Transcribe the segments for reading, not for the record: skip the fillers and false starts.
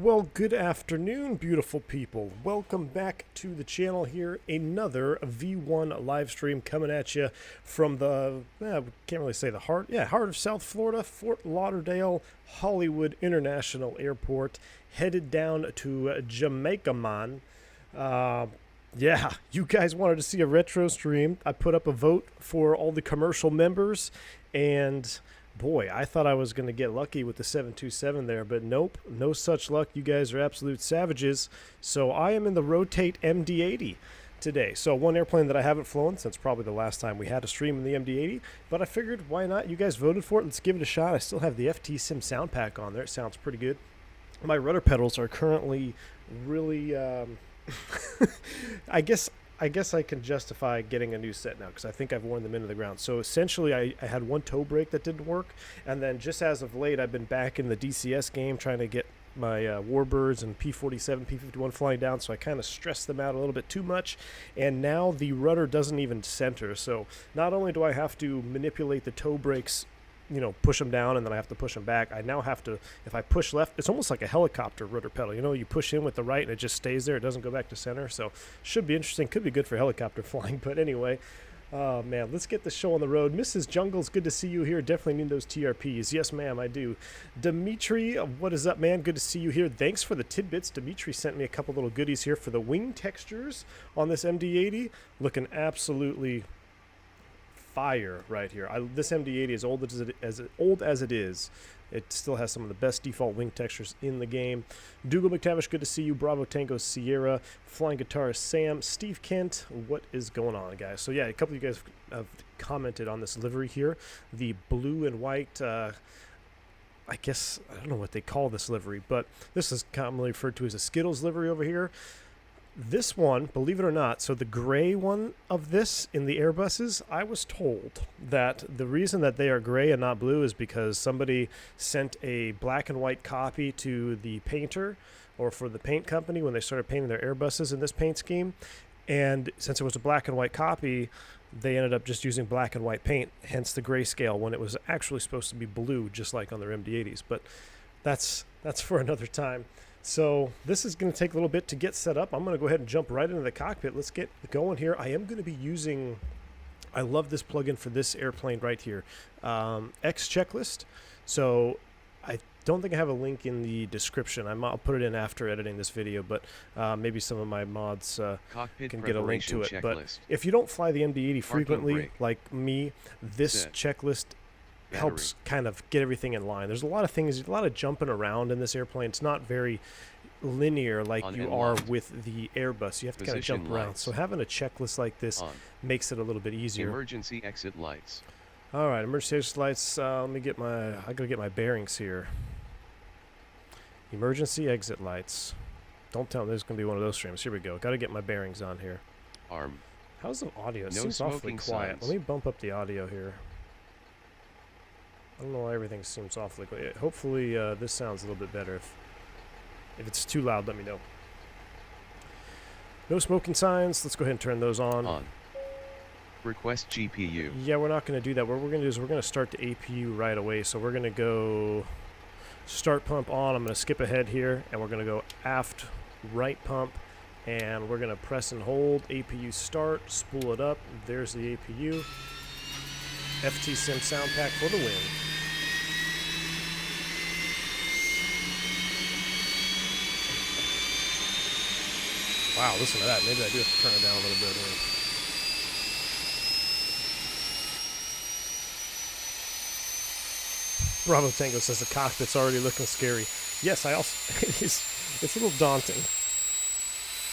Well, good afternoon, beautiful people. Welcome back to the channel here. Another V1 live stream coming at you from the, can't really say the heart. Yeah, heart of South Florida, Fort Lauderdale, Hollywood International Airport. Headed down to Jamaica, man. Yeah, you guys wanted to see a retro stream. I put up a vote for all the commercial members, and boy, I thought I was going to get lucky with the 727 there, but nope, no such luck. You guys are absolute savages. So I am in the Rotate MD80 today. So one airplane that I haven't flown since probably the last time we had a stream in the MD80, but I figured why not? You guys voted for it. Let's give it a shot. I still have the FTsim Soundpack on there. It sounds pretty good. My rudder pedals are currently really, I guess I can justify getting a new set now because I think I've worn them into the ground. So essentially I had one toe brake that didn't work, and then just as of late I've been back in the DCS game trying to get my Warbirds and P-47, P-51 flying down, so I kind of stressed them out a little bit too much, and now the rudder doesn't even center. So not only do I have to manipulate the toe brakes, you know, push them down and then I have to push them back, I now have to, if I push left, it's almost like a helicopter rudder pedal. You know, you push in with the right and it just stays there. It doesn't go back to center. So should be interesting. Could be good for helicopter flying. But anyway, man, let's get the show on the road. Mrs. Jungles, good to see you here. Definitely need those TRPs. Yes, ma'am, I do. Dimitri, what is up, man? Good to see you here. Thanks for the tidbits. Dimitri sent me a couple little goodies here for the wing textures on this MD80. Looking absolutely fire right here. This MD80 is old as it is. It still has some of the best default wing textures in the game. Dougal McTavish, good to see you. Bravo Tango Sierra, Flying Guitarist Sam, Steve Kent. What is going on, guys? So yeah, a couple of you guys have commented on this livery here, the blue and white. I guess I don't know what they call this livery, but this is commonly referred to as a Skittles livery over here. This one, believe it or not, so the gray one of this in the Airbuses, I was told that the reason that they are gray and not blue is because somebody sent a black and white copy to the painter or for the paint company when they started painting their Airbuses in this paint scheme. And since it was a black and white copy, they ended up just using black and white paint, hence the grayscale when it was actually supposed to be blue, just like on their MD80s. But that's for another time. So this is going to take a little bit to get set up. I'm going to go ahead and jump right into the cockpit. Let's get going here. I am going to be using, I love this plugin for this airplane right here, X Checklist. So I don't think I have a link in the description. I'll put it in after editing this video, but maybe some of my mods can get a link to it. Checklist. But if you don't fly the MD80 frequently, like me, this checklist helps kind of get everything in line. There's a lot of things, a lot of jumping around in this airplane. It's not very linear like you are with the Airbus. You have to kind of jump around. So having a checklist like this makes it a little bit easier. Emergency exit lights. All right, emergency exit lights. Let me get my, I gotta get my bearings here. Emergency exit lights. Don't tell me there's gonna be one of those streams. Here we go. Gotta get my bearings on here. Arm. How's the audio? It No seems awfully quiet. signs. Let me bump up the audio here. I don't know why everything seems awfully quiet. Hopefully this sounds a little bit better. If it's too loud, let me know. No smoking signs. Let's go ahead and turn those on. Request GPU. Yeah, we're not going to do that. What we're going to do is we're going to start the APU right away. So we're going to go start pump on. I'm going to skip ahead here, and we're going to go aft right pump, and we're going to press and hold APU start, spool it up. There's the APU. FTsim Soundpack for the win. Wow, listen to that. Maybe I do have to turn it down a little bit. Bravo Tango says the cockpit's already looking scary. Yes, I also, it's a little daunting.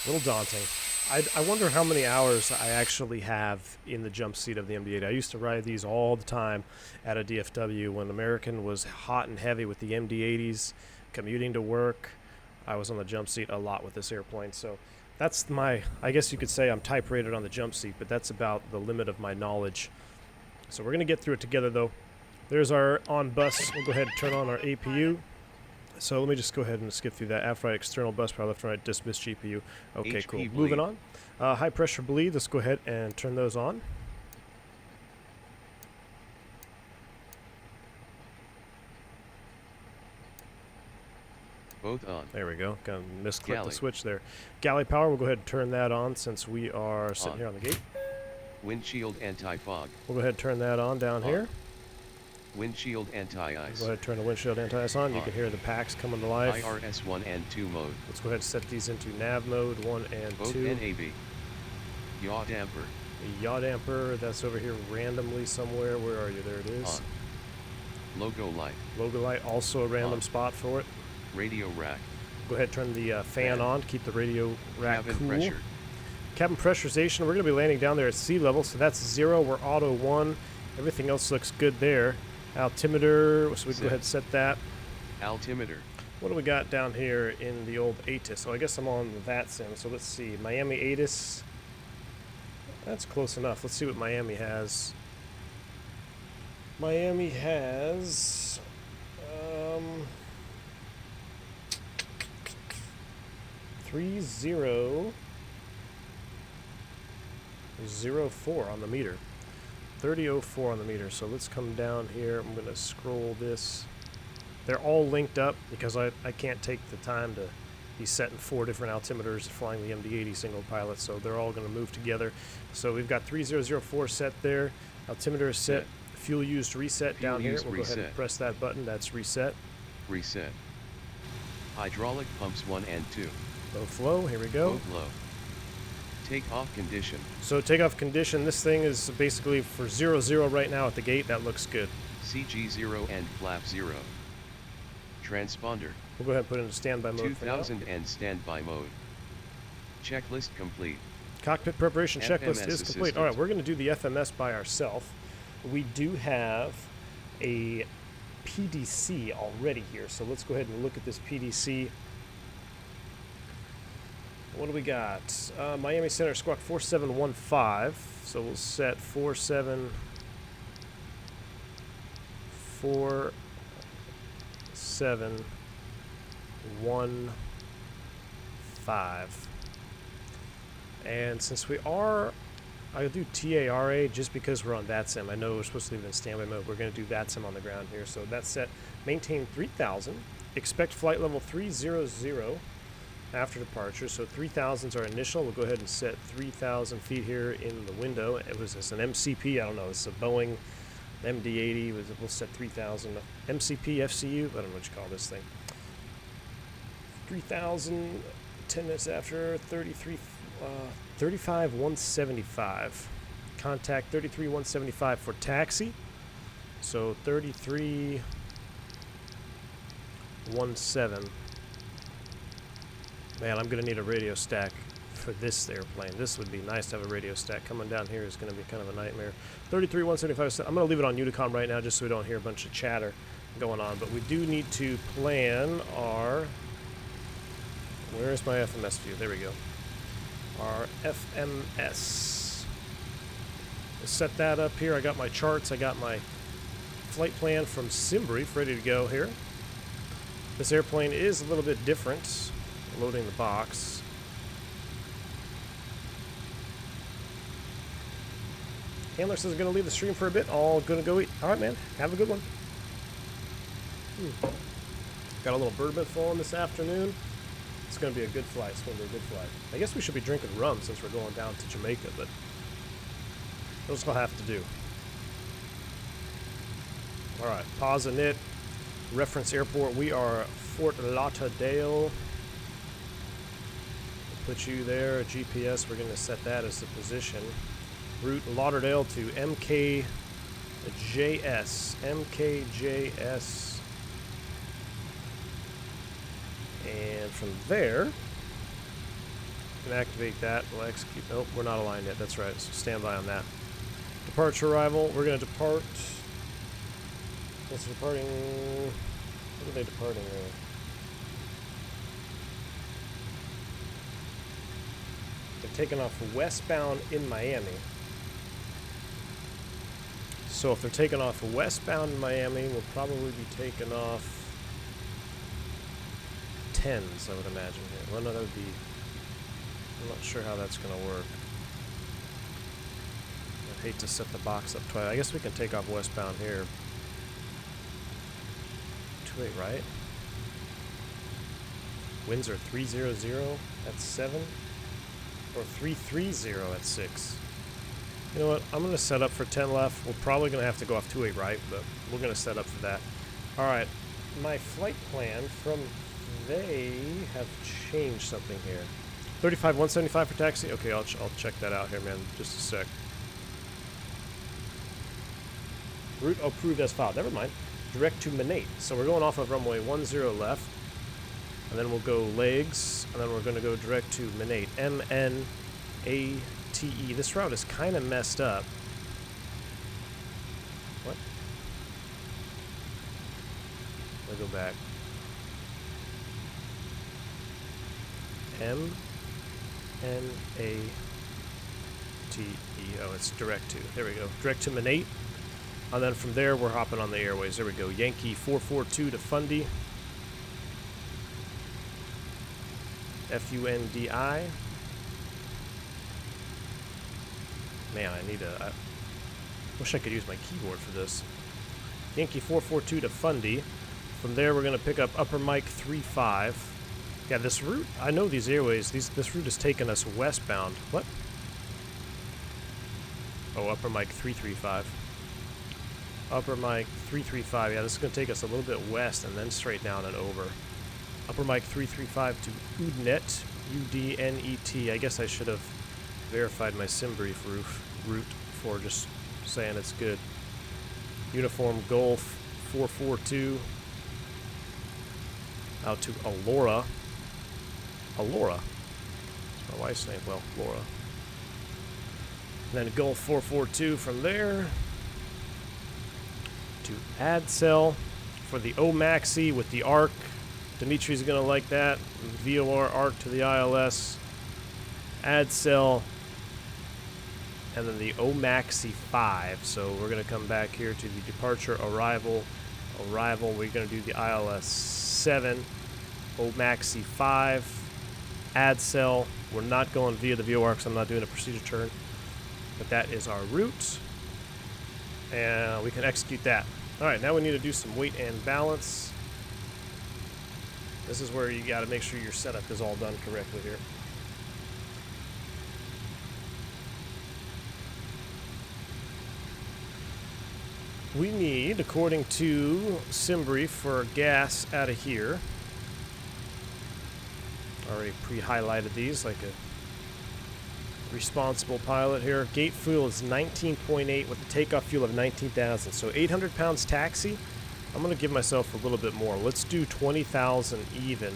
A little daunting. I wonder how many hours I actually have in the jump seat of the MD80. I used to ride these all the time at a DFW when American was hot and heavy with the MD80s, commuting to work. I was on the jump seat a lot with this airplane. So that's my, I guess you could say I'm type rated on the jump seat, but that's about the limit of my knowledge. So we're going to get through it together though. There's our on bus. We'll go ahead and turn on our APU. So let me just go ahead and skip through that. Aft right external bus power, left and right dismiss GPU. Okay, HP cool. bleed. Moving on. High pressure bleed. Let's go ahead and turn those on. Both on. There we go. Kind of misclicked the Galley. switch there. Galley power, we'll go ahead and turn that on since we are sitting On. here on the gate. Windshield anti-fog. We'll go ahead and turn that on down On. here. Windshield anti-ice. Go ahead and turn the windshield anti-ice on. You can hear the packs coming to life. IRS 1 and 2 mode. Let's go ahead and set these into nav mode 1 and Both 2. NAV. Yaw damper. Yaw damper, that's over here randomly somewhere. Where are you? There it is. On. Logo light. Logo light, also a random On. spot for it. Radio rack. Go ahead and turn the fan on, keep the radio rack Cabin cool. pressure. Cabin pressurization, we're going to be landing down there at sea level, so that's 0. We're auto 1. Everything else looks good there. Altimeter, so we can go ahead and set that. Altimeter. What do we got down here in the old ATIS? So I guess I'm on that sim, so let's see. Miami ATIS. That's close enough. Let's see what Miami has. Miami has 3004 on the meter. 3004 on the meter. So let's come down here. I'm going to scroll this. They're all linked up because I can't take the time to be setting 4 different altimeters flying the MD80 single pilot, so they're all going to move together. So we've got 3004 set there. Altimeter is set. Fuel used reset down here. We'll go ahead and press that button. That's reset. Reset. Hydraulic pumps 1 and 2. Low flow. Here we go. Both low. Takeoff condition. So takeoff condition. This thing is basically for 0-0 right now at the gate. That looks good. CG 0 and flap 0. Transponder. We'll go ahead and put it in standby mode 2000 and standby mode. Checklist complete. Cockpit preparation checklist FMS is complete. All right, we're going to do the FMS by ourselves. We do have a PDC already here, so let's go ahead and look at this PDC. What do we got? Miami Center Squawk 4715. So we'll set 4715. And since we are, I'll do TARA just because we're on VATSIM. I know we're supposed to leave it in standby mode. We're going to do VATSIM on the ground here. So that's set. Maintain 3000. Expect flight level 300 after departure. So 3000 is our initial. We'll go ahead and set 3000 feet here in the window. It was an MCP. I don't know. It's a Boeing MD80. We'll set 3000. MCP, FCU. I don't know what you call this thing. 3000. 10 minutes after 35,175. Contact 33,175 for taxi. So 3317. Man, I'm gonna need a radio stack for this airplane. This would be nice to have a radio stack. Coming down here is gonna be kind of a nightmare. 33,175. I'm gonna leave it on Unicom right now just so we don't hear a bunch of chatter going on. But we do need to plan our. Where's my FMS view? There we go. Our FMS. Let's set that up here. I got my charts. I got my flight plan from SimBrief ready to go here. This airplane is a little bit different. Loading the box. Handler says we're going to leave the stream for a bit. All going to go eat. All right, man. Have a good one. Got a little bourbon flowing this afternoon. It's going to be a good flight. It's going to be a good flight. I guess we should be drinking rum since we're going down to Jamaica, but those will have to do. All right, pause and knit. Reference airport. We are Fort Lauderdale. We'll put you there. GPS. We're going to set that as the position. Route Lauderdale to MKJS. MKJS. And from there, we can activate that. We'll execute. Nope, we're not aligned yet. That's right. So stand by on that. Departure arrival. We're going to depart. What's departing? What are they departing there? They're taking off westbound in Miami. So if they're taking off westbound in Miami, we'll probably be taking off 10s, I would imagine here. Well, no, that would be. I'm not sure how that's going to work. I'd hate to set the box up twice. I guess we can take off westbound here. 28, right? Winds are 300 at 7 or 330 at 6. You know what? I'm going to set up for 10 left. We're probably going to have to go off 28 right, but we're going to set up for that. All right. My flight plan from they have changed something here. 35 175 for taxi. Okay, I'll check that out here, man. Just a sec. Route approved as filed. Never mind. Direct to Minate. So we're going off of runway 10 left. And then we'll go legs. And then we're going to go direct to Minate. MNATE. This route is kind of messed up. What? Let me go back. MNATE. Oh, it's direct to. There we go. Direct to Minate. And then from there, we're hopping on the airways. There we go. Yankee 442 to Fundy. FUNDI. Man, I wish I could use my keyboard for this. Yankee 442 to Fundy. From there, we're going to pick up Upper Mike 35. Yeah, this route, I know these airways. This route has taken us westbound. What? Oh, Upper Mike 335. Upper Mike 335. Yeah, this is going to take us a little bit west and then straight down and over. Upper Mike 335 to Udnet. UDNET. I guess I should have verified my SimBrief route before just saying it's good. Uniform Golf 442 out to Alora. Alora. That's my wife's name. Well, Laura. And then Golf 442 from there to ADDONS for the OMAXI with the ARC. Dimitri's going to like that. VOR ARC to the ILS. ADDONS. And then the OMAXI 5. So we're going to come back here to the departure, arrival. We're going to do the ILS 7. OMAXI 5. ADDONS. We're not going via the VOR because I'm not doing a procedure turn. But that is our route. And we can execute that. Alright, now we need to do some weight and balance. This is where you got to make sure your setup is all done correctly here. We need, according to SimBrief, for gas out of here. Already pre-highlighted these like a responsible pilot here. Gate fuel is 19.8 with a takeoff fuel of 19,000. So 800 pounds taxi. I'm going to give myself a little bit more. Let's do 20,000 even.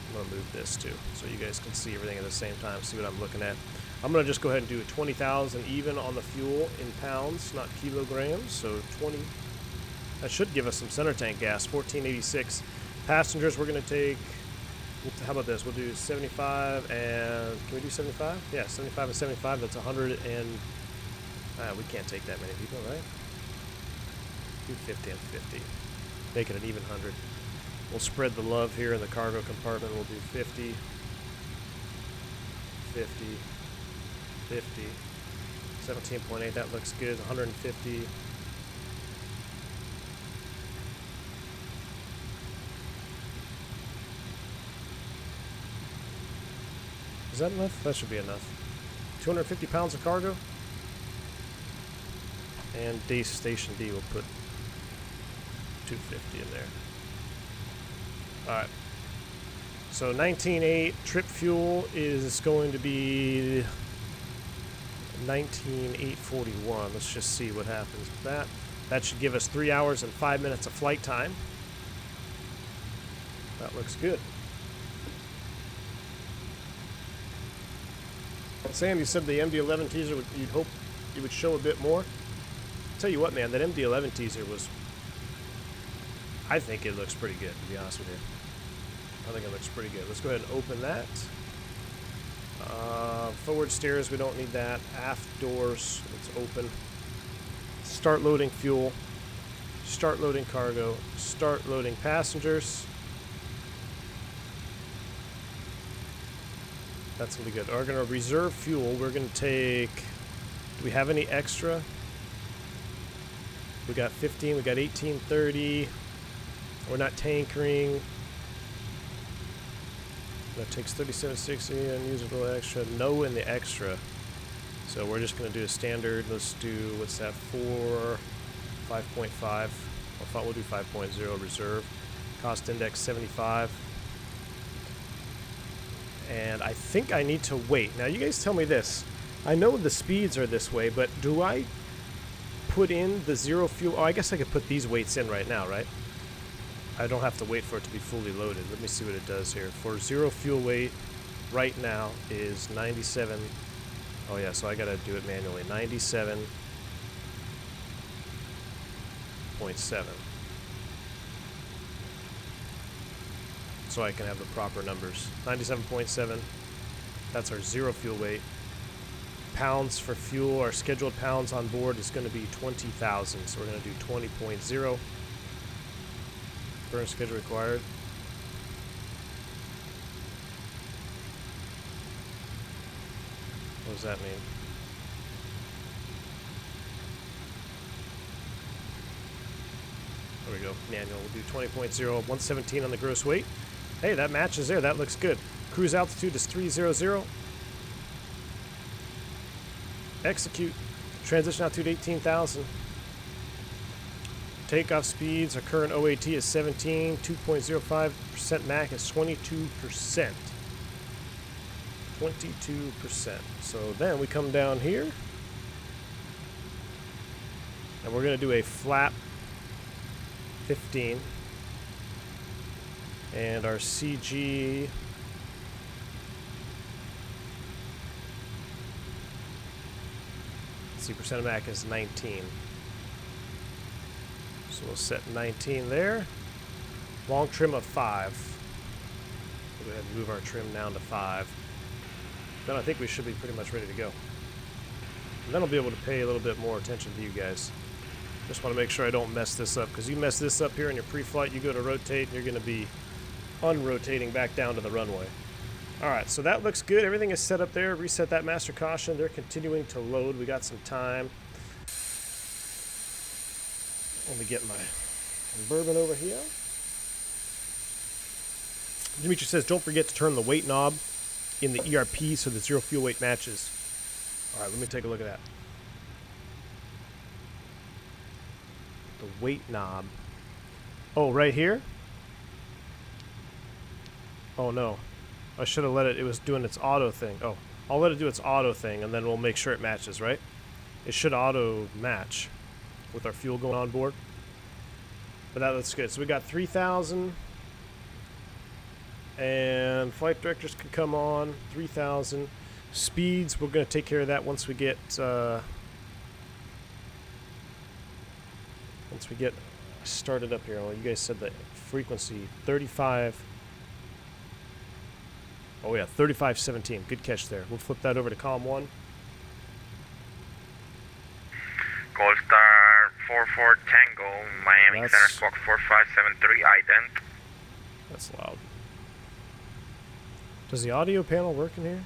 I'm going to move this too so you guys can see everything at the same time, see what I'm looking at. I'm going to just go ahead and do 20,000 even on the fuel in pounds, not kilograms. So 20. That should give us some center tank gas, 1486. Passengers, we're going to take, how about this? We'll do 75 and, can we do 75? Yeah, 75 and 75, that's 100 and, we can't take that many people, right? Do 50 and 50. Make it an even 100. We'll spread the love here in the cargo compartment. We'll do 50, 50, 50, 17.8, that looks good, 150. Is that enough? That should be enough. 250 pounds of cargo. And Station D will put 250 in there. Alright. So 19.8 trip fuel is going to be 19.841. Let's just see what happens with that. That should give us 3 hours and 5 minutes of flight time. That looks good. Sam, you said the MD11 teaser, you'd hope it would show a bit more. Tell you what, man, that MD11 teaser was, I think it looks pretty good, to be honest with you. I think it looks pretty good. Let's go ahead and open that. Forward stairs, we don't need that. Aft doors, let's open. Start loading fuel. Start loading cargo. Start loading passengers. That's going to be good. We're going to reserve fuel. We're going to take, do we have any extra? We got 15, we got 1830. We're not tankering. That takes 3760, unusable extra. No in the extra. So we're just going to do a standard. Let's do, what's that, 5.5. We'll do 5.0 reserve. Cost index 75. And I think I need to wait. Now you guys tell me this. I know the speeds are this way, but do I put in the zero fuel? Oh, I guess I could put these weights in right now, right? I don't have to wait for it to be fully loaded. Let me see what it does here. For zero fuel weight right now is 97. Oh yeah, so I gotta do it manually. 97.7. So I can have the proper numbers. 97.7. That's our zero fuel weight. Pounds for fuel, our scheduled pounds on board is going to be 20,000. So we're going to do 20.0. Burn schedule required. What does that mean? There we go. Manual. We'll do 20.0, 117 on the gross weight. Hey, that matches there. That looks good. Cruise altitude is 300. Execute. Transition altitude 18,000. Takeoff speeds. Our current OAT is 17. 2.05% MAC is 22%. 22%. So then we come down here. And we're going to do a flap 15. And our CG, let's see, percent of MAC is 19. So we'll set 19 there. Long trim of 5. We'll go ahead and move our trim down to 5. Then I think we should be pretty much ready to go. And then I'll be able to pay a little bit more attention to you guys. Just want to make sure I don't mess this up, because you mess this up here in your pre-flight, you go to rotate, and you're going to be unrotating back down to the runway. Alright, so that looks good. Everything is set up there. Reset that master caution. They're continuing to load. We got some time. Let me get my bourbon over here. Dimitri says, don't forget to turn the weight knob in the ERP so the zero fuel weight matches. Alright, let me take a look at that. The weight knob. Oh, right here? Oh no, I should have let it, it was doing its auto thing. Oh, I'll let it do its auto thing and then we'll make sure it matches, right? It should auto match with our fuel going on board. But that looks good. So we got 3,000 and flight directors can come on, 3,000. Speeds, we're going to take care of that once we get started up here. Well, you guys said the frequency 35. Oh yeah, 3517. Good catch there. We'll flip that over to column 1. Gold Star 44 Tango, Miami Center Squawk 4573, ident. That's loud. Does the audio panel work in here?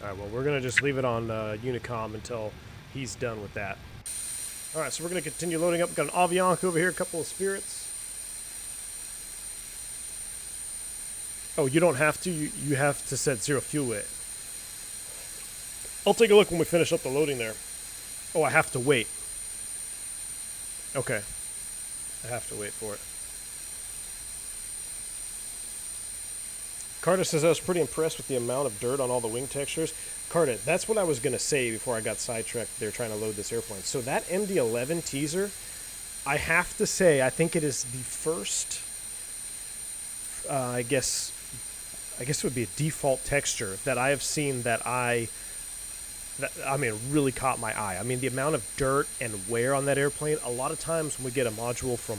Alright, well, we're going to just leave it on Unicom until he's done with that. Alright, so we're going to continue loading up. We've got an Avianca over here, a couple of Spirits. Oh, you don't have to? You have to set zero fuel weight. I'll take a look when we finish up the loading there. Oh, I have to wait. Okay. I have to wait for it. Carter says I was pretty impressed with the amount of dirt on all the wing textures. Carter, that's what I was going to say before I got sidetracked there trying to load this airplane. So that MD11 teaser, I have to say, I think it is the first, I guess it would be a default texture that I have seen that really caught my eye. I mean, the amount of dirt and wear on that airplane, a lot of times when we get a module from,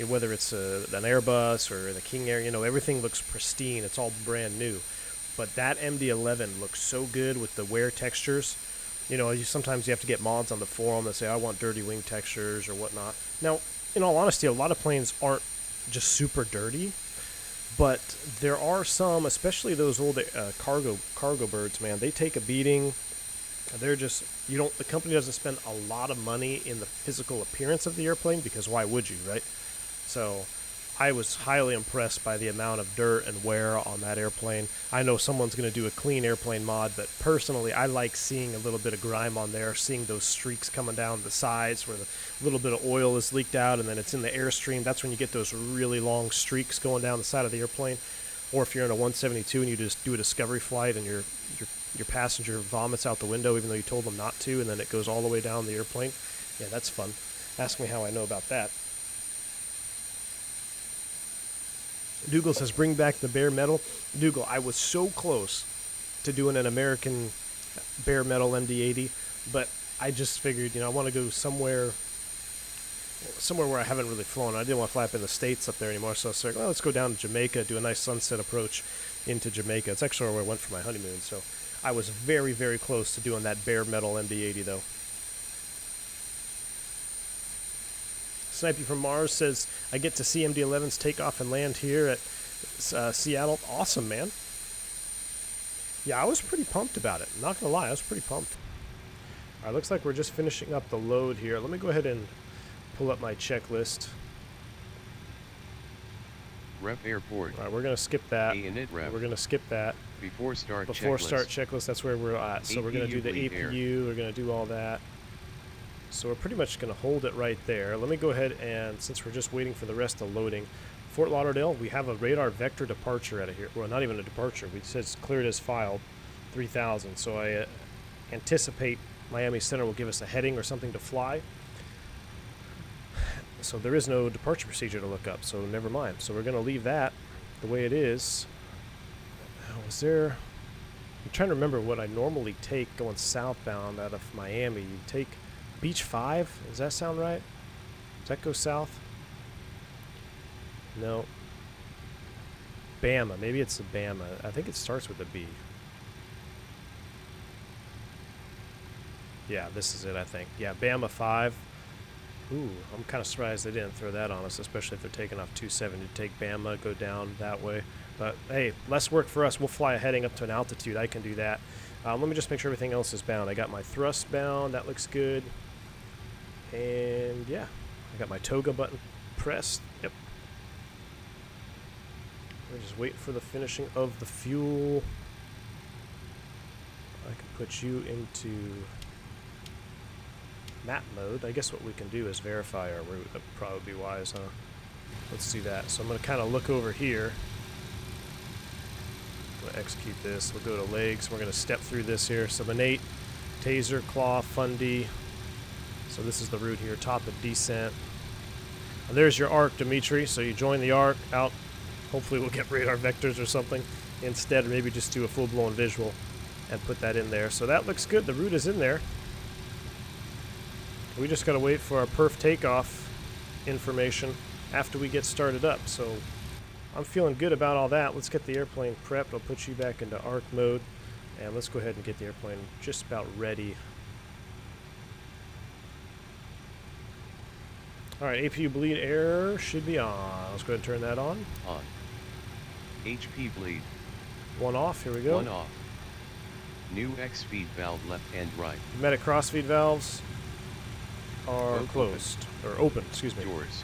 whether it's an Airbus or the King Air, everything looks pristine. It's all brand new. But that MD11 looks so good with the wear textures. Sometimes you have to get mods on the forum that say, I want dirty wing textures or whatnot. Now, in all honesty, a lot of planes aren't just super dirty. But there are some, especially those old cargo birds, man, they take a beating. They're just, the company doesn't spend a lot of money in the physical appearance of the airplane because why would you, right? So I was highly impressed by the amount of dirt and wear on that airplane. I know someone's going to do a clean airplane mod, but personally I like seeing a little bit of grime on there, seeing those streaks coming down the sides where the little bit of oil is leaked out and then it's in the airstream. That's when you get those really long streaks going down the side of the airplane. Or if you're in a 172 and you just do a discovery flight and your passenger vomits out the window even though you told them not to, and then it goes all the way down the airplane. Yeah, that's fun. Ask me how I know about that. Dougal says, bring back the bare metal. Dougal, I was so close to doing an American bare metal MD80, but I just figured, I want to go somewhere where I haven't really flown. I didn't want to fly up in the States up there anymore, so I was like, well, let's go down to Jamaica, do a nice sunset approach into Jamaica. It's actually where I went for my honeymoon, so I was very, very close to doing that bare metal MD80, though. Snipey from Mars says, I get to see MD-11s take off and land here at Seattle. Awesome, man. Yeah, I was pretty pumped about it. Not going to lie, I was pretty pumped. All right, looks like we're just finishing up the load here. Let me go ahead and pull up my checklist. Rep airport. All right, we're going to skip that. Init rep. We're going to skip that. Before start checklist, that's where we're at. So we're going to do the bleed APU. air. We're going to do all that. So we're pretty much going to hold it right there. Let me go ahead and, since we're just waiting for the rest of loading, Fort Lauderdale, we have a radar vector departure out of here. Well, not even a departure. We said it's cleared as filed, 3000. So I anticipate Miami Center will give us a heading or something to fly. So there is no departure procedure to look up, so never mind. So we're going to leave that the way it is. Was there... I'm trying to remember what I normally take going southbound out of Miami. You take Beach 5? Does that sound right? Does that go south? No. Bama. Maybe it's the Bama. I think it starts with a B. Yeah, this is it, I think. Yeah, Bama 5. Ooh, I'm kind of surprised they didn't throw that on us, especially if they're taking off 270 to take Bama, go down that way. But, hey, less work for us. We'll fly heading up to an altitude. I can do that. Let me just make sure everything else is bound. I got my thrust bound. That looks good. And, yeah, I got my Toga button pressed. Yep. We're just waiting for the finishing of the fuel. I can put you into map mode. I guess what we can do is verify our route. That would probably be wise, huh? Let's do that. So I'm going to kind of look over here. I'm going to execute this. We'll go to legs. We're going to step through this here. So Manate, Taser, Claw, Fundy. So this is the route here. Top of descent. And there's your arc, Dimitri. So you join the arc out. Hopefully we'll get radar vectors or something instead, or maybe just do a full-blown visual and put that in there. So that looks good. The route is in there. We just got to wait for our perf takeoff information after we get started up. So I'm feeling good about all that. Let's get the airplane prepped. I'll put you back into arc mode. And let's go ahead and get the airplane just about ready. All right, APU bleed air should be on. Let's go ahead and turn that on. On. HP bleed. One off. Here we go. One off. New X feed valve left and right. Pneumatic crossfeed valves are Both closed. Or open, excuse me. Doors.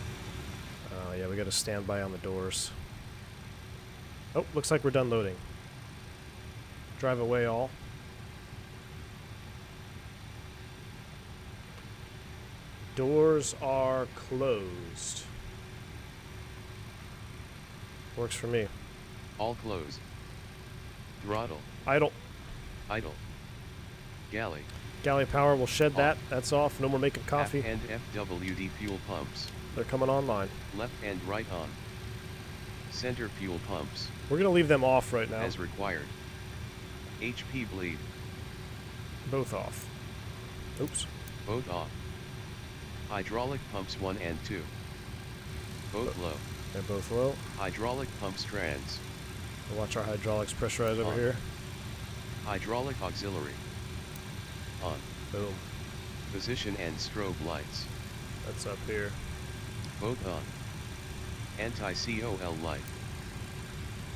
Yeah, we got to stand by on the doors. Oh, looks like we're done loading. Drive away all. Doors are closed. Works for me. All closed. Throttle. Idle. Idle. Galley. Galley power, we'll shed that. Off. That's off. No more making coffee. F and FWD fuel pumps. They're coming online. Left and right on. Center fuel pumps. We're going to leave them off right now. As required. HP bleed. Both off. Oops. Both off. Hydraulic pumps 1 and 2. Both low. They're both low. Hydraulic pumps trans. We'll watch our hydraulics pressurize over On. here. Hydraulic auxiliary. On. Boom. Position and strobe lights. That's up here. Both on. Anti-COL light.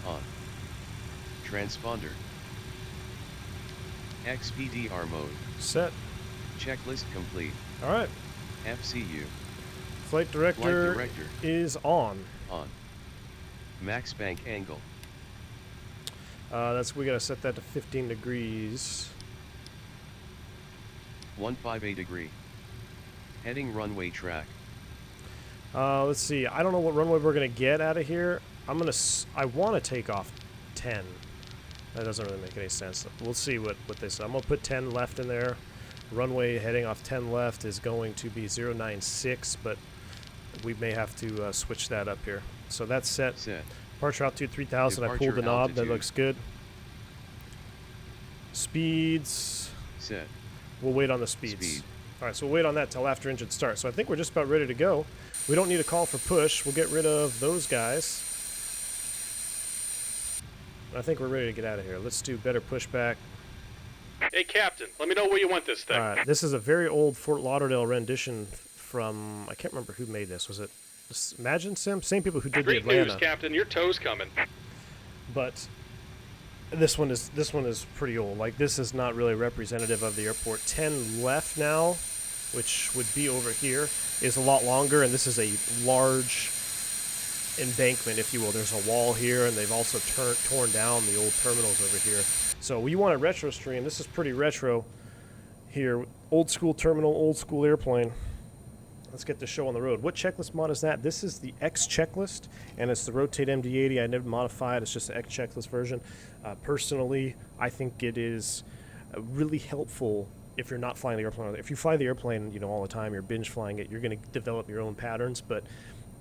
On. Transponder. XPDR mode. Set. Checklist complete. All right. FCU. Flight director, is on. On. Max bank angle. We gotta set that to 15 degrees. 158 degree. Heading runway track. Let's see. I don't know what runway we're gonna get out of here. I want to take off 10. That doesn't really make any sense. We'll see what they say. I'm gonna put 10 left in there. Runway heading off 10 left is going to be 096, but we may have to switch that up here. So that's set. Departure altitude 3000. I pulled the knob. That looks good. Speeds. Set. We'll wait on the speeds. All right, so we'll wait on that till after engine start. So I think we're just about ready to go. We don't need a call for push. We'll get rid of those guys. I think we're ready to get out of here. Let's do better pushback. Hey, Captain, let me know where you want this thing. All right, this is a very old Fort Lauderdale rendition from, I can't remember who made this. Was it Imagine Sim? Same people who did Great the Atlanta. news, Captain. Your tow's coming. But this one is pretty old. Like, this is not really representative of the airport. 10 left now, which would be over here, is a lot longer, and this is a large embankment, if you will. There's a wall here, and they've also torn down the old terminals over here. So you want a retro stream. This is pretty retro here. Old school terminal, old school airplane. Let's get the show on the road. What checklist mod is that? This is the X checklist, and it's the Rotate MD80. I never modify it. It's just the X checklist version. Personally, I think it is really helpful if you're not flying the airplane. If you fly the airplane, all the time, you're binge flying it, you're going to develop your own patterns. But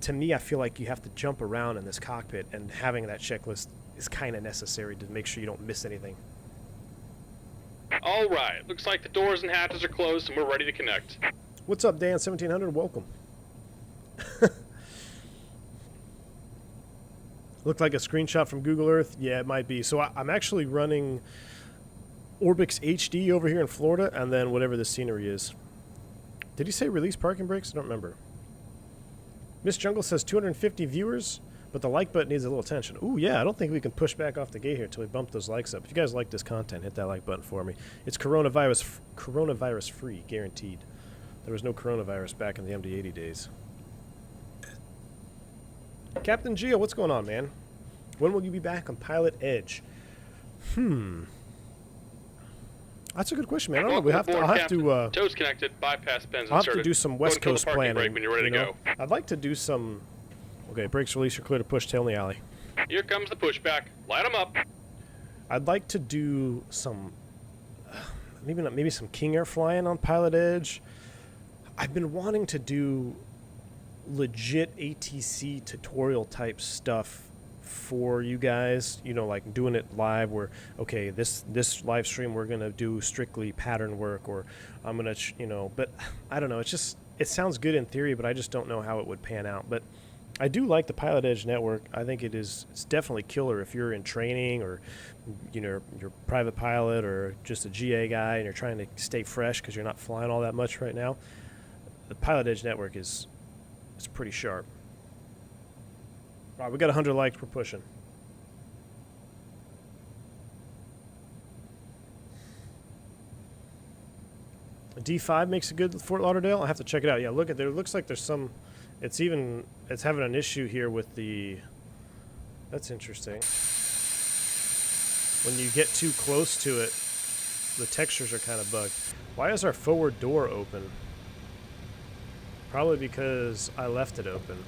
to me, I feel like you have to jump around in this cockpit, and having that checklist is kind of necessary to make sure you don't miss anything. All right. Looks like the doors and hatches are closed, and we're ready to connect. What's up, Dan 1700? Welcome. Looked like a screenshot from Google Earth. Yeah, it might be. So I'm actually running Orbix HD over here in Florida, and then whatever the scenery is. Did he say release parking brakes? I don't remember. Miss Jungle says 250 viewers, but the like button needs a little attention. Ooh, yeah, I don't think we can push back off the gate here until we bump those likes up. If you guys like this content, hit that like button for me. It's coronavirus free, guaranteed. There was no coronavirus back in the MD80 days. Captain Geo, what's going on, man? When will you be back on Pilot Edge? That's a good question, man. I don't know. I'll have to. Toes connected. Bypass pins inserted. I'll have to do some West Coast planning. Brake when you're ready to go. I'd like to do some. Okay, brakes release. You're clear to push. Tail in the alley. Here comes the pushback. Light them up. I'd like to do some. Maybe some King Air flying on Pilot Edge. I've been wanting to do legit ATC tutorial type stuff for you guys, like doing it live where, okay, this live stream we're going to do strictly pattern work, or I'm going to, but I don't know. It sounds good in theory, but I just don't know how it would pan out. But I do like the Pilot Edge network. I think it's definitely killer if you're in training, or, you're a private pilot or just a GA guy and you're trying to stay fresh because you're not flying all that much right now. The Pilot Edge network is pretty sharp. All right, we got 100 likes. We're pushing. D5 makes a good Fort Lauderdale. I have to check it out. Yeah, look at there. It looks like there's some. It's having an issue here with the. That's interesting. When you get too close to it, the textures are kind of bugged. Why is our forward door open? Probably because I left it open.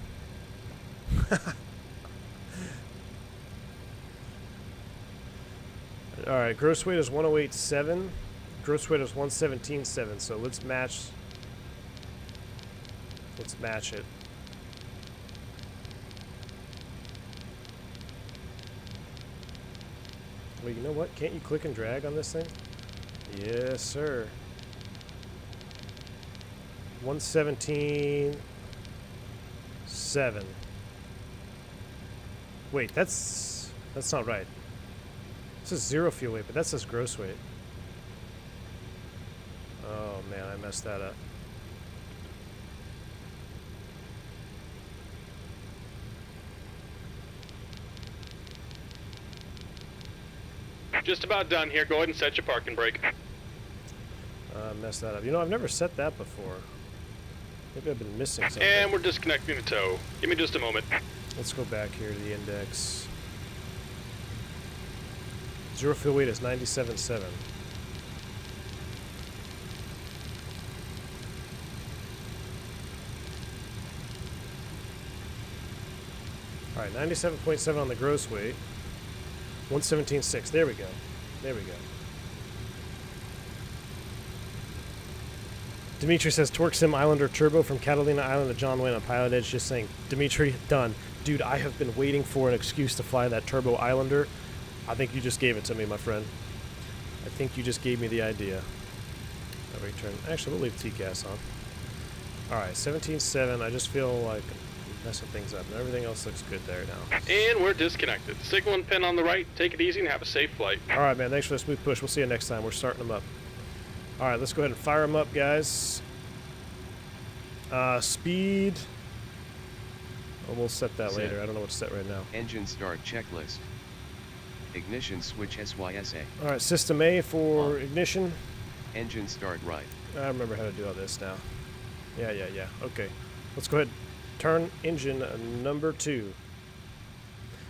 Alright, gross weight is 108.7. Gross weight is 117.7. So let's match it. Wait, you know what? Can't you click and drag on this thing? Yes, sir. 117.7. Wait, that's not right. This is zero fuel weight, but that says gross weight. Oh man, I messed that up. Just about done here. Go ahead and set your parking brake. Messed that up. I've never set that before. Maybe I've been missing something. And we're disconnecting the tow. Give me just a moment. Let's go back here to the index. Zero fuel weight is 97.7. All right, 97.7 on the gross weight. 117.6. There we go. There we go. Dimitri says Torque Sim Islander Turbo from Catalina Island to John Wayne on Pilot Edge. Just saying, Dimitri, done. Dude, I have been waiting for an excuse to fly that Turbo Islander. I think you just gave it to me, my friend. I think you just gave me the idea. Return. Actually, we'll leave TCAS on. Alright, 17.7. I just feel like I'm messing things up. And everything else looks good there now. And we're disconnected. Signal and pin on the right. Take it easy and have a safe flight. Alright, man. Thanks for the smooth push. We'll see you next time. We're starting them up. Alright, let's go ahead and fire them up, guys. Speed. Oh, we'll set that later. I don't know what to set right now. Engine start checklist. Ignition switch SYSA. Alright, System A for ignition. Engine start right. I remember how to do all this now. Yeah. Okay. Let's go ahead. Turn engine number 2.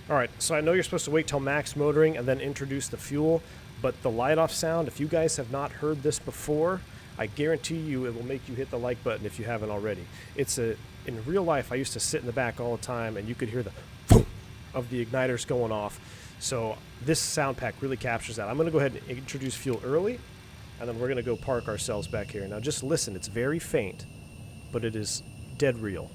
Alright, so I know you're supposed to wait till max motoring and then introduce the fuel, but the light-off sound, if you guys have not heard this before, I guarantee you it will make you hit the like button if you haven't already. In real life, I used to sit in the back all the time, and you could hear the boom of the igniters going off. So this sound pack really captures that. I'm going to go ahead and introduce fuel early, and then we're going to go park ourselves back here. Now just listen, it's very faint, but it is dead real.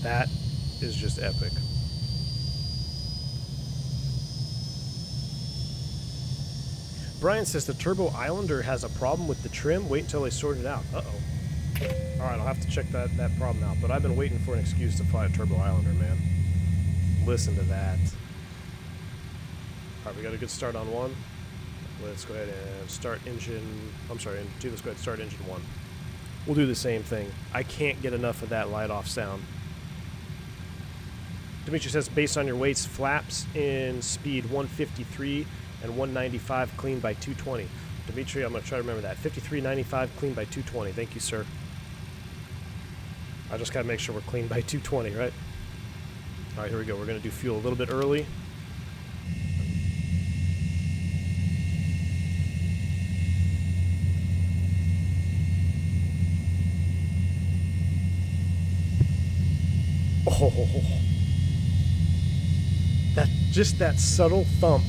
That is just epic. Brian says the Turbo Islander has a problem with the trim. Wait until they sort it out. Uh-oh. Alright, I'll have to check that problem out. But I've been waiting for an excuse to fly a Turbo Islander, man. Listen to that. Alright, we got a good start on 1. Let's go ahead and start engine... I'm sorry, let's go ahead and start engine 1. We'll do the same thing. I can't get enough of that light-off sound. Dimitri says, based on your weights, flaps in speed 153 and 195 clean by 220. Dimitri, I'm going to try to remember that. 53.95 clean by 220. Thank you, sir. I just got to make sure we're clean by 220, right? All right, here we go. We're going to do fuel a little bit early. Oh, just that subtle thump.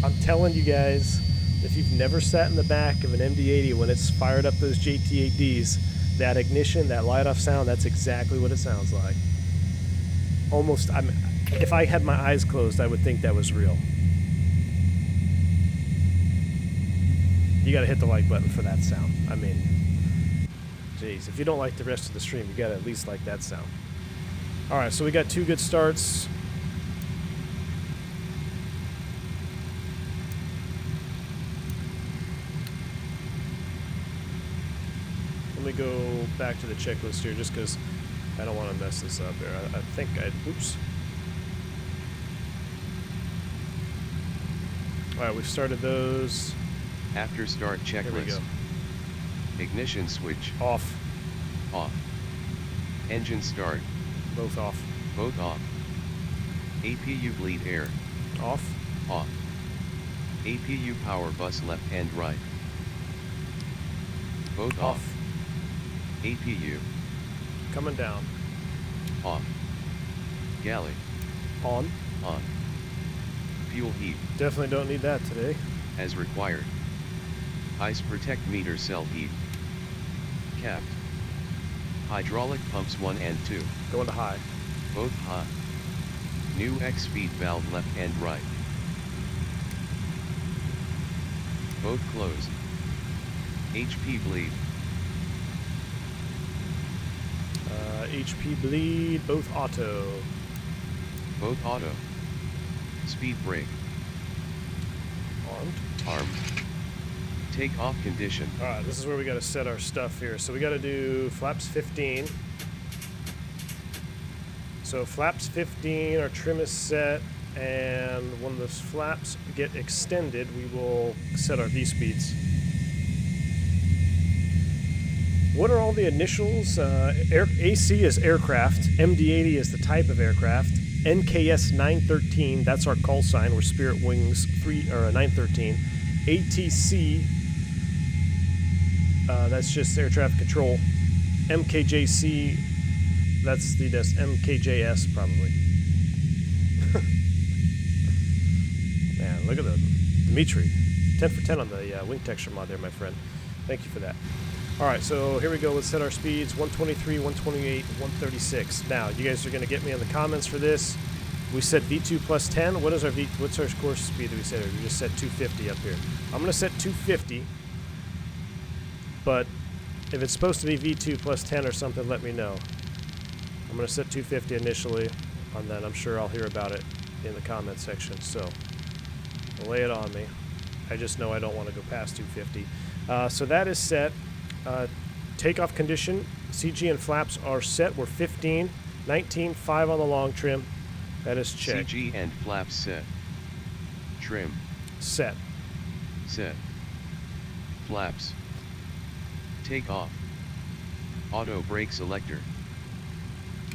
I'm telling you guys, if you've never sat in the back of an MD80 when it's fired up those JT8Ds, that ignition, that light-off sound, that's exactly what it sounds like. Almost, if I had my eyes closed, I would think that was real. You gotta hit the like button for that sound. I mean, jeez, if you don't like the rest of the stream, you gotta at least like that sound. Alright, so we got 2 good starts. Let me go back to the checklist here just because I don't want to mess this up here. I think oops. Alright, we've started those. After start checklist. Here we go. Ignition switch. Off. Off. Engine start. Both off. Both off. APU bleed air. Off. Off. APU power bus left and right. Both off. APU. Coming down. Off. Galley. On. On. Fuel heat. Definitely don't need that today. As required. Ice protect meter cell heat. Capped. Hydraulic pumps 1 and 2. Going to high. Both high. New X speed valve left and right. Both closed. HP bleed. HP bleed, both auto. Both auto. Speed brake. Armed. Armed. Takeoff condition. Alright, this is where we got to set our stuff here. So we got to do flaps 15. So flaps 15, our trim is set, and when the flaps get extended, we will set our V-speeds. What are all the initials? AC is aircraft, MD80 is the type of aircraft, NKS 913, that's our call sign, we're Spirit Wings 913, ATC, that's just air traffic control, MKJC, that's the MKJS probably. Man, look at the Dimitri. 10 for 10 on the wing texture mod there, my friend. Thank you for that. Alright, so here we go. Let's set our speeds. 123, 128, 136. Now, you guys are going to get me in the comments for this. We set V2 plus 10. What's our course speed that we set? We just set 250 up here. I'm going to set 250. But if it's supposed to be V2 plus 10 or something, let me know. I'm going to set 250 initially, and then I'm sure I'll hear about it in the comment section. So, lay it on me. I just know I don't want to go past 250. So that is set. Takeoff condition, CG and flaps are set. We're 15, 19, 5 on the long trim. That is checked. CG and flaps set. Trim. Set. Set. Flaps. Take off. Auto brake selector.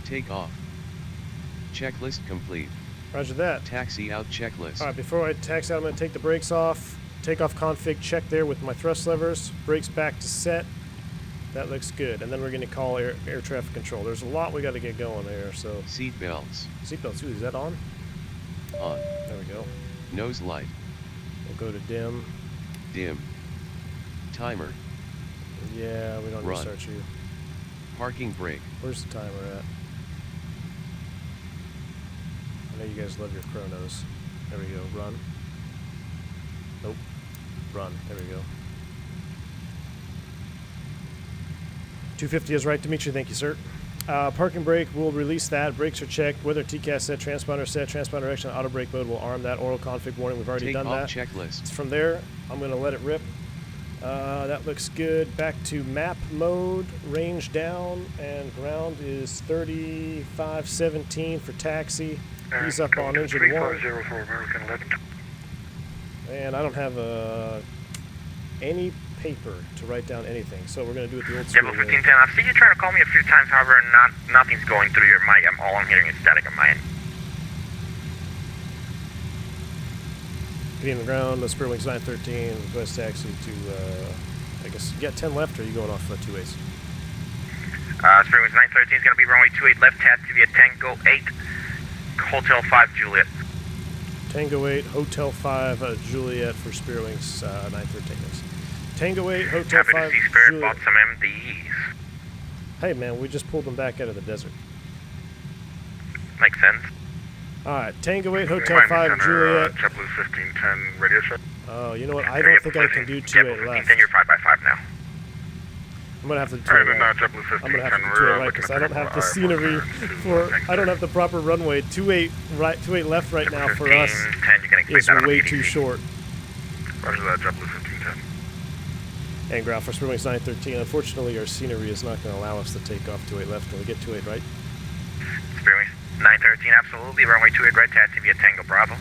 Take off. Checklist complete. Roger that. Taxi out checklist. Alright, before I taxi out, I'm going to take the brakes off. Takeoff config check there with my thrust levers. Brakes back to set. That looks good. And then we're going to call air traffic control. There's a lot we got to get going here, so... Seat belts. Seat belts, ooh, is that on? On. There we go. Nose light. We'll go to dim. Dim. Timer. Yeah, we don't Run. restart you. Parking brake. Where's the timer at? I know you guys love your chronos. There we go. Run. Nope. Run. There we go. 250 is right, Dimitri. Thank you, sir. Parking brake, we'll release that. Brakes are checked. Weather TCAS set. Transponder set. Transponder action. Auto brake mode will arm that. Oral config warning. We've already done that. Checklist. From there, I'm going to let it rip. That looks good. Back to map mode. Range down. And ground is 3517 for taxi. He's up on engine 1. 350 for American 11. And I don't have any paper to write down anything, so we're going to do it the old school Devil way. 1510, I've seen you trying to call me a few times, however, nothing's going through your mic. All I'm hearing is static on my end. Getting on the ground, the Spirit Wings 913, request taxi to, I guess, you got 10 left, or are you going off 2 ways? Spirit Wings 913 is going to be runway 28 left, taxi via Tango 8, Hotel 5, Juliet. Tango 8, Hotel 5, Juliet for Spirit Wings 913. Tango 8, Hotel Happy 5, to see Spirit Juliet. bought some MDEs. Hey man, we just pulled them back out of the desert. Makes sense. Alright, Tango 8, Hotel 5, Juliet. JetBlue 1510 radio set. Oh, you know what? I don't think I can do 2-8 left. 1510, you're 5x5 now. I'm gonna have to do Alright, 2-8 then right. JetBlue 1510. I'm gonna have to do 2-8 right because I don't have the scenery for. I don't have the proper runway. 2-8 right, 2-8 left right now for us is way too short. Roger that, JetBlue 1510. And ground for Spirit Wings 913. Unfortunately, our scenery is not going to allow us to take off 2-8 left. Can we get 2-8 right? Spirit Wings 913, absolutely. Runway 28 right, taxi via Tango Bravo.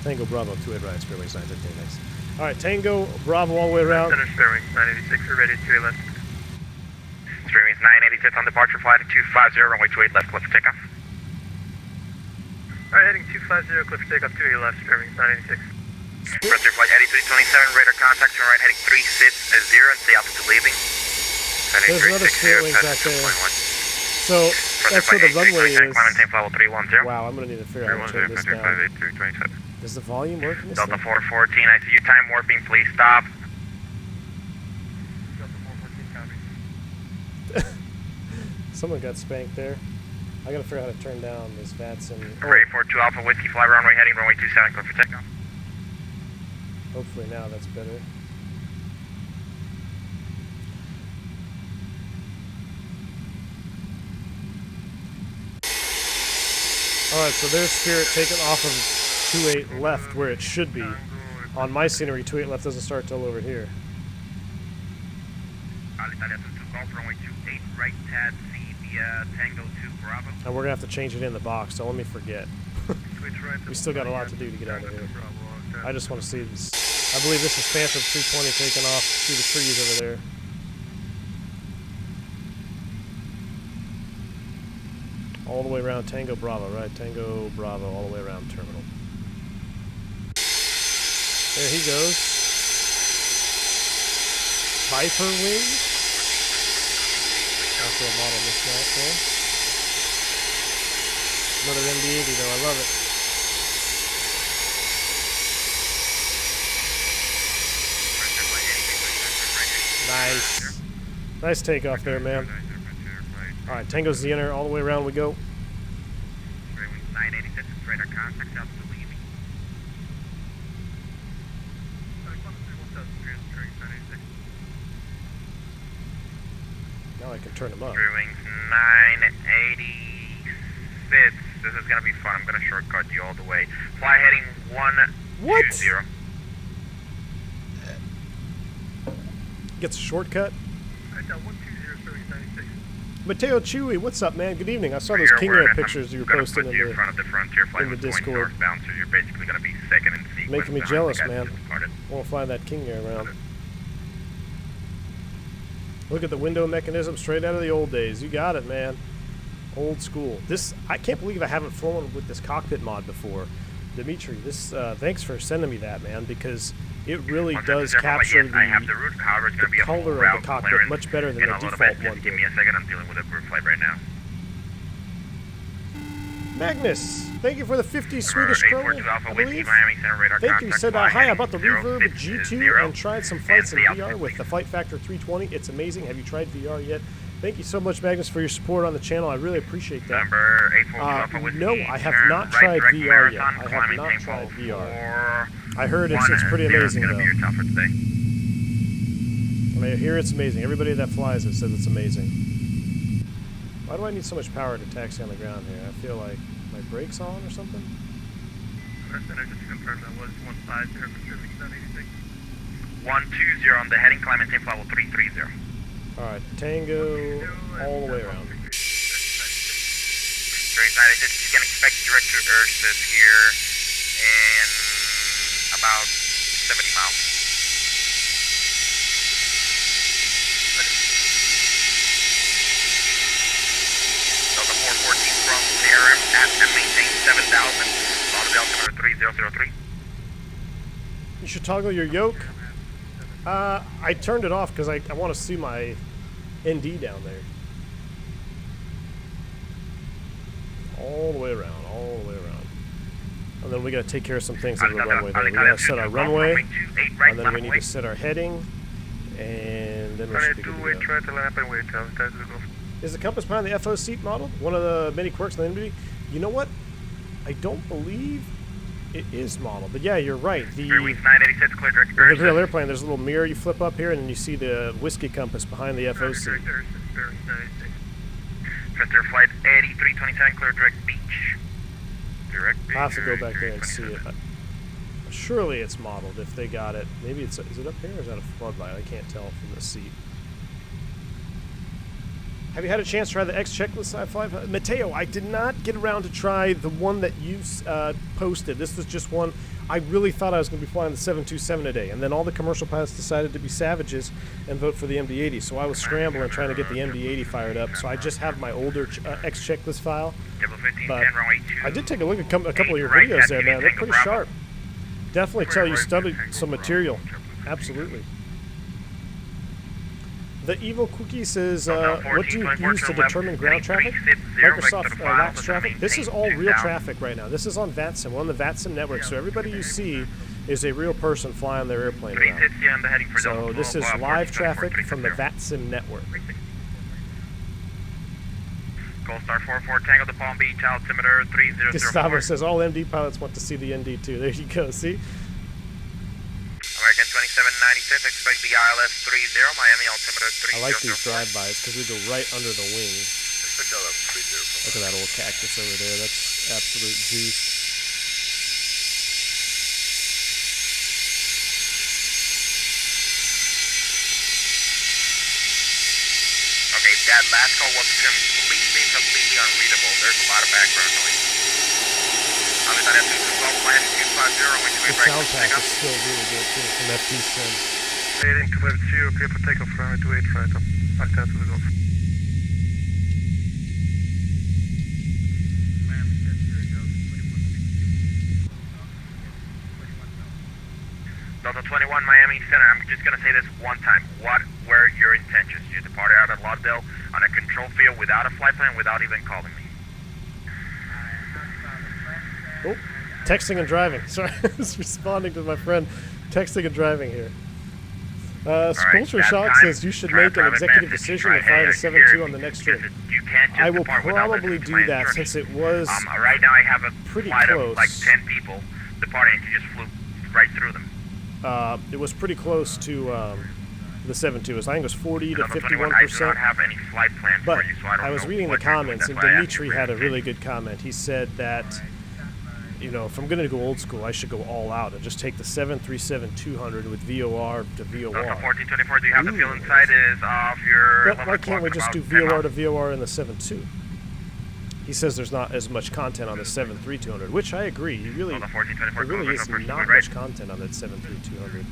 Tango Bravo, 2-8 right, Spirit Wings 913, thanks. Alright, Tango Bravo all the way around. Center Spirit Wings 986, we're ready, 28 left. Spirit Wings 986 on departure, flight at 250, runway 28 left, clear for takeoff. Alright, heading 250, clear for takeoff, 28 left, Spirit Wings 986. Pressure flight 8327, radar contact, turn right, heading 360, and stay altitude leaving. There's another Spirit Wings back there. So, that's where the runway is. Wow, I'm going to need to figure out how to turn this down. Does the volume work in this Delta thing? 414, I see you time warping, please stop. Someone got spanked there. I got to figure out how to turn down this VATS and... Ready for 2 Alpha Whiskey, fly runway heading runway 27, clear for takeoff. Hopefully now that's better. Alright, so there's Spirit taken off of 2-8 left where it should be. On my scenery, 2-8 left doesn't start till over here. Runway 28 right, taxi via Tango 2 Bravo. And we're going to have to change it in the box, so let me forget. We still got a lot to do to get out of here. I just want to see this. I believe this is Phantom 320 taking off through the trees over there. All the way around Tango Bravo, right? Tango Bravo, all the way around terminal. There he goes. Viper wing. Also a model mismatch there. Another MD80 though, I love it. Nice. Nice takeoff there, man. Alright, Tango's the inner, all the way around we go. 986 radar contact out to leaving. Now I can turn him up. Wings 986. This is gonna be fun. I'm gonna shortcut you all the way. Fly heading 120. Gets a shortcut. 120, service 96. Mateo Chewy, what's up, man? Good evening. I saw those King Air pictures you were posting in in front of the frontier flight in the was going Discord. northbound, so you're basically gonna be second in sequence. Making me behind jealous, the guys man. that just departed. I want to fly that King Air around. Look at the window mechanism straight out of the old days. You got it, man. Old school. This, I can't believe I haven't flown with this cockpit mod before. Dimitri, this, thanks for sending me that, man, because it really does capture the color of the cockpit much better than the default one Give did. me a second, I'm dealing with a group flight right now. Magnus, thank you for the 50 Swedish kroner, I believe. Thank you. Said, hi, I bought the Reverb G2 and tried some flights in VR with the Flight Factor 320. It's amazing. Have you tried VR yet? Thank you so much, Magnus, for your support on the channel. I really appreciate that. No, I have not tried VR yet. I have not tried VR. I heard it's pretty amazing, though. I hear it's amazing. Everybody that flies it says it's amazing. Why do I need so much power to taxi on the ground here? I feel like my brakes on or something? Center, just to confirm that was 150 for Pacific 786. 120 on the heading, climb and tape level 330. Alright, Tango all the way around. Straight 96, you can expect direct to Ursus here in about 70 miles. Delta 414 from herein at and maintain 7,000. On the altimeter 3003. You should toggle your yoke. I turned it off because I want to see my ND down there. All the way around, all the way around. And then we got to take care of some things on the runway there. We got to set our runway, and then we need to set our heading, and then we should be good to go. Is the compass behind the FO seat model one of the many quirks in the MD? You know what? I don't believe it is modeled, but yeah, you're right. The real airplane, there's a little mirror you flip up here, and then you see the whiskey compass behind the FO seat. Center flight A319, clear direct beach. I'll have to go back there and see it. Surely it's modeled if they got it. Maybe it's, is it up here or is that a floodlight? I can't tell from the seat. Have you had a chance to try the X checklist I-5? Mateo, I did not get around to try the one that you posted. This was just one. I really thought I was going to be flying the 727 today, and then all the commercial pilots decided to be savages and vote for the MD80. So I was scrambling trying to get the MD80 fired up. So I just have my older X checklist file. But I did take a look at a couple of your videos there, man. They're pretty sharp. Definitely tell you studied some material. Absolutely. The Evil Cookie says, what do you use to determine ground traffic? Microsoft LAX traffic? This is all real traffic right now. This is on VATSIM. We're on the VATSIM network, so everybody you see is a real person flying their airplane around. So this is live traffic from the VATSIM network. Goldstar 44 Tango to Palm Beach, altimeter 3004. Gustavo says all MD pilots want to see the ND too. There you go, see? American 2796, expect the ILS 30, Miami altimeter 30. I like these drive-bys because we go right under the wing. Look at that old cactus over there. That's absolute juice. Okay, that last call was completely unreadable. There's a lot of background noise. The Soundpack is still really good too from FTsim. Heading to Web 2, clear for takeoff runway 28 right up. Alta to the Gulf. Delta 21 Miami Center, I'm just going to say this one time. What were your intentions? You departed out of Lauderdale on a control field without a flight plan, without even calling me. Oh, texting and driving. Sorry, I was responding to my friend. Texting and driving here. Sculpture Shock says you should make an executive decision to fly the 7-2 on the next trip. I will probably do that since it was right now I have a pretty flight close. of like 10 people departing and you just flew right through them. It was pretty close to the 7-2. I think it was 40 to 51%. I do not have any flight plan But for you, so I don't know was reading the what you're doing. comments, That's and why I asked Dimitri you for had a your really intentions. good comment. He said that, you know, if I'm going to go old school, I should go all out and just take the 737-200 with VOR to VOR. Delta 1424, do you have the fuel inside is off your... But why can't we just do VOR to VOR in the 7-2? He says there's not as much content on the 7-3-200, which I agree. There really is not much content on that 7-3-200.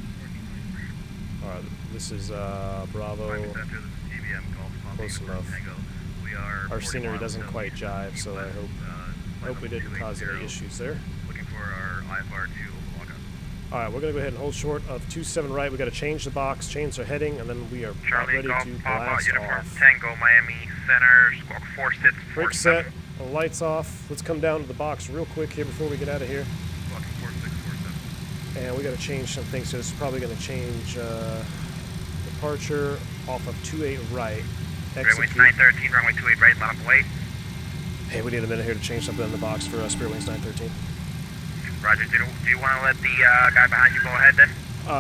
All right, this is Bravo. Close enough. Our scenery doesn't quite jive, so I hope we didn't cause any issues there. Looking for our IFR to log up. All right, we're going to go ahead and hold short of 27 right. We got to change the box, change our heading, and then we are about Charlie ready Golf to Papa blast Uniform off. Tango Miami Center Squawk 4647. Brake set, the lights off. Let's come down to the box real quick here before we get out of here. Squawk 4647. And we got to change some things. So this is probably going to change departure off of 28 right. Runway Execute. 913, runway 28 right, line up away. Hey, we need a minute here to change something in the box for Spirit Wings 913. Roger, do you want to let the guy behind you go ahead then?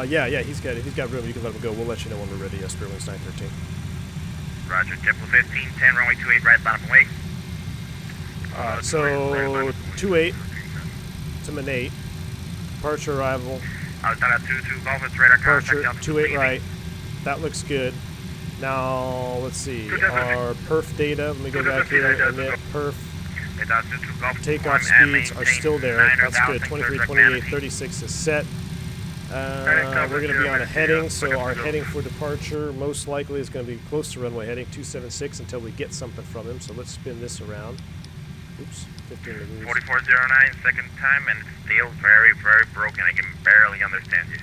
Yeah, he's got room. You can let him go. We'll let you know when we're ready. Spirit Wings 913. Roger, JetBlue 1510, runway 28 right, line up away. So 28 to Manate. Departure arrival. Outside of 22 Golf, it's radar contact. Departure altitude 28 leaving. right. That looks good. Now let's see our perf data. Let me go back here and get perf. Takeoff speeds are still there. That's good. 23, 28, 36 is set. We're going to be on a heading, so our heading for departure most likely is going to be close to runway heading 276 until we get something from him. So let's spin this around. Oops, 15 degrees. 4409, second time, and it's still very, very broken. I can barely understand you.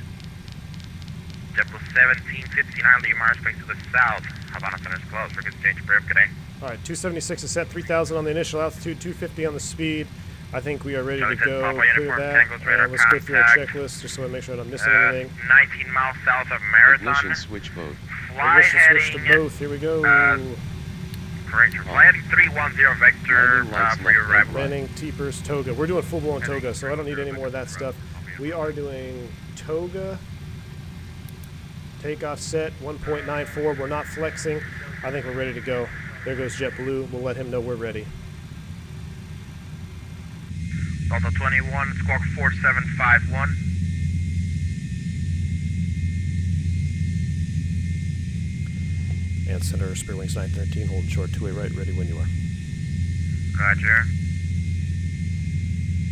JetBlue 1759, the Mars space to the south. Havana Center's closed for exchange brief. Good day. All right, 276 is set, 3,000 on the initial altitude, 250 on the speed. I think we are ready to go. Clear that. Let's go through our checklist just so I make sure I don't miss anything. 19 miles south of Marathon. Ignition switch mode. Fly Ignition switch to heading. both. Here we go. Correct. Fly heading 310 vector for your arrival. Landing, Teepers, Toga. We're doing full-blown Toga, so I don't need any more of that stuff. We are doing Toga. Takeoff set, 1.94. We're not flexing. I think we're ready to go. There goes JetBlue. We'll let him know we're ready. Delta 21, Squawk 4751. And Center, Spirit Wings 913, holding short, 2-way right, ready when you are. Roger.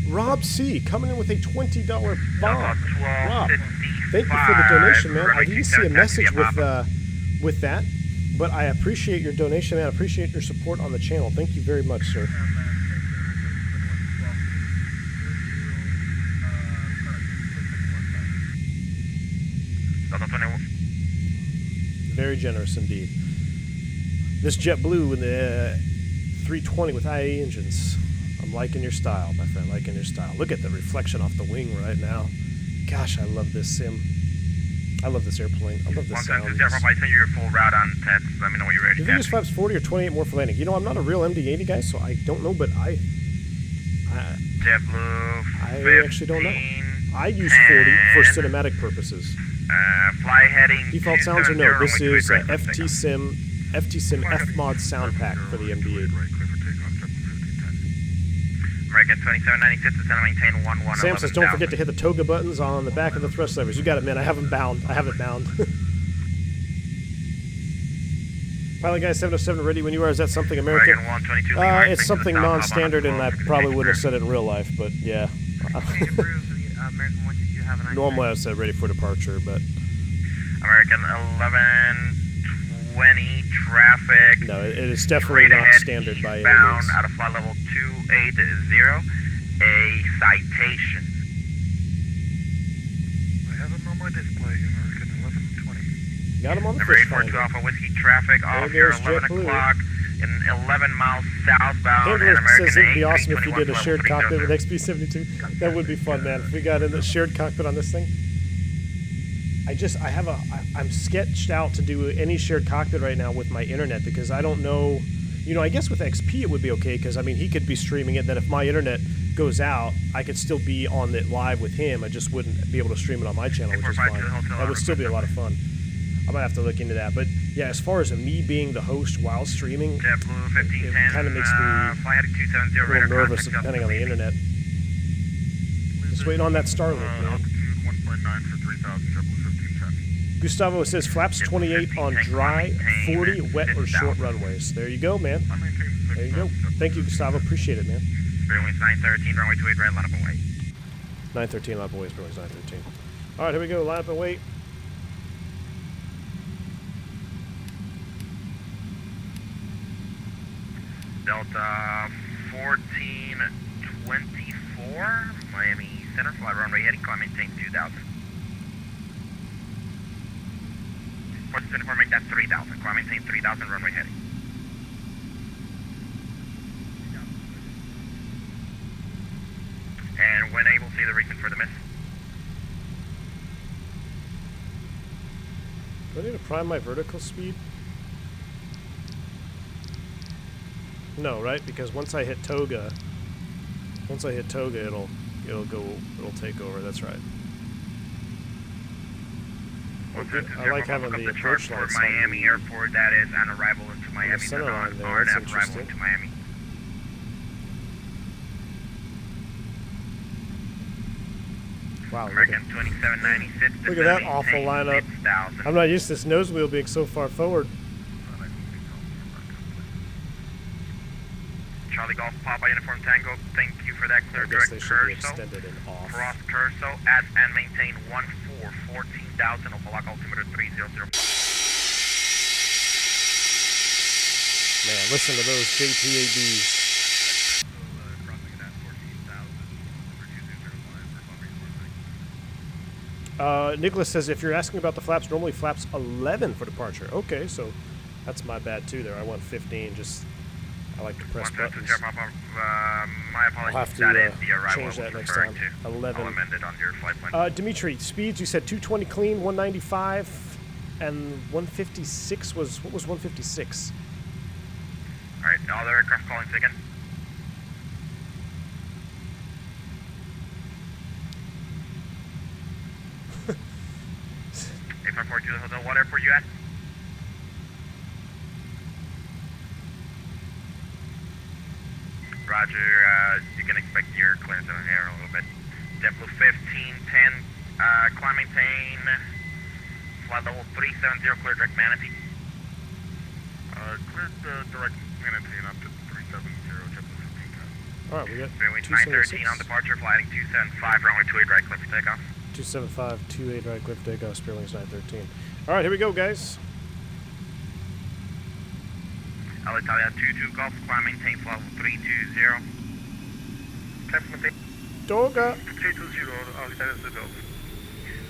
Rob C. coming in with a $20 bomb. Rob, 1255. thank you for the donation, man. I Runway didn't see a 27 message taxi with that, but I appreciate your donation, man. I appreciate your support on the channel. Thank you very much, sir. Delta 21. Very generous indeed. This JetBlue in the 320 with IA engines. I'm liking your style, my friend, liking your style. Look at the reflection off the wing right now. Gosh, I love this sim. I love this airplane. I love the sound. I send you your full route on text. Let me know when you're ready. Do you think this flaps 40 or 28 more for landing? You know, I'm not a real MD80 guy, so I don't know, but I JetBlue. actually don't know. 15, I use 40 for cinematic purposes. Fly heading. Default sounds or no? This is FTsim. FTsim FMOD Soundpack for the MD80. American 2796 is going to maintain 11. Sam says, don't forget to hit the Toga buttons on the back of the thrust levers. You got it, man. I have them bound. I have it bound. Pilot Guy 707 ready when you are. Is that something American? American 122 Lima, It's something south, non-standard, and I Havana, probably wouldn't have said it in real life, but yeah. American 122, have a nice Normally I would say ready for departure, but American 1120 traffic. no, it is definitely Straight not ahead, standard by any eastbound means. out of flight level 280. A citation. I have him on my display, American 1120. Got him on the Number fish 842 finder. Alpha Whiskey traffic off There here goes 11 JetBlue. o'clock in 11 miles southbound. Handler and American says it'd be awesome if you did a 821 shared cockpit with level XB72. That would be fun, man. If we got in the shared cockpit on this thing. I'm sketched out to do any shared cockpit right now with my internet because I don't know. You know, I guess with XP it would be okay because I mean he could be streaming it. Then if my internet goes out, I could still be on it live with him. I just wouldn't be able to stream it on my channel, which is fine. That would still be a lot of fun. I might have to look into that. But yeah, as far as me being the host while streaming, JetBlue it 1510. kind of makes me fly heading 270 a little radar nervous contact depending on the internet. Just waiting on that Starlink, man. Altitude 1.9 for 3,000, JetBlue 1510. Gustavo says flaps 28 on dry, 40 wet or short runways. There you go, man. I maintain 6,000. There you go. Thank you, Gustavo. Appreciate it, man. Spirit Wings 913, runway 28 right, line up and wait. 913, line up and wait. Spirit Wings 913. All right, here we go. Line up and wait. Delta 1424, Miami Center, fly runway heading, climb maintain 2000. 1424, make that 3000, climb maintain 3000, runway heading. And when able, see the reason for the miss. Do I need to prime my vertical speed? No, right? Because once I hit Toga, it'll take over. That's right. I like having the approach lights for on Miami Airport. That is an arrival into Miami. center line there, RNAV that's arrival interesting. into Miami. Wow, look American at, 2796. look at that awful lineup. 6,000. I'm not used to this nose wheel being so far forward. Charlie Golf Papa Uniform Tango. Thank you for that clear I guess direct they should be Curso. extended and off. Cross Curso at and maintain 14,000 Opalock altimeter 300. Man, listen to those JTABs. Nicholas says if you're asking about the flaps, normally flaps 11 for departure. Okay, so that's my bad too there. I went 15. Just I like to press buttons. My apologies. I'll have to that is the arrival change that I was next referring time. to. 11. I'll amend it on your flight plan. Dimitri, speeds you said 220 clean, 195, and 156 was what was 156? All right, all the aircraft calling again. A542 to the hotel. What airport you at? Roger, you can expect your clearance in here in a little bit. JetBlue 1510, climb maintain, flight level 370, clear direct Manatee. Cleared direct Manatee up to 370, JetBlue 1510. All right, we got Wings 913 on departure, flying 275, runway 28 right, clear for takeoff. 275, 28 right, cliff takeoff, Spirit Wings 913. All right, here we go, guys. Italia 22 Golf, climb maintain, flight level 320. Toga. 320, Italia 2 Golf.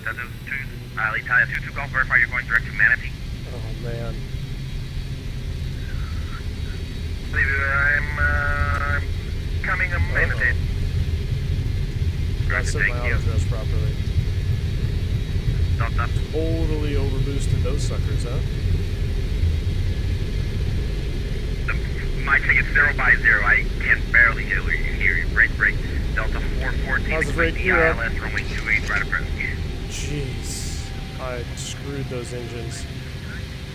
Italia 22 Golf, verify you're going direct to Manatee. Oh man. I'm coming a minute. I set my auto thrust properly. Delta. Totally overboosted those suckers, huh? My ticket's 0 by 0. I can barely hear you. Break. Delta 414. How's the rate the gear up? ILS, runway 28, right approach. Jeez. I screwed those engines.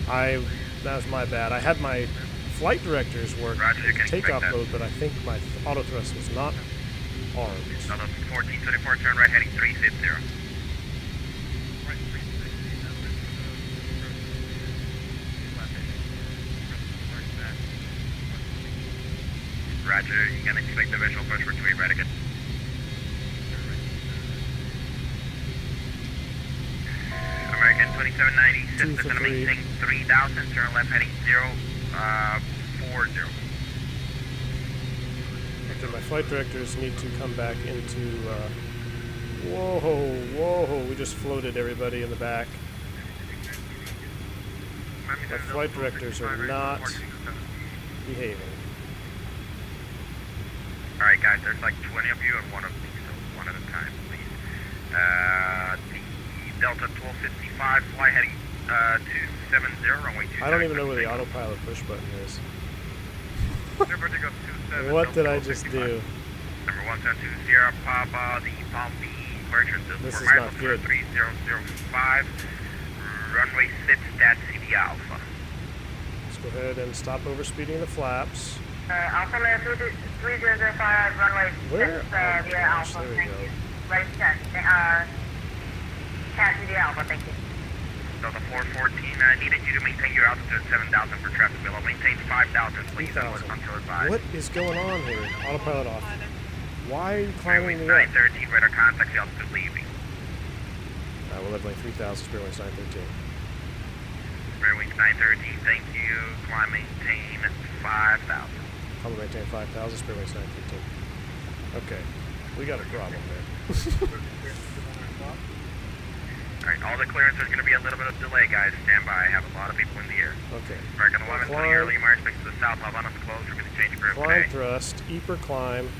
That was my bad. I had my flight directors work Roger, you can takeoff expect that. mode, but I think my auto thrust was not armed. Delta 1424, turn right heading 350. Roger, you can expect the visual pushback to be ready. Good. American 2790, system going to maintain 3000, turn left heading 040. Okay, my flight directors need to come back into, whoa, we just floated everybody in the back. My flight directors are not behaving. Alright guys, there's like 20 of you and one of me, so one at a time, please. The Delta 1255, fly heading 270, runway 2. I don't even know where the autopilot push button is. What did I just do? Number 172 Sierra Papa, the Palm Beach Merchant This is not good. 3005, runway 6 at CD Alpha. Let's go ahead and stop overspeeding the flaps. Alpha Layer 3005, runway 6 Where? via Alpha, There we thank go. you. Right 10, cat CD Alpha, thank you. Delta 414, I needed you to maintain your altitude at 7,000 for traffic below. Maintain 5,000, please, 3,000. until advised. What is going on here? Autopilot off. Why are you climbing me up? 913, radar contact, the altitude leaving. We'll have like 3,000, Spirit Wings 913. Spirit Wings 913, thank you. Climb, maintain 5,000. Climb, maintain 5,000, Spirit Wings 913. Okay, we got a problem there. Alright, all the clearance, there's going to be a little bit of delay, guys. Stand by. I have a lot of people in the air. Okay. American 1120, early march, back to the south, Havana closed. We're going to change group Climb today. thrust, EPR climb,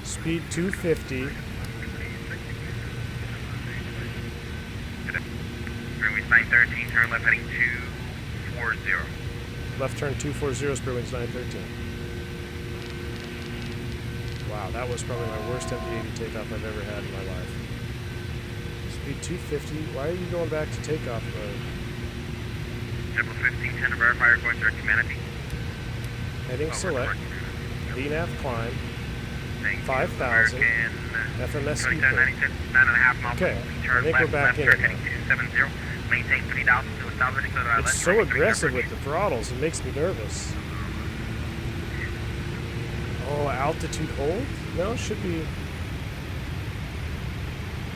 speed 250. Spirit Wings 913, turn left heading 240. Left turn 240, Spirit Wings 913. Wow, that was probably my worst MD80 takeoff I've ever had in my life. Speed 250. Why are you going back to takeoff mode? Triple 1510 to verify you're going direct humanity. Heading select. VNAV climb. 5,000. FMS EPR. 9.5 miles. Okay, I think we're back in it now. Heading 270. Maintain 3,000 to 1,000. It's so aggressive with the throttles, it makes me nervous. Oh, altitude hold? No, it should be.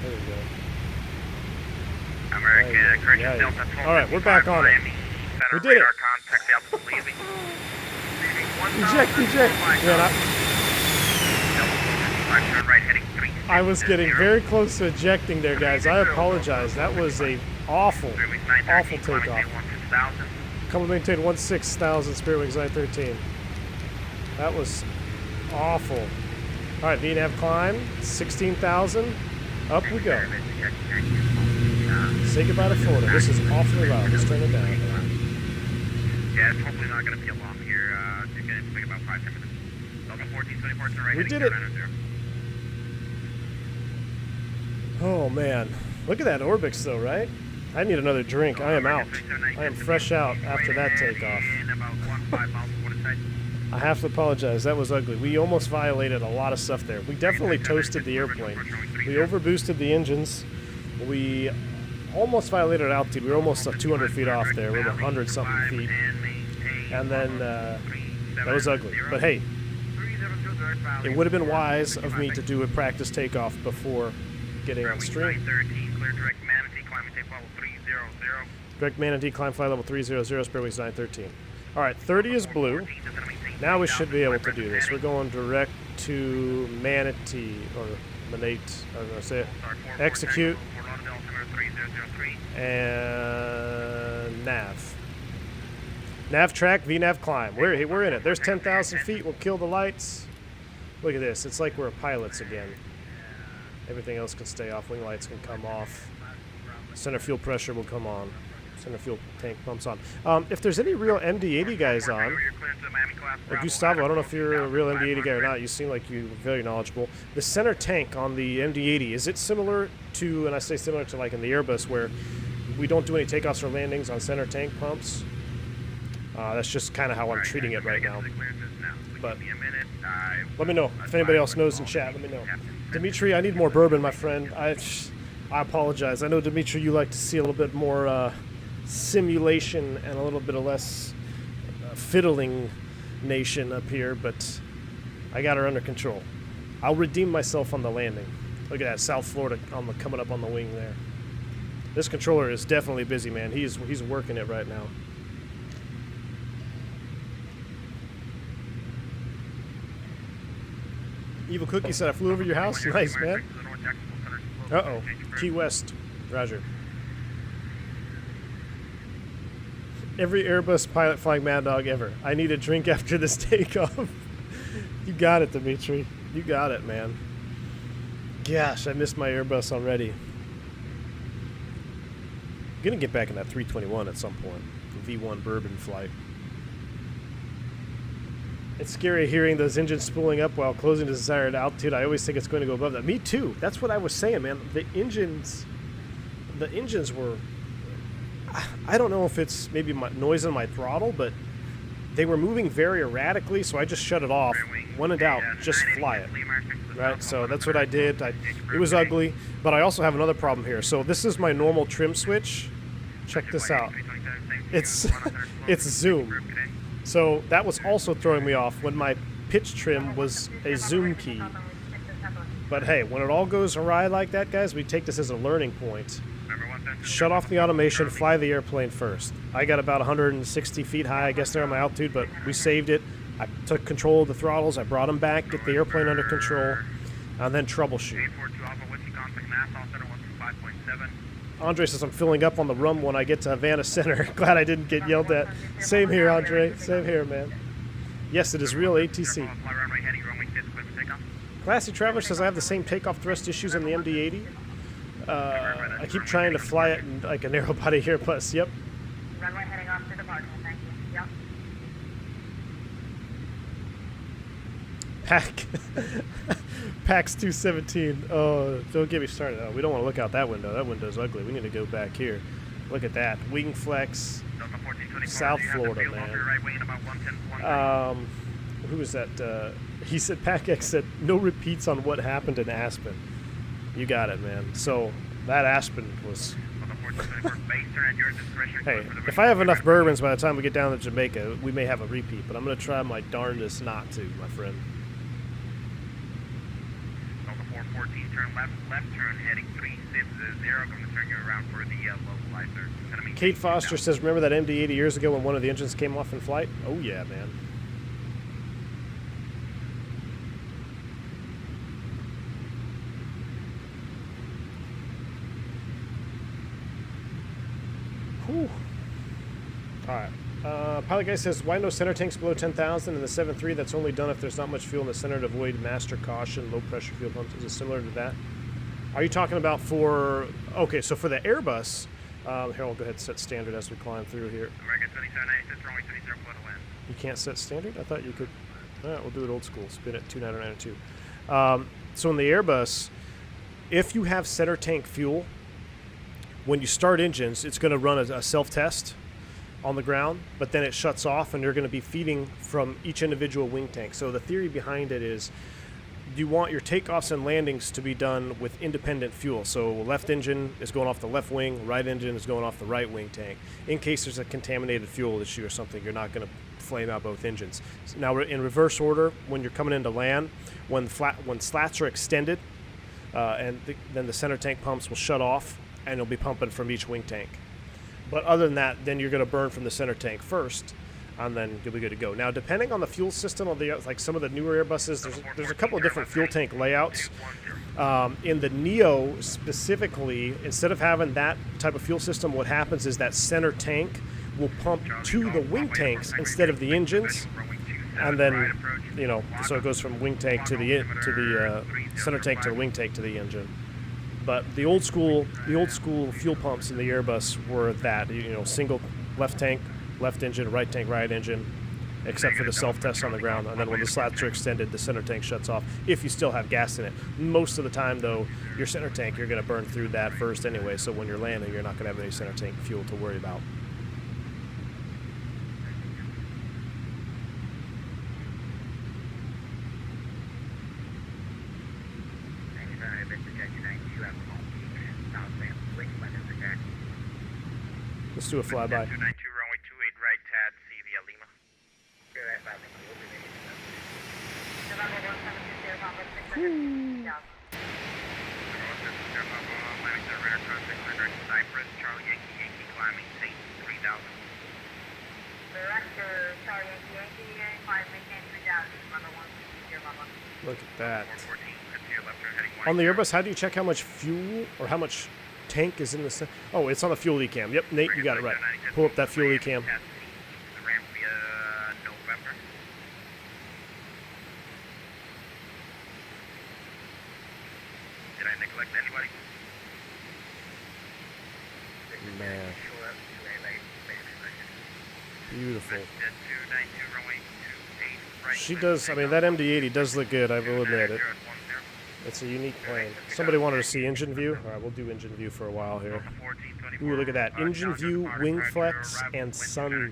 There we go. American, correction, yeah. Delta 1255. Alright, we're back on it. Miami Center, We did it. radar contact, the altitude leaving. Eject, eject! Man, Delta 1255, turn right heading 360. I was getting very close to ejecting there, guys. I apologize. That was a awful takeoff. Come and maintain 16,000, Spirit Wings 913. That was awful. Alright, VNAV climb, 16,000. Up we go. Say goodbye to Florida. This is awfully loud. Let's turn it down. Yeah, it's hopefully not going to be long here. It's going to take about 5-10 minutes. Delta 1424, turn right We heading did it. 090. Oh man, look at that Orbix though, right? I need another drink. I am out. I am fresh out after that takeoff. I have to apologize. That was ugly. We almost violated a lot of stuff there. We definitely toasted the airplane. We overboosted the engines. We almost violated altitude. We were almost 200 feet off there. We were 100 something feet. And then that was ugly. But hey, it would have been wise of me to do a practice takeoff before getting on stream. Direct Manatee, climb flight level 300, Spirit Wings 913. Alright, 30 is blue. Now we should be able to do this. We're going direct to Manatee, or Manate, I don't know how to say it. Execute. And nav. Nav track, VNAV climb. We're in it. There's 10,000 feet. We'll kill the lights. Look at this. It's like we're pilots again. Everything else can stay off. Wing lights can come off. Center fuel pressure will come on. Center fuel tank pumps on. If there's any real MD80 guys on, or Gustavo, I don't know if you're a real MD80 guy or not. You seem like you're very knowledgeable. The center tank on the MD80, is it similar to, and I say similar to like in the Airbus, where we don't do any takeoffs or landings on center tank pumps? That's just kind of how I'm treating it right now. But let me know. If anybody else knows in chat, let me know. Dimitri, I need more bourbon, my friend. I apologize. I know, Dimitri, you like to see a little bit more simulation and a little bit of less fiddling nation up here, but I got her under control. I'll redeem myself on the landing. Look at that, South Florida on the coming up on the wing there. This controller is definitely busy, man. He's working it right now. Evil Cookie said I flew over your house. Nice, man. Uh-oh. Key West. Roger. Every Airbus pilot flying MADDOG ever. I need a drink after this takeoff. You got it, Dimitri. You got it, man. Gosh, I missed my Airbus already. I'm gonna get back in that 321 at some point. The V1 Bourbon flight. It's scary hearing those engines spooling up while closing to desired altitude. I always think it's going to go above that. Me too. That's what I was saying, man. The engines were, I don't know if it's maybe my noise on my throttle, but they were moving very erratically, so I just shut it off. When in doubt, just fly it. Right? So that's what I did. It was ugly, but I also have another problem here. So this is my normal trim switch. Check this out. It's zoom. So that was also throwing me off when my pitch trim was a zoom key. But hey, when it all goes awry like that, guys, we take this as a learning point. Shut off the automation, fly the airplane first. I got about 160 feet high, I guess they're on my altitude, but we saved it. I took control of the throttles, I brought them back, get the airplane under control, and then troubleshoot. Andre says I'm filling up on the rum when I get to Havana Center. Glad I didn't get yelled at. Same here, Andre. Same here, man. Yes, it is real ATC. Classy Traveler says I have the same takeoff thrust issues on the MD80. I keep trying to fly it in like a narrow body Airbus. Yep. Runway heading off to departure. Thank you. Yep. PAX 217. Oh, don't get me started. Oh, we don't want to look out that window. That window's ugly. We need to go back here. Look at that. Wing flex. South Florida, man. Who was that? He said, PACX said, no repeats on what happened in Aspen. You got it, man. So, that Aspen was... Hey, if I have enough bourbons by the time we get down to Jamaica, we may have a repeat, but I'm going to try my darndest not to, my friend. 414, turn left turn heading 360, going to turn you around for the localizer. Kate Foster says, remember that MD80 years ago when one of the engines came off in flight? Oh yeah, man. Whew. Alright. Pilot Guy says, why no center tanks below 10,000 in the 7.3? That's only done if there's not much fuel in the center to avoid master caution, low pressure fuel pumps. Is it similar to that? Are you talking about for... Okay, so for the Airbus... here, I'll go ahead and set standard as we climb through here. American 2796, runway 30, clear to land. You can't set standard? I thought you could... Alright, we'll do it old school. Spin at 2992. So in the Airbus, if you have center tank fuel, when you start engines, it's going to run a self-test on the ground, but then it shuts off and you're going to be feeding from each individual wing tank. So the theory behind it is you want your takeoffs and landings to be done with independent fuel. So left engine is going off the left wing, right engine is going off the right wing tank. In case there's a contaminated fuel issue or something, you're not going to flame out both engines. So now in reverse order, when you're coming into land, when slats are extended, then the center tank pumps will shut off and you'll be pumping from each wing tank. But other than that, then you're going to burn from the center tank first, and then you'll be good to go. Now, depending on the fuel system of the, like some of the newer Airbuses, there's a couple of different fuel tank layouts. In the Neo specifically, instead of having that type of fuel system, what happens is that center tank will pump to the wing tanks instead of the engines, and then, you know, so it goes from wing tank to the center tank to the wing tank to the engine. But the old school fuel pumps in the Airbus were that, you know, single left tank, left engine, right tank, right engine, except for the self-test on the ground. And then when the slats are extended, the center tank shuts off if you still have gas in it. Most of the time, though, your center tank, you're going to burn through that first anyway. So when you're landing, you're not going to have any center tank fuel to worry about. Let's do a flyby. 292, runway 28 right, TAD, C via Lima. Cypress, Charlie Yankee, climbing, St. 3000. Director, Charlie Yankee, climb, maintain 3000, number 1, your mama. Look at that. 414, to your left, heading 1. On the Airbus, how do you check how much fuel or how much tank is in the... Oh, it's on the fuel ECAM. Yep, Nate, you got it right. Pull up that fuel ECAM. The ramp via November. Did I neglect anybody? Man. Beautiful. She does, I mean, that MD80 does look good, I will admit it. It's a unique plane. Somebody wanted to see engine view? Alright, we'll do engine view for a while here. Ooh, look at that. Engine view, wing flex, and sunset,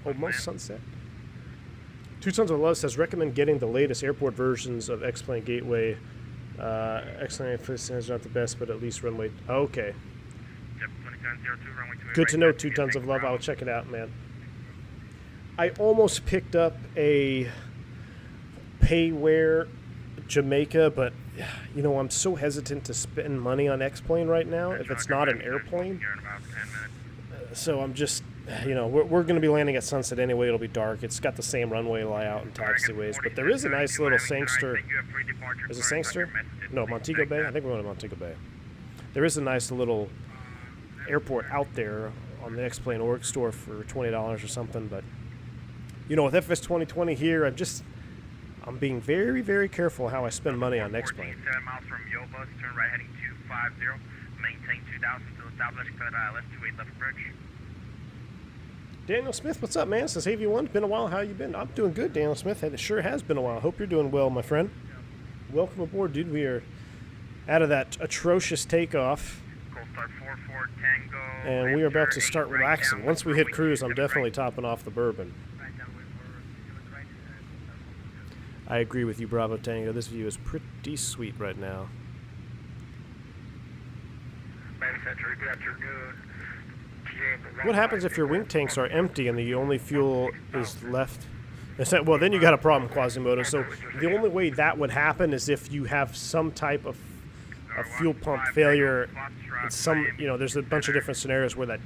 almost sunset. Two Sons of Love says, recommend getting the latest airport versions of X-Plane Gateway. X-Plane is not the best, but at least runway. Okay. Good to know, 2 Tons of Love. I'll check it out, man. I almost picked up a Payware Jamaica, but you know, I'm so hesitant to spend money on X-Plane right now if it's not an airplane. So I'm just, you know, we're going to be landing at sunset anyway. It'll be dark. It's got the same runway layout and taxiways, but there is a nice little Sangster. Is it Sangster? No, Montego Bay. I think we're going to Montego Bay. There is a nice little airport out there on the X-Plane org store for $20 or something, but you know, with FS 2020 here, I'm being very, very careful how I spend money on X-Plane. 7 miles from Yobus, turn right heading 250, maintain 2000 still established, cut left 28 left approach. Daniel Smith, what's up, man? Says, hey, everyone, been a while. How you been? I'm doing good, Daniel Smith. It sure has been a while. Hope you're doing well, my friend. Welcome aboard, dude. We are out of that atrocious takeoff, and we are about to start relaxing. Once we hit cruise, I'm definitely topping off the bourbon. I agree with you, Bravo Tango. This view is pretty sweet right now. What happens if your wing tanks are empty and the only fuel is left? Well, then you got a problem, Quasimodo. So the only way that would happen is if you have some type of fuel pump failure. It's some, you know, there's a bunch of different scenarios where that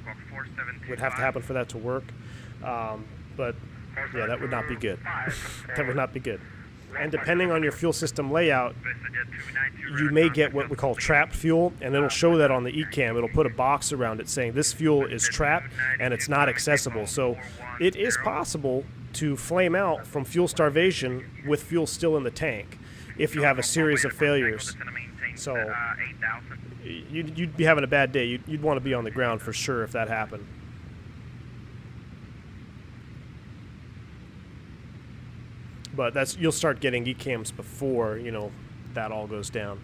would have to happen for that to work. But yeah, that would not be good. That would not be good. And depending on your fuel system layout, you may get what we call trapped fuel, and it'll show that on the ECAM. It'll put a box around it saying this fuel is trapped and it's not accessible. So it is possible to flame out from fuel starvation with fuel still in the tank if you have a series of failures. So you'd be having a bad day. You'd want to be on the ground for sure if that happened. But you'll start getting ECAMs before, you know, that all goes down.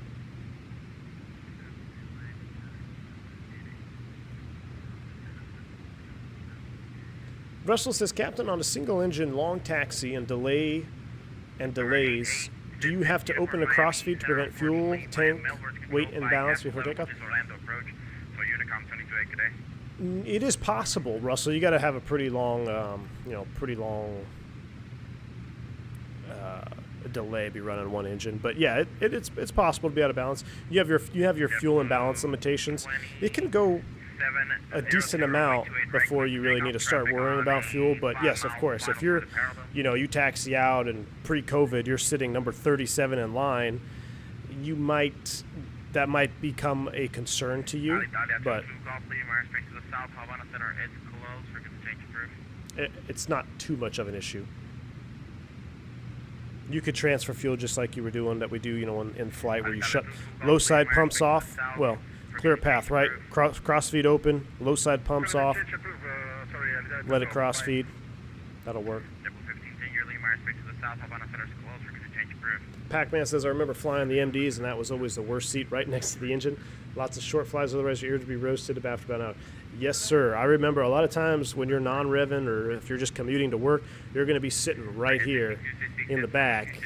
Russell says, Captain, on a single engine long taxi and delays, do you have to open a crossfeed to prevent fuel tank weight imbalance before takeoff? It is possible, Russell. You got to have a pretty long, delay be running one engine, but yeah, it's possible to be out of balance. You have your fuel imbalance limitations. It can go a decent amount before you really need to start worrying about fuel. But yes, of course, if you're, you know, you taxi out and pre-COVID you're sitting number 37 in line, that might become a concern to you. But it's not too much of an issue. You could transfer fuel just like you were doing that we do, you know, in flight, where you shut low side pumps off. Well, clear path, right? Cross feed open, low side pumps off. Let it cross feed. That'll work. Pac-Man says, I remember flying the MDs, and that was always the worst seat, right next to the engine. Lots of short flies, otherwise your ears would be roasted after about an hour. Yes, sir. I remember a lot of times when you're non-revving or if you're just commuting to work, you're going to be sitting right here in the back.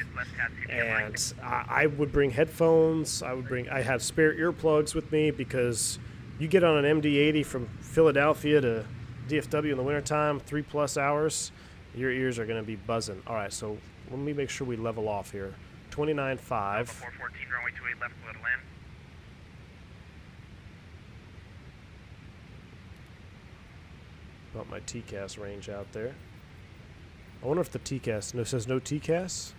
And I would bring headphones. I have spare earplugs with me, because you get on an MD80 from Philadelphia to DFW in the wintertime, 3+ hours, your ears are going to be buzzing. All right, so let me make sure we level off here. 29.5. 414, runway 28 left, clear to land. About my TCAS range out there. I wonder if the TCAS, no, says no TCAS?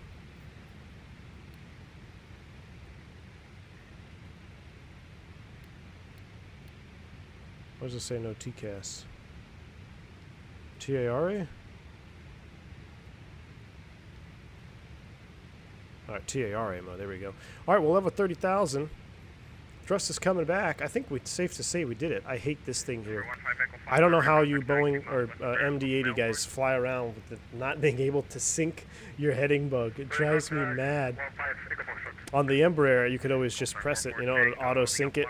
What does it say no TCAS? TARA? Alright, TARA mode, there we go. Alright, well, level 30,000. Thrust is coming back. I think it's safe to say we did it. I hate this thing here. I don't know how you Boeing or MD80 guys fly around with the not being able to sync your heading bug. It drives me mad. On the Embraer, you could always just press it, you know, and auto sync it.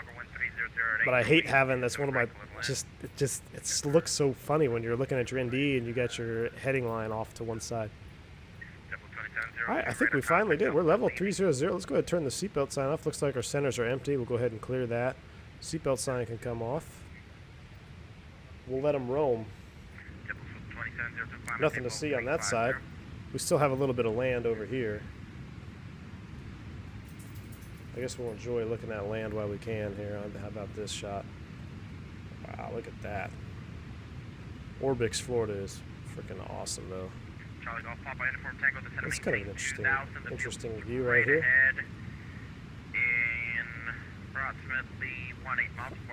But I hate having, that's one of my, it looks so funny when you're looking at your ND and you got your heading line off to one side. Alright, I think we finally did. We're level 300. Let's go ahead and turn the seatbelt sign off. Looks like our centers are empty. We'll go ahead and clear that. Seatbelt sign can come off. We'll let them roam. Nothing to see on that side. We still have a little bit of land over here. I guess we'll enjoy looking at land while we can here. How about this shot? Wow, look at that. Orbix, Florida is freaking awesome, though. It's kind of an interesting view right here.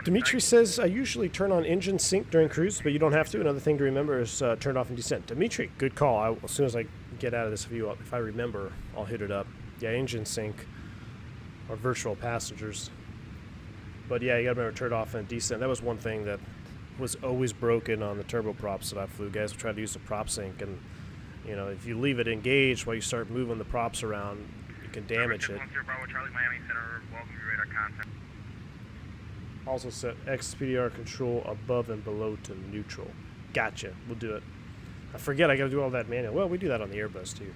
Dimitri says, I usually turn on engine sync during cruise, but you don't have to. Another thing to remember is turn off and descent. Dimitri, good call. As soon as I get out of this view, if I remember, I'll hit it up. Yeah, engine sync or virtual passengers. But yeah, you gotta remember to turn it off and descent. That was one thing that was always broken on the turboprops that I flew. Guys would try to use the prop sync, and you know, if you leave it engaged while you start moving the props around, you can damage it. Also set XPDR control above and below to neutral. Gotcha. We'll do it. I forget I gotta do all that manual. Well, we do that on the Airbus too.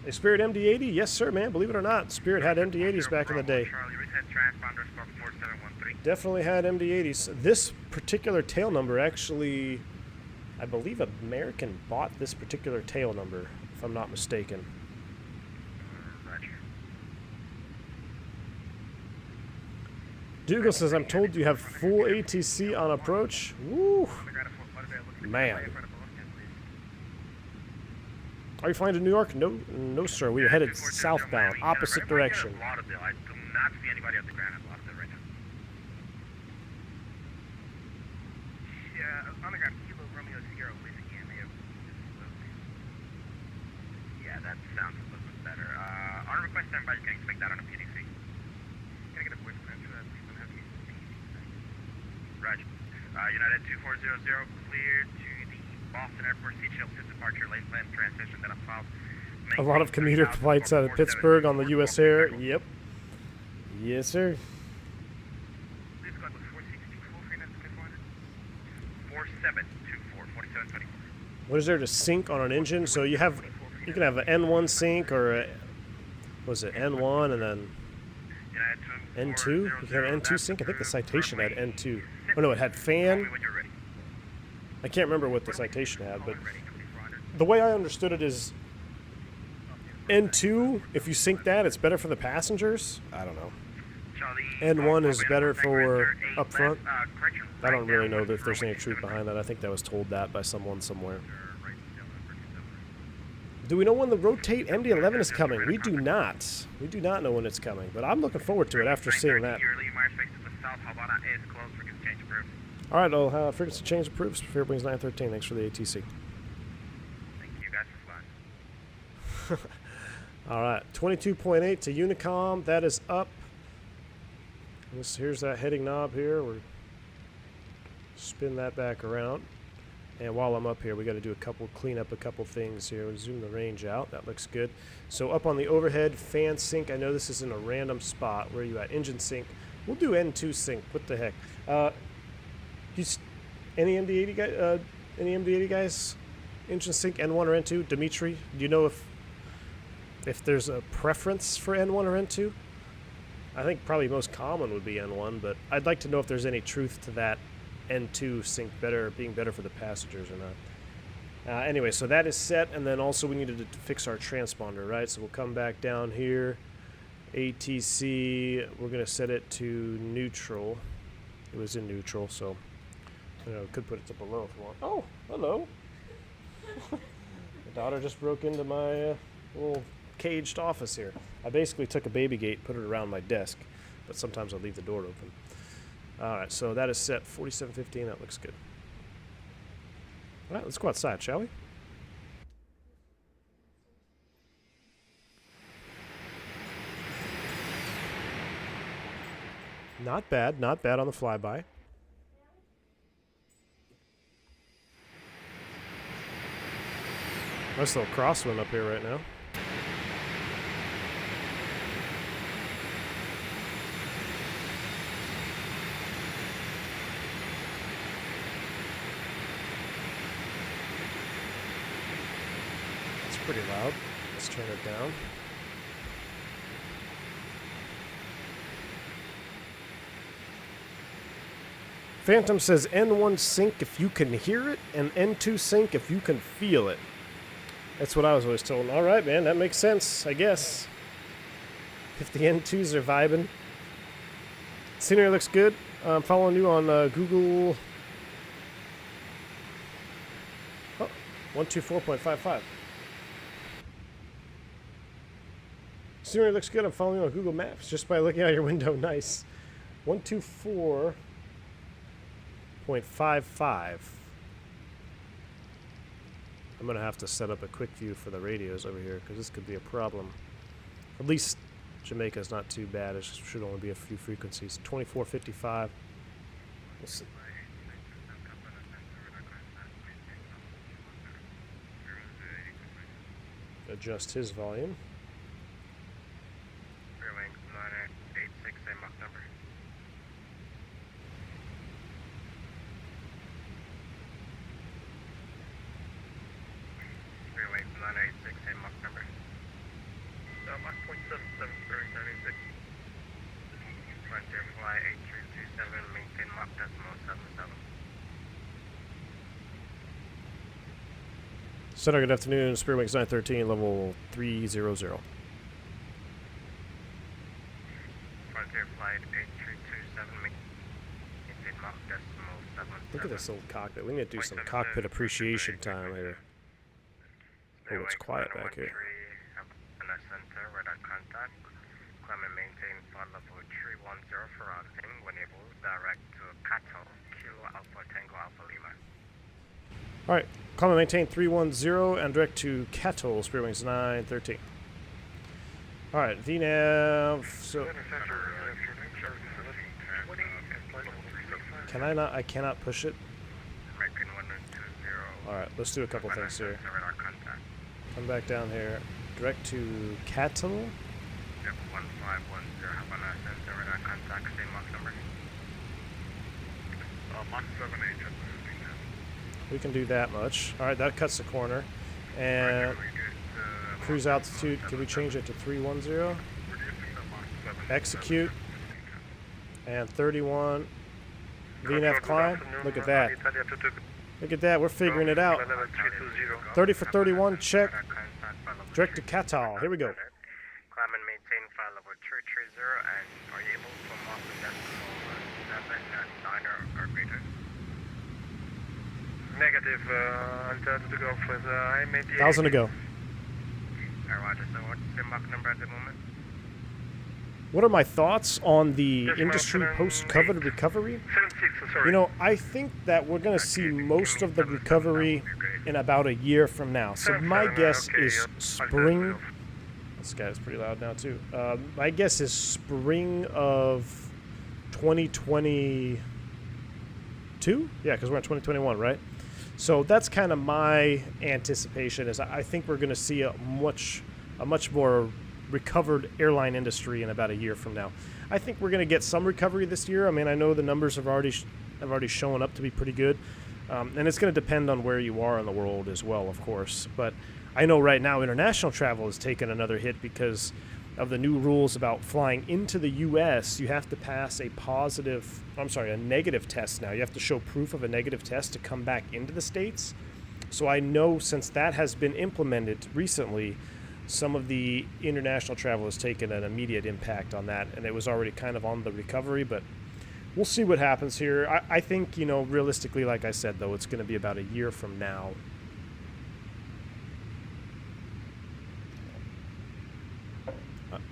A Spirit MD80? Yes, sir, man. Believe it or not, Spirit had MD80s back in the day. Definitely had MD80s. This particular tail number actually, I believe American bought this particular tail number, if I'm not mistaken. Dougal says, I'm told you have full ATC on approach. Woo! Man. Are you flying to New York? No, no, sir. We are headed southbound, opposite direction. I do not see anybody at the ground at Lauderdale right now. Yeah, on the ground, Kilo Romeo Sierra Whiskey, and they have. Yeah, that sounds a little bit better. On request standby, you can expect that on a PDC. Can I get a voice message for that, please? I'm having Roger. United 2400, clear to the Boston Airport CHL departure, late land transition, then a south. A lot of commuter flights out of Pittsburgh on the US Air. Yep. Yes, sir. Please go with 4724, 4724. What is there to sync on an engine? So you can have an N1 sync or a, what was it, N1 and then N2? You can have N2 sync? I think the citation had N2. Oh no, it had fan. I can't remember what the citation had, but the way I understood it is N2, if you sync that, it's better for the passengers. I don't know. N1 is better for up front. I don't really know if there's any truth behind that. I think that was told that by someone somewhere. Do we know when the Rotate MD11 is coming? We do not. We do not know when it's coming, but I'm looking forward to it after seeing that. All right, I'll frequency change approved. Fairwings 913. Thanks for the ATC. Thank you guys for flying. All right, 22.8 to Unicom. That is up. Here's that heading knob here. We're spin that back around. And while I'm up here, we got to do clean up a couple things here. We'll zoom the range out. That looks good. So up on the overhead, fan sync. I know this is in a random spot. Where are you at? Engine sync. We'll do N2 sync. What the heck? Any MD80 guys? Engine sync N1 or N2? Dimitri, do you know if there's a preference for N1 or N2? I think probably most common would be N1, but I'd like to know if there's any truth to that N2 sync being better for the passengers or not. Anyway, so that is set, and then also we needed to fix our transponder, right? So we'll come back down here. ATC, we're going to set it to neutral. It was in neutral, so could put it to below if you want. Oh, hello. My daughter just broke into my little caged office here. I basically took a baby gate, put it around my desk, but sometimes I'll leave the door open. All right, so that is set 4715. That looks good. All right, let's go outside, shall we? Not bad on the flyby. Nice little crosswind up here right now. It's pretty loud. Let's turn it down. Phantom says N1 sync if you can hear it, and N2 sync if you can feel it. That's what I was always told. All right, man, that makes sense, I guess. If the N2s are vibing. Scenery looks good. I'm following you on Google. Oh, 124.55. Scenery looks good. I'm following you on Google Maps just by looking out your window. Nice. 124.55. I'm going to have to set up a quick view for the radios over here because this could be a problem. At least Jamaica's not too bad. It should only be a few frequencies. 2455. We'll see. Adjust his volume. Center, good afternoon. Spearwings 913, level 300. Frontier Flight 8327, Look at this old cockpit. We need to do some cockpit appreciation time here. Oh, it's quiet back here. Center, radar contact. Climb and maintain flight level 310 for routing. When able, direct to Cato, Kilo Alpha Tango Alpha Lima. Alright, climb and maintain 310 and direct to Cato, Spearwings 913. Alright, VNAV, so... Can I not? I cannot push it? Alright, let's do a couple things here. Come back down here. Direct to Cato. 1510, Havana Center, radar contact, same Mach number. Mach 78, We can do that much. Alright, that cuts the corner. And cruise altitude, can we change it to 310? Execute. And 31. VNAV climb. Look at that. Look at that, we're figuring it out. 30 for 31, check. Direct to Catal. Here we go. Climb and maintain flight level 330, and are you able to mark the decimal 7 at 9 or greater? Negative, altitude to go for the MADDOG. 1,000 to go. Roger, so what's the Mach number at the moment? What are my thoughts on the industry post-COVID recovery? 76, sorry. You know, I think that we're going to see most of the recovery in about a year from now. So my guess is spring. This guy's pretty loud now too. My guess is spring of 2022. Yeah, because we're in 2021, right? So that's kind of my anticipation. Is I think we're going to see a much more recovered airline industry in about a year from now. I think we're going to get some recovery this year. I mean, I know the numbers have already shown up to be pretty good, and it's going to depend on where you are in the world as well, of course. But I know right now international travel has taken another hit because of the new rules about flying into the U.S. You have to pass a negative test now. You have to show proof of a negative test to come back into the States. So I know since that has been implemented recently, some of the international travel has taken an immediate impact on that, and it was already kind of on the recovery, but we'll see what happens here. I think, you know, realistically, like I said, though, it's going to be about a year from now.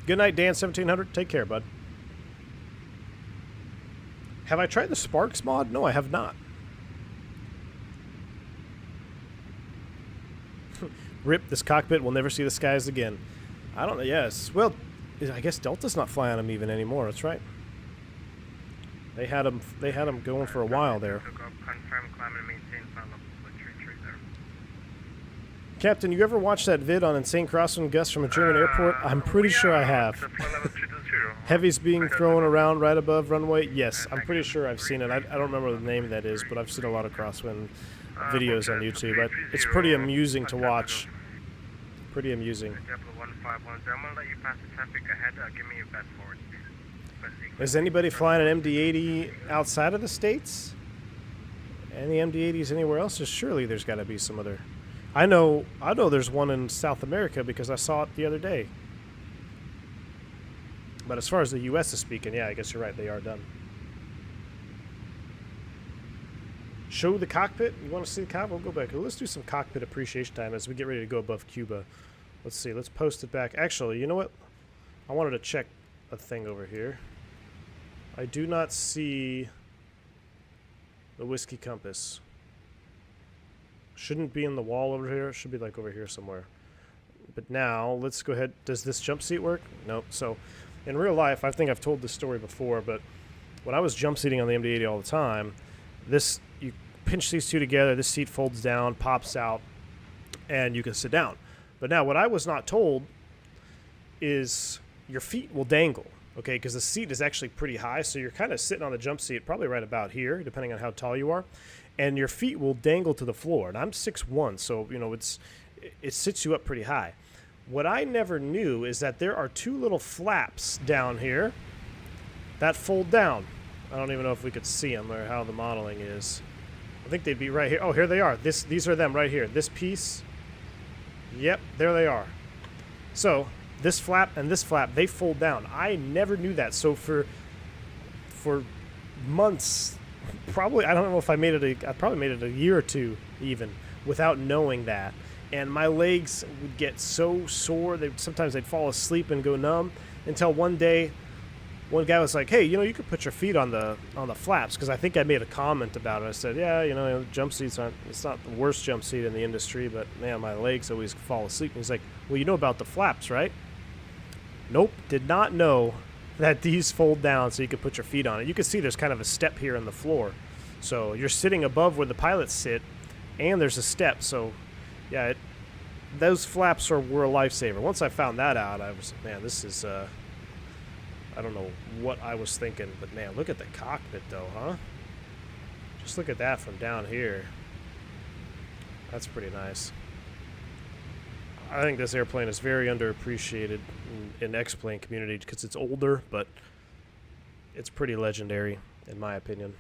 Good night, Dan 1700. Take care, bud. Have I tried the Sparks mod? No, I have not. Rip, this cockpit will never see the skies again. I don't know. Yes. Well, I guess Delta's not flying them even anymore. That's right. They had them going for a while there. Confirm, climb and maintain final tree there. Captain, you ever watched that vid on Insane Crosswind Gust from a German airport? I'm pretty sure I have. Heavies being thrown around right above runway? Yes, I'm pretty sure I've seen it. I don't remember the name that is, but I've seen a lot of crosswind videos on YouTube. It's pretty amusing to watch. Pretty amusing. I'm gonna let you pass the traffic ahead. Give me your best forward speed. Is anybody flying an MD80 outside of the States? Any MD80s anywhere else? Surely there's got to be some other. I know there's one in South America because I saw it the other day. But as far as the U.S. is speaking, yeah, I guess you're right. They are done. Show the cockpit. You want to see the cockpit? We'll go back. Let's do some cockpit appreciation time as we get ready to go above Cuba. Let's see. Let's post it back. Actually, you know what? I wanted to check a thing over here. I do not see the whiskey compass. Shouldn't be in the wall over here. It should be like over here somewhere. But now, let's go ahead. Does this jump seat work? Nope. So, in real life, I think I've told this story before, but when I was jump seating on the MD80 all the time, you pinch these two together, this seat folds down, pops out, and you can sit down. But now, what I was not told is your feet will dangle, okay, because the seat is actually pretty high, so you're kind of sitting on the jump seat, probably right about here, depending on how tall you are, and your feet will dangle to the floor. And I'm 6'1", so, you know, it sits you up pretty high. What I never knew is that there are two little flaps down here that fold down. I don't even know if we could see them or how the modeling is. I think they'd be right here. Oh, here they are. These are them right here. This piece. Yep, there they are. So this flap and this flap, they fold down. I never knew that. So for months, probably, I don't know if I probably made it a year or two even without knowing that. And my legs would get so sore. Sometimes they'd fall asleep and go numb until one day, one guy was like, hey, you know, you could put your feet on the flaps, because I think I made a comment about it. I said, yeah, you know, jump seats it's not the worst jump seat in the industry, but man, my legs always fall asleep. And he's like, well, you know about the flaps, right? Nope, did not know that these fold down so you could put your feet on it. You can see there's kind of a step here in the floor. So you're sitting above where the pilots sit, and there's a step. So yeah, those flaps were a lifesaver. Once I found that out, I was, man, this is, I don't know what I was thinking, but man, look at the cockpit though, huh? Just look at that from down here. That's pretty nice. I think this airplane is very underappreciated in the X-plane community because it's older, but it's pretty legendary in my opinion.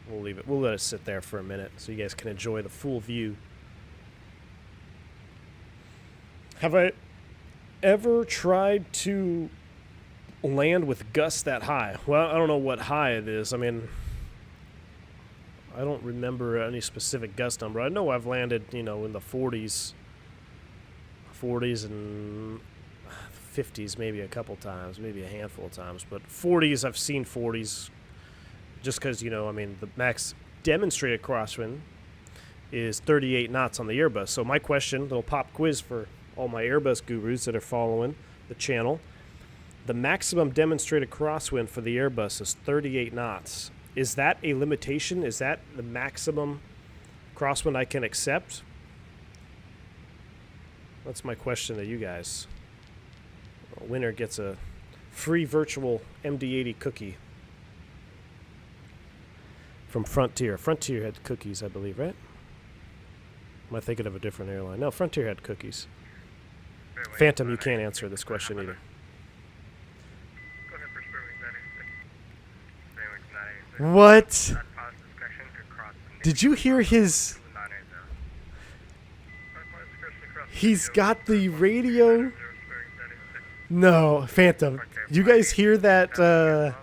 We'll leave it. We'll let it sit there for a minute so you guys can enjoy the full view. Have I ever tried to land with gusts that high? Well, I don't know what high it is. I mean, I don't remember any specific gust number. I know I've landed, you know, in the 40s and 50s maybe a couple times, maybe a handful of times. But 40s, I've seen 40s just because, you know, I mean, the max demonstrated crosswind is 38 knots on the Airbus. So my question, little pop quiz for all my Airbus gurus that are following the channel. The maximum demonstrated crosswind for the Airbus is 38 knots. Is that a limitation? Is that the maximum crosswind I can accept? That's my question to you guys. Winner gets a free virtual MD80 cookie from Frontier. Frontier had cookies, I believe, right? Am I thinking of a different airline? No, Frontier had cookies. Phantom, you can't answer this question either. Go ahead for Spurwing 96. What? Did you hear his... He's got the radio... No, Phantom. You guys hear that,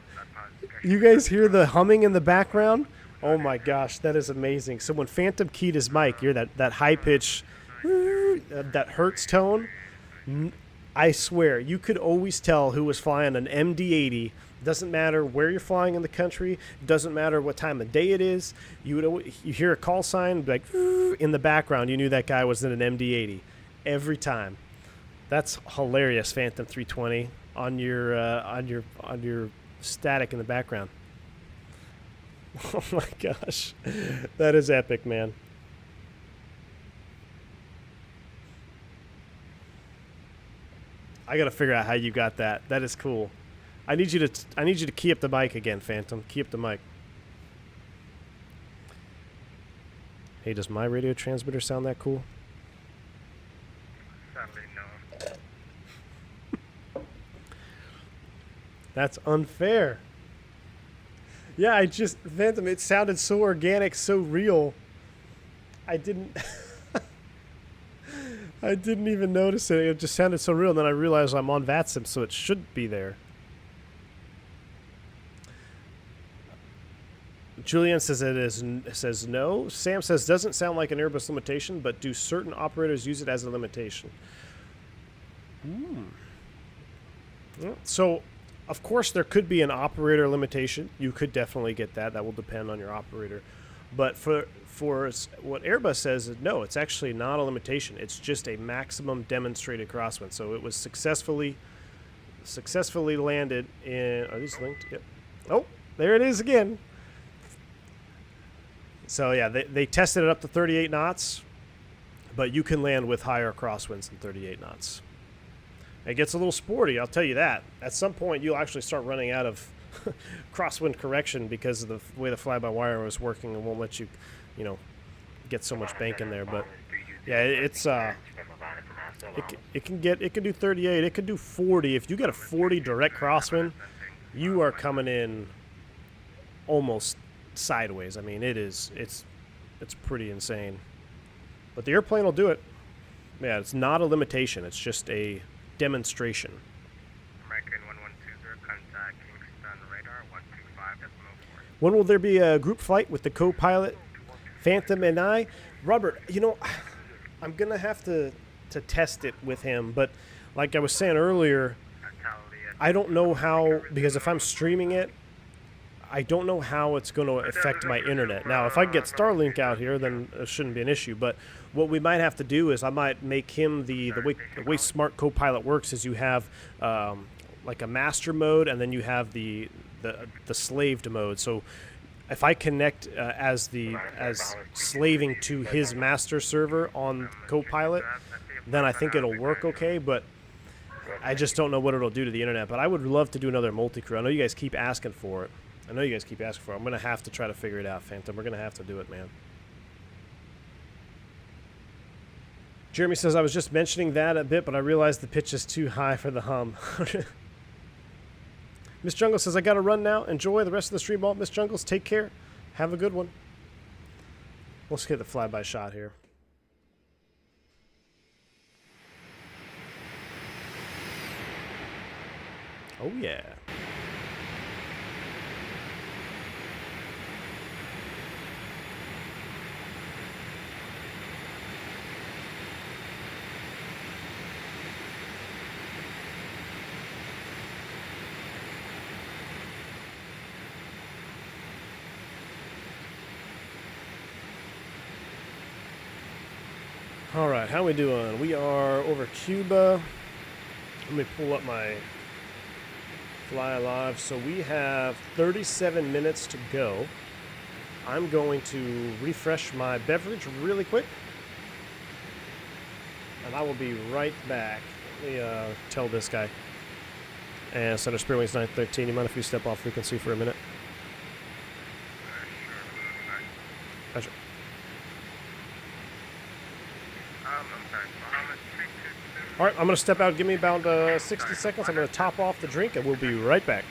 you guys hear the humming in the background? Oh my gosh, that is amazing. So when Phantom keyed his mic, you hear that high pitch, that Hertz tone? I swear, you could always tell who was flying an MD80. Doesn't matter where you're flying in the country. Doesn't matter what time of day it is. You hear a call sign like in the background. You knew that guy was in an MD80 every time. That's hilarious, Phantom 320 on your static in the background. Oh my gosh, that is epic, man. I gotta figure out how you got that. That is cool. I need you to key up the mic again, Phantom. Key up the mic. Hey, does my radio transmitter sound that cool? Sadly, no. That's unfair. Yeah, Phantom, it sounded so organic, so real. I didn't I didn't even notice it. It just sounded so real, and then I realized I'm on FTsim, so it should be there. Julian says says no. Sam says doesn't sound like an Airbus limitation, but do certain operators use it as a limitation? So, of course, there could be an operator limitation. You could definitely get that. That will depend on your operator. But for what Airbus says, no, it's actually not a limitation. It's just a maximum demonstrated crosswind. So it was successfully landed in. Are these linked? Yep. Oh, there it is again. So yeah, they tested it up to 38 knots, but you can land with higher crosswinds than 38 knots. It gets a little sporty, I'll tell you that. At some point, you'll actually start running out of crosswind correction because of the way the fly-by-wire was working and won't let you, get so much bank in there. But yeah, it's it can do 38, it can do 40. If you get a 40 direct crosswind, you are coming in almost sideways. I mean, it's pretty insane. But the airplane will do it. Yeah, it's not a limitation. It's just a demonstration. American 1120, contact Kingston radar 125.4. When will there be a group flight with the co-pilot, Phantom and I? Robert, I'm going to have to test it with him, but like I was saying earlier, I don't know how, because if I'm streaming it, I don't know how it's going to affect my internet. Now, if I get Starlink out here, then it shouldn't be an issue. But what we might have to do is I might make him the way Smart Copilot works is you have like a master mode, and then you have the slaved mode. So if I connect as slaving to his master server on Copilot, then I think it'll work okay. But I just don't know what it'll do to the internet. But I would love to do another multi-crew. I know you guys keep asking for it. I'm going to have to try to figure it out, Phantom. We're going to have to do it, man. Jeremy says, I was just mentioning that a bit, but I realized the pitch is too high for the hum. Miss Jungle says, I got to run now. Enjoy the rest of the stream ball. Miss Jungles, take care. Have a good one. Let's get the flyby shot here. Oh, yeah. All right, how we doing? We are over Cuba. Let me pull up my Fly Alive. So we have 37 minutes to go. I'm going to refresh my beverage really quick, and I will be right back. Let me tell this guy. And Center Spirit Wings 913, you mind if you step off frequency for a minute? Gotcha. All right, I'm going to step out. Give me about 60 seconds. I'm going to top off the drink, and we'll be right back.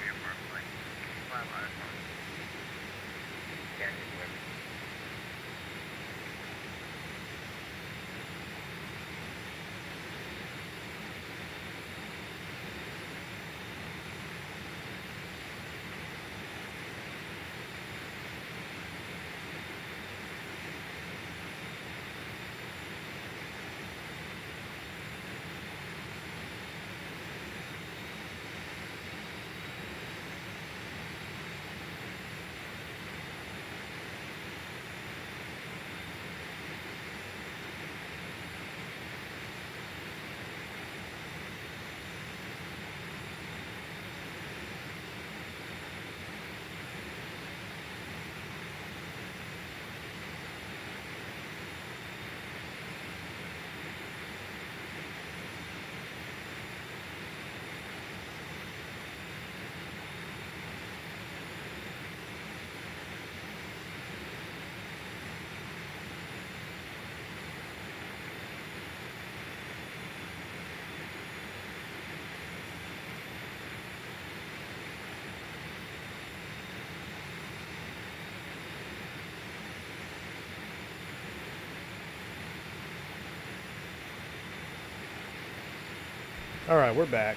All right, we're back.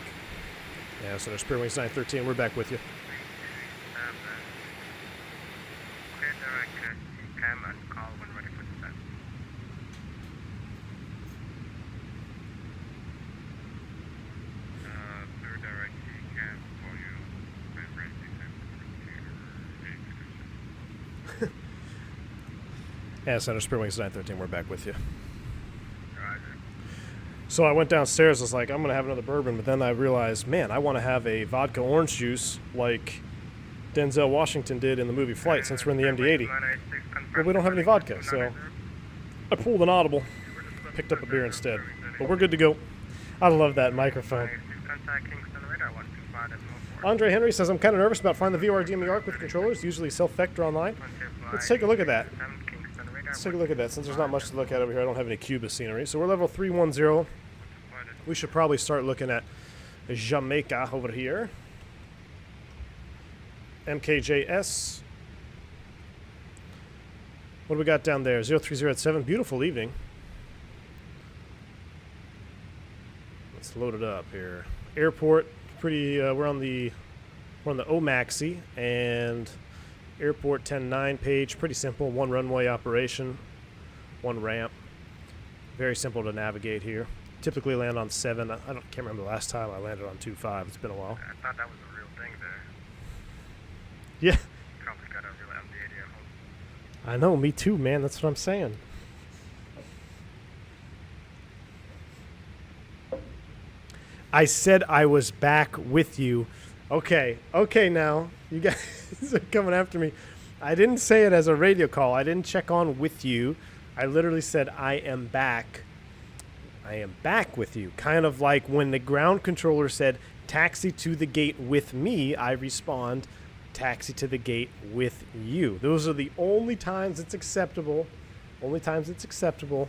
Yeah, so there's Spirit Wings 913. We're back with you. Clear direct ECAM and call when ready for descent. Clear direct ECAM for you. Ready to descend. Yeah, so there's Spirit Wings 913. We're back with you. Roger. So I went downstairs. I was like, I'm going to have another bourbon. But then I realized, man, I want to have a vodka orange juice like Denzel Washington did in the movie Flight since we're in the MD80. Well, we don't have any vodka, so I pulled an audible, picked up a beer instead. But we're good to go. I love that microphone. Andre Henry says, I'm kind of nervous about finding the VOR-DME ARC with controllers, usually self-vector online. Let's take a look at that. Let's take a look at that. Since there's not much to look at over here, I don't have any Cuba scenery. So we're level 310. We should probably start looking at Jamaica over here. MKJS. What do we got down there? 03087. Beautiful evening. Let's load it up here. Airport. Pretty. We're on the OMAXI and Airport 10.9 page. Pretty simple. One runway operation. One ramp. Very simple to navigate here. Typically land on 7. Can't remember the last time I landed on 2.5. It's been a while. I thought that was a real thing there. Yeah. Probably got a real MD80 at home. I know, me too, man. That's what I'm saying. I said I was back with you. Okay, now. You guys are coming after me. I didn't say it as a radio call. I didn't check on with you. I literally said I am back. I am back with you. Kind of like when the ground controller said, taxi to the gate with me, I respond, taxi to the gate with you. Those are the only times it's acceptable. Only times it's acceptable.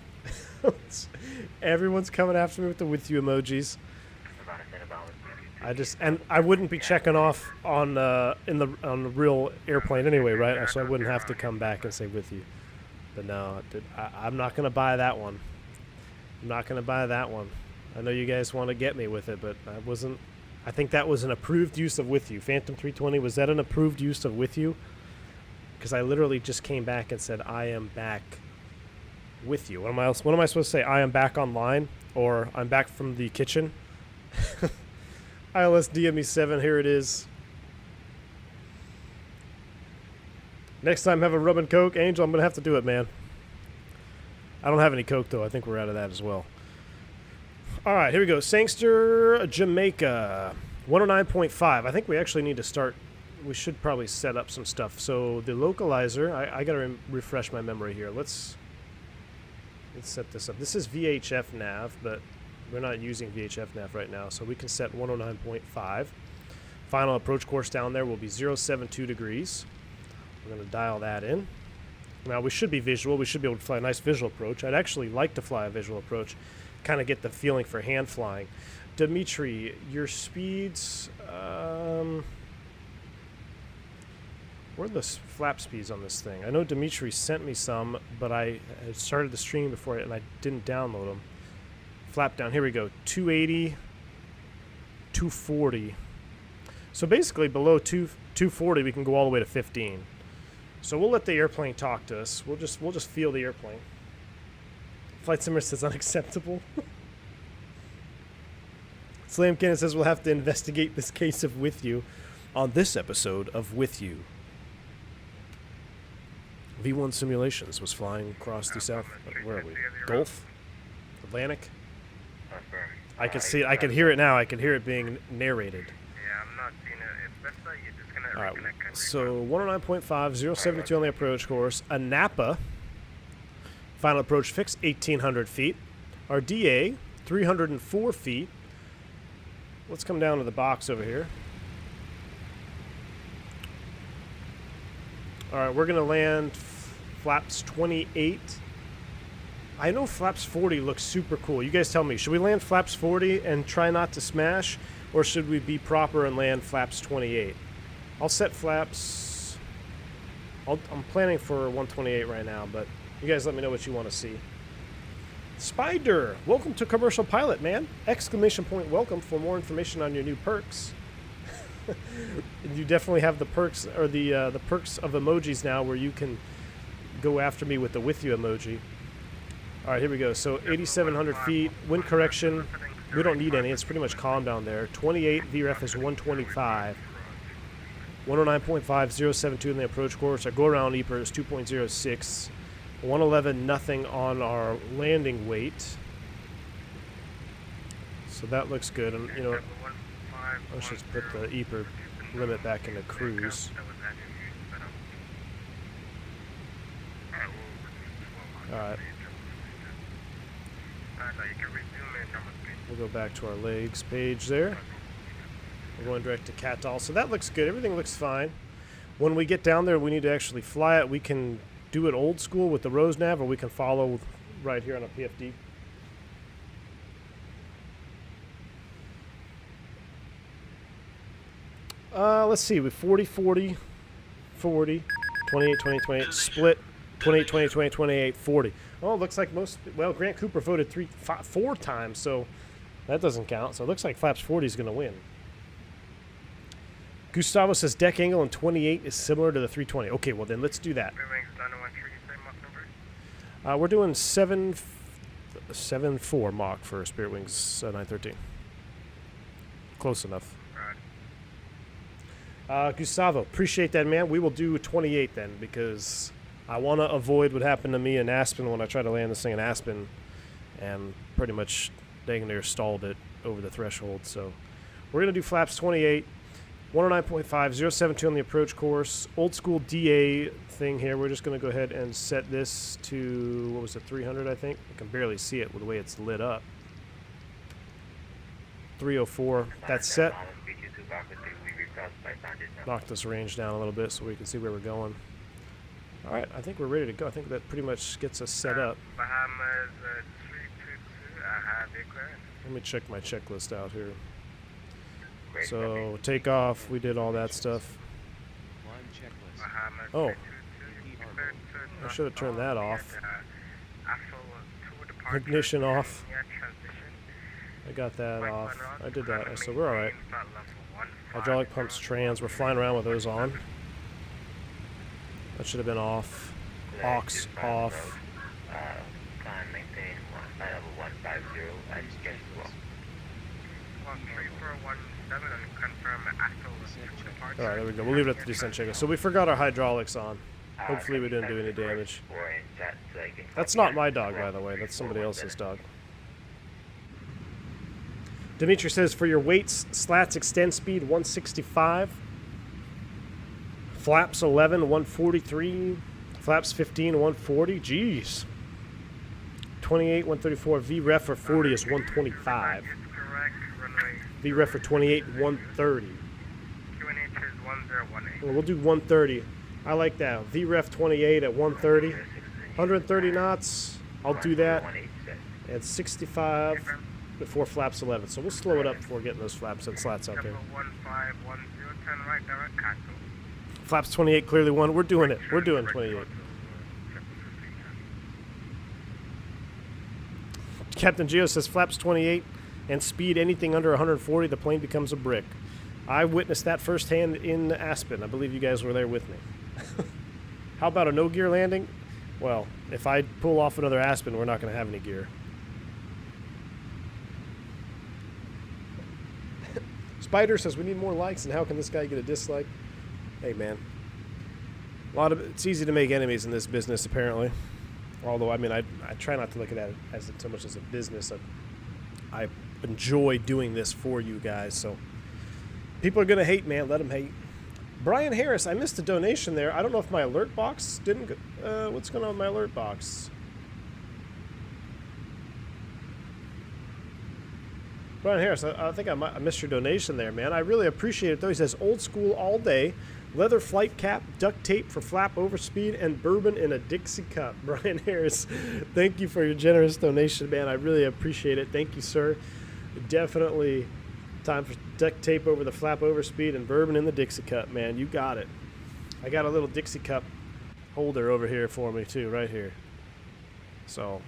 Everyone's coming after me with the with you emojis. I wouldn't be checking off on the real airplane anyway, right? So I wouldn't have to come back and say with you. But no, I'm not gonna buy that one. I'm not gonna buy that one. I know you guys want to get me with it, but I wasn't. I think that was an approved use of with you. Phantom 320, was that an approved use of with you? Because I literally just came back and said I am back with you. What am I supposed to say? I am back online, or I'm back from the kitchen. ILS DME7, here it is. Next time have a rum and coke. Angel, I'm going to have to do it, man. I don't have any coke, though. I think we're out of that as well. All right, here we go. Sangster, Jamaica, 109.5. I think we actually need to start. We should probably set up some stuff. So the localizer, I got to refresh my memory here. Let's set this up. This is VHF nav, but we're not using VHF nav right now, so we can set 109.5. Final approach course down there will be 072 degrees. We're going to dial that in. Now, we should be visual. We should be able to fly a nice visual approach. I'd actually like to fly a visual approach, kind of get the feeling for hand flying. Dimitri, your speeds... where are the flap speeds on this thing? I know Dimitri sent me some, but I had started the stream before and I didn't download them. Flap down. Here we go. 280, 240. So basically below 240 we can go all the way to 15. So we'll let the airplane talk to us. We'll just feel the airplane. Flight Simmer says unacceptable. Slam Cannon says we'll have to investigate this case of With You on this episode of With You. V1 Simulations was flying across the south. Where are we? Gulf? Atlantic? I could see it. I could hear it now. I could hear it being narrated. Yeah, I'm not seeing it. It's best that you're just gonna reconnect. So 109.5, 072 on the approach course. A Napa. Final approach fix 1,800 feet. Our DA 304 feet. Let's come down to the box over here. All right, we're gonna land flaps 28. I know flaps 40 looks super cool. You guys tell me, should we land flaps 40 and try not to smash, or should we be proper and land flaps 28? I'll set flaps. I'm planning for 128 right now, but you guys let me know what you want to see. Spider, welcome to Commercial Pilot, man. Exclamation point welcome for more information on your new perks. You definitely have the perks, or the perks of emojis now, where you can go after me with the with you emoji. All right, here we go. So 8,700 feet, wind correction. We don't need any. It's pretty much calm down there. 28, VREF is 125. 109.5, 072 in the approach course. Our go-around EPR is 2.06. 111, nothing on our landing weight. So that looks good. And, you know, let's just put the EPR limit back into cruise. All right. We'll go back to our legs page there. We're going direct to Catall. So that looks good. Everything looks fine. When we get down there, we need to actually fly it. We can do it old school with the Rose Nav, or we can follow right here on a PFD. Let's see. With 40, 40, 40, 28, 20, 28, split, 28, 20, 20, 28, 40. Oh, it looks like most, well, Grant Cooper voted 4 times, so that doesn't count. So it looks like Flaps 40 is going to win. Gustavo says deck angle in 28 is similar to the 320. Okay, well then let's do that. We're doing 7.4 Mach for Spirit Wings 913. Close enough. Gustavo, appreciate that, man. We will do 28 then, because I want to avoid what happened to me in Aspen when I tried to land this thing in Aspen and pretty much dang near stalled it over the threshold. So we're going to do flaps 28. 109.5, 072 on the approach course. Old school DA thing here. We're just going to go ahead and set this to, what was it, 300, I think? I can barely see it with the way it's lit up. 304. That's set. Knock this range down a little bit so we can see where we're going. All right, I think we're ready to go. I think that pretty much gets us set up. Let me check my checklist out here. So takeoff, we did all that stuff. Oh, I should have turned that off. Ignition off. I got that off. I did that, so we're all right. Hydraulic pumps trans, we're flying around with those on. That should have been off. Aux off. Alright, there we go. We'll leave it at the descent checker. So we forgot our hydraulics on. Hopefully we didn't do any damage. That's not my dog, by the way. That's somebody else's dog. Dimitri says, for your weights, slats extend speed 165. Flaps 11, 143. Flaps 15, 140. Jeez. 28, 134. VREF for 40 is 125. VREF for 28, 130. Well, we'll do 130. I like that. VREF 28 at 130. 130 knots. I'll do that. At 65 before flaps 11. So we'll slow it up before getting those flaps and slats out there. Flaps 28 clearly won. We're doing it. We're doing 28. Captain Geo says flaps 28 and speed anything under 140, the plane becomes a brick. I witnessed that firsthand in Aspen. I believe you guys were there with me. How about a no gear landing? Well, if I pull off another Aspen, we're not going to have any gear. Spider says we need more likes, and how can this guy get a dislike? Hey man, it's easy to make enemies in this business apparently. Although I mean I try not to look at it as so much as a business. I enjoy doing this for you guys. So people are gonna hate, man. Let them hate. Brian Harris, I missed a donation there. I don't know if my alert box didn't go, what's going on with my alert box? Brian Harris, I think I missed your donation there, man. I really appreciate it, though. He says, old school all day, leather flight cap, duct tape for flap overspeed, and bourbon in a Dixie cup. Brian Harris, thank you for your generous donation, man. I really appreciate it. Thank you, sir. Definitely time for duct tape over the flap overspeed and bourbon in the Dixie cup, man. You got it. I got a little Dixie cup holder over here for me, too, right here. So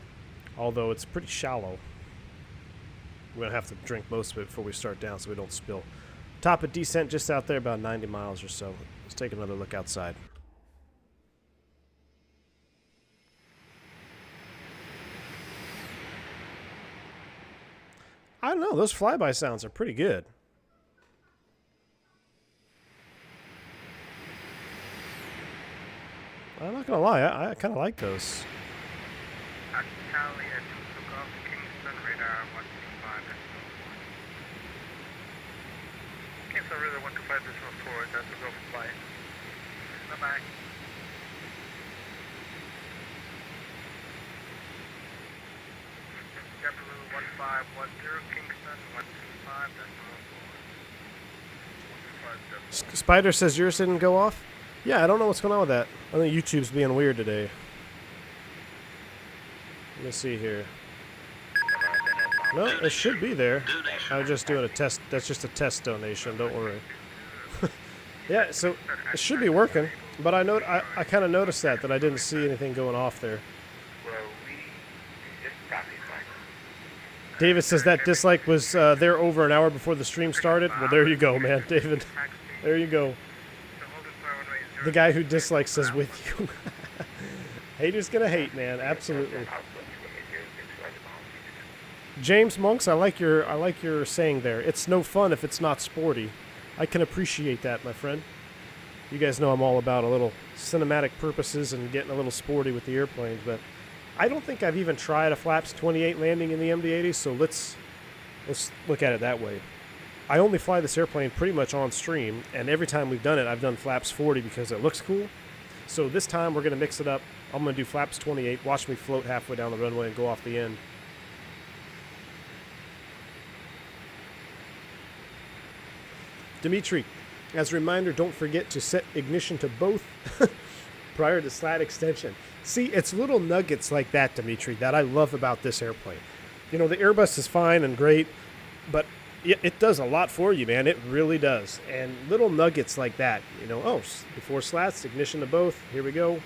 although it's pretty shallow. We're going to have to drink most of it before we start down so we don't spill. Top of descent just out there, about 90 miles or so. Let's take another look outside. I don't know, those flyby sounds are pretty good. I'm not gonna lie, I kind of like those. Cali at Takeoff, Kingston, radar 125, Kingston, radar 125, decimal 4, that's a go for flight. Bye-bye. JetBlue 1510, Kingston, 125, decimal 4. 125, Spider says yours didn't go off? Yeah, I don't know what's going on with that. I think YouTube's being weird today. Let me see here. No, it should be there. I'm just doing a test. That's just a test donation. Don't worry. Yeah, so it should be working. But I kind of noticed that I didn't see anything going off there. David says that dislike was there over an hour before the stream started. Well, there you go, man, David. There you go. The guy who dislikes says with you. Haters gonna hate, man. Absolutely. James Monks, I like your saying there. It's no fun if it's not sporty. I can appreciate that, my friend. You guys know I'm all about a little cinematic purposes and getting a little sporty with the airplanes, but I don't think I've even tried a flaps 28 landing in the MD80, so let's look at it that way. I only fly this airplane pretty much on stream, and every time we've done it, I've done flaps 40 because it looks cool. So this time we're going to mix it up. I'm going to do flaps 28, watch me float halfway down the runway and go off the end. Dimitri, as a reminder, don't forget to set ignition to both prior to slat extension. See, it's little nuggets like that, Dimitri, that I love about this airplane. You know, the Airbus is fine and great, but it does a lot for you, man. It really does. And little nuggets like that, you know, oh, before slats, ignition to both. Here we go.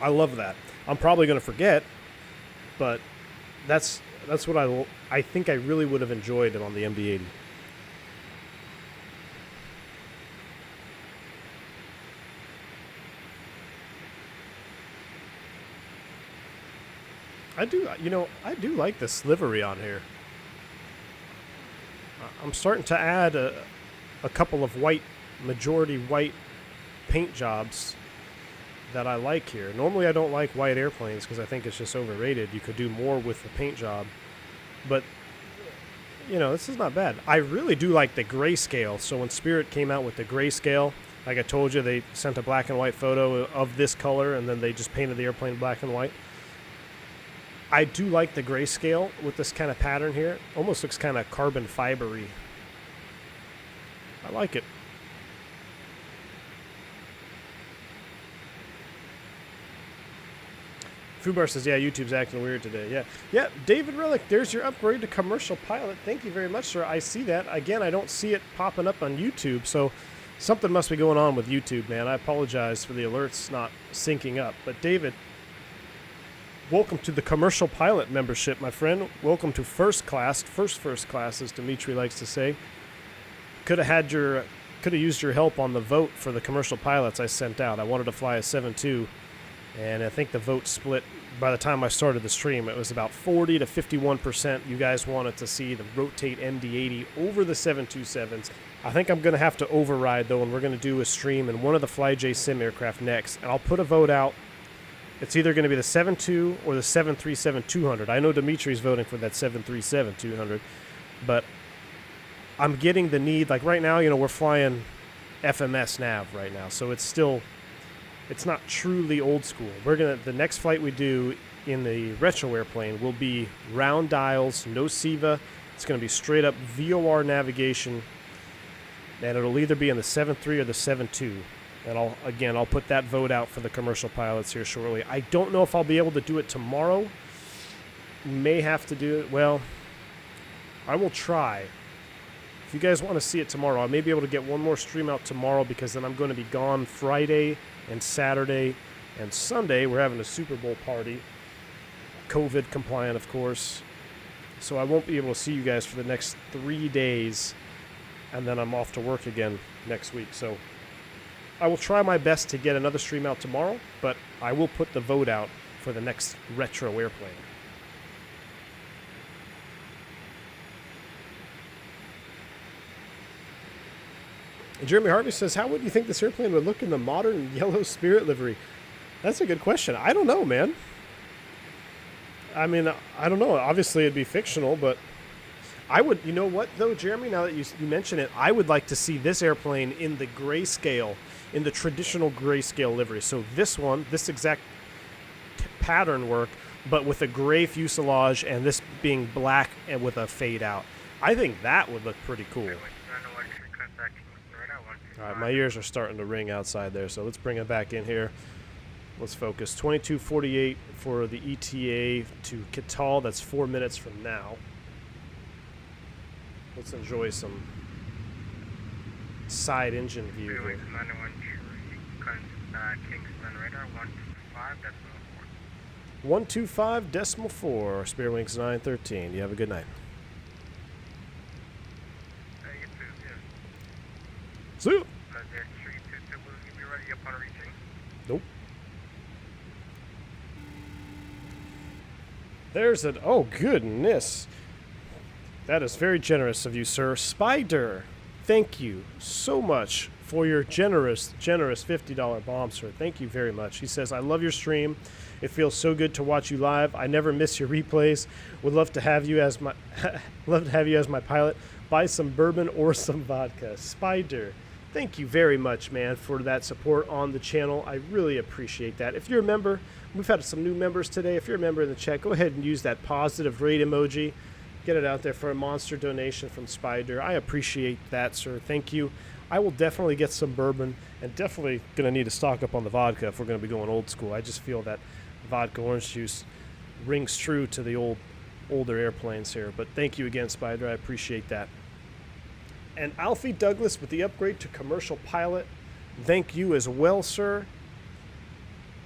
I love that. I'm probably going to forget, but that's what I think I really would have enjoyed it on the MD80. I do like this livery on here. I'm starting to add a couple of majority white paint jobs that I like here. Normally I don't like white airplanes because I think it's just overrated. You could do more with the paint job. But, you know, this is not bad. I really do like the grayscale. So when Spirit came out with the grayscale, like I told you, they sent a black and white photo of this color and then they just painted the airplane black and white. I do like the grayscale with this kind of pattern here. Almost looks kind of carbon fibery. I like it. Fubar says, yeah, YouTube's acting weird today. Yeah, David Relic, there's your upgrade to commercial pilot. Thank you very much, sir. I see that. Again, I don't see it popping up on YouTube, so something must be going on with YouTube, man. I apologize for the alerts not syncing up. But David, welcome to the commercial pilot membership, my friend. Welcome to first class, first class, as Dimitri likes to say. Could have used your help on the vote for the commercial pilots I sent out. I wanted to fly a 7.2, and I think the vote split. By the time I started the stream, it was about 40 to 51%. You guys wanted to see the Rotate MD80 over the 727s. I think I'm going to have to override, though, and we're going to do a stream in one of the FlyJ sim aircraft next, and I'll put a vote out. It's either going to be the 7.2 or the 737-200. I know Dimitri's voting for that 737-200, but I'm getting the need. Like right now, you know, we're flying FMS nav right now, so it's not truly old school. The next flight we do in the retro airplane will be round dials, no SIVA. It's going to be straight up VOR navigation, and it'll either be in the 7.3 or the 7.2. And I'll put that vote out for the commercial pilots here shortly. I don't know if I'll be able to do it tomorrow. May have to do it. Well, I will try. If you guys want to see it tomorrow, I may be able to get one more stream out tomorrow because then I'm going to be gone Friday and Saturday and Sunday. We're having a Super Bowl party. COVID compliant, of course. So I won't be able to see you guys for the next 3 days, and then I'm off to work again next week. So I will try my best to get another stream out tomorrow, but I will put the vote out for the next retro airplane. And Jeremy Harvey says, how would you think this airplane would look in the modern yellow Spirit livery? That's a good question. I don't know, man. I mean, I don't know. Obviously, it'd be fictional, but I would, you know what, though, Jeremy, now that you mention it, I would like to see this airplane in the grayscale, in the traditional grayscale livery. So this one, this exact pattern work, but with a gray fuselage and this being black and with a fade out. I think that would look pretty cool. All right, my ears are starting to ring outside there, so let's bring it back in here. Let's focus. 22:48 for the ETA to Kital. That's 4 minutes from now. Let's enjoy some side engine view here. 125.4. Spare Wings 913. You have a good night. See you. Nope. There's an, oh goodness. That is very generous of you, sir. Spider, thank you so much for your generous $50 bomb, sir. Thank you very much. He says, I love your stream. It feels so good to watch you live. I never miss your replays. Would love to have you as my pilot. Buy some bourbon or some vodka. Spider, thank you very much, man, for that support on the channel. I really appreciate that. If you're a member, we've had some new members today. If you're a member in the chat, go ahead and use that positive rate emoji. Get it out there for a monster donation from Spider. I appreciate that, sir. Thank you. I will definitely get some bourbon and definitely going to need to stock up on the vodka if we're going to be going old school. I just feel that vodka orange juice rings true to the older airplanes here. But thank you again, Spider. I appreciate that. And Alfie Douglas with the upgrade to commercial pilot. Thank you as well, sir.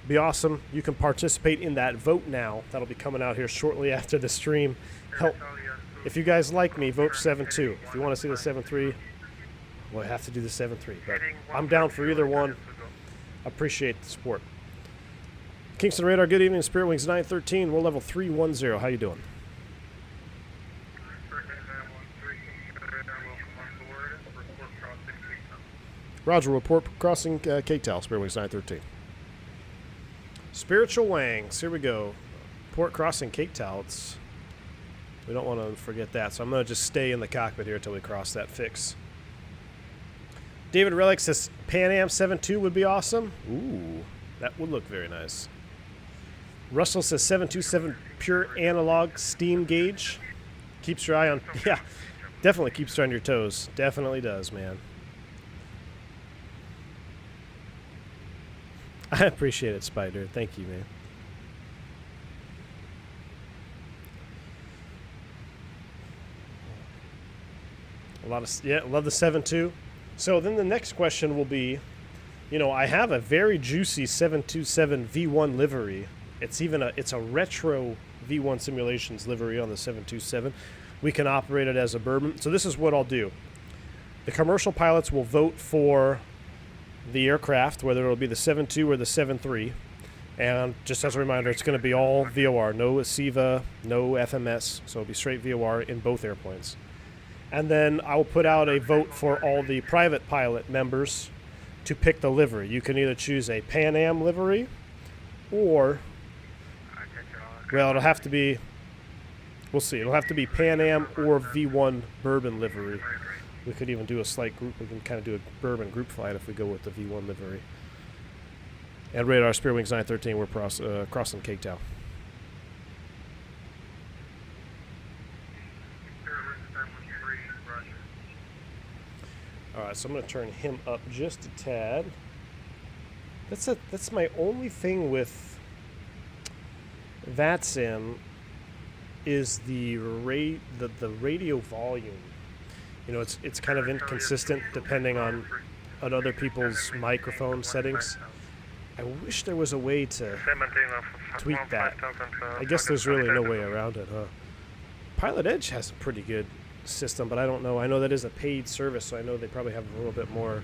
Be awesome. You can participate in that vote now. That'll be coming out here shortly after the stream. Help. If you guys like me, vote 7-2. If you want to see the 7-3, we'll have to do the 7-3. But I'm down for either one. Appreciate the support. Kingston Radar, good evening. Spirit Wings 913. We're level 310. How you doing? Roger, report crossing K-Tal, Spirit Wings 913. Spiritual Wangs, here we go. Port crossing K-Tal. We don't want to forget that, so I'm going to just stay in the cockpit here until we cross that fix. David Relic says Pan Am 7.2 would be awesome. Ooh, that would look very nice. Russell says 727 pure analog steam gauge. Keeps your eye on, yeah, definitely keeps you on your toes. Definitely does, man. I appreciate it, Spider. Thank you, man. Love the 7.2. So then the next question will be, you know, I have a very juicy 727 V1 livery. It's a retro V1 Simulations livery on the 727. We can operate it as a bourbon. So this is what I'll do. The commercial pilots will vote for the aircraft, whether it'll be the 7.2 or the 7.3. And just as a reminder, it's going to be all VOR, no SEVA, no FMS, so it'll be straight VOR in both airplanes. And then I will put out a vote for all the private pilot members to pick the livery. You can either choose a Pan Am livery or, well, it'll have to be, we'll see, it'll have to be Pan Am or V1 Bourbon livery. We could even do a slight group. We can kind of do a bourbon group flight if we go with the V1 livery. And Radar Spirit Wings 913, we're crossing K-Tau. All right, so I'm going to turn him up just a tad. That's my only thing with FTsim is the radio volume. You know, it's kind of inconsistent depending on other people's microphone settings. I wish there was a way to tweak that. I guess there's really no way around it, huh? Pilot Edge has a pretty good system, but I don't know. I know that is a paid service, so I know they probably have a little bit more.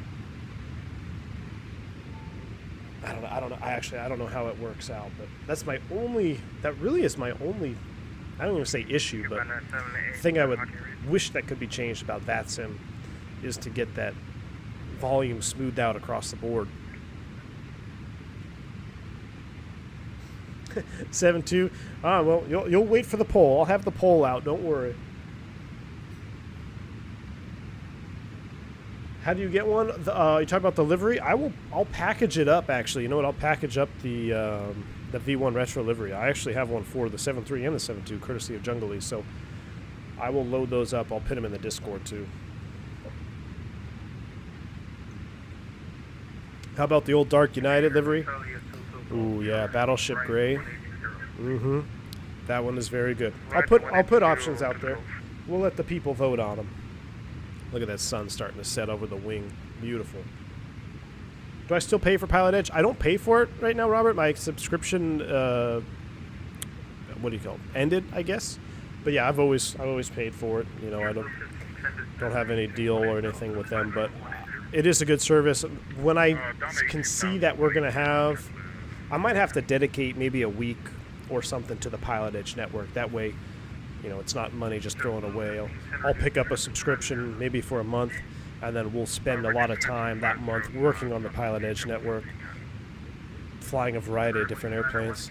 I don't know. I don't know how it works out, but that's my only. That really is my only. I don't even say issue, but thing I would wish that could be changed about FTsim is to get that volume smoothed out across the board. 7.2. Well, you'll wait for the poll. I'll have the poll out. Don't worry. How do you get one? You talk about the livery? I'll package it up. Actually, you know what? I'll package up the V1 retro livery. I actually have one for the 7.3 and the 7.2, courtesy of Jungly. So I will load those up. I'll pin them in the Discord too. How about the old Dark United livery? Ooh, yeah, Battleship Gray. Mm-hmm. That one is very good. I'll put options out there. We'll let the people vote on them. Look at that sun starting to set over the wing. Beautiful. Do I still pay for Pilot Edge? I don't pay for it right now, Robert. My subscription, what do you call it? Ended, I guess. But yeah, I've always paid for it. You know, I don't have any deal or anything with them, but it is a good service. When I can see that we're gonna have, I might have to dedicate maybe a week or something to the Pilot Edge network. That way, you know, it's not money just thrown away. I'll pick up a subscription maybe for a month, and then we'll spend a lot of time that month working on the Pilot Edge network, flying a variety of different airplanes.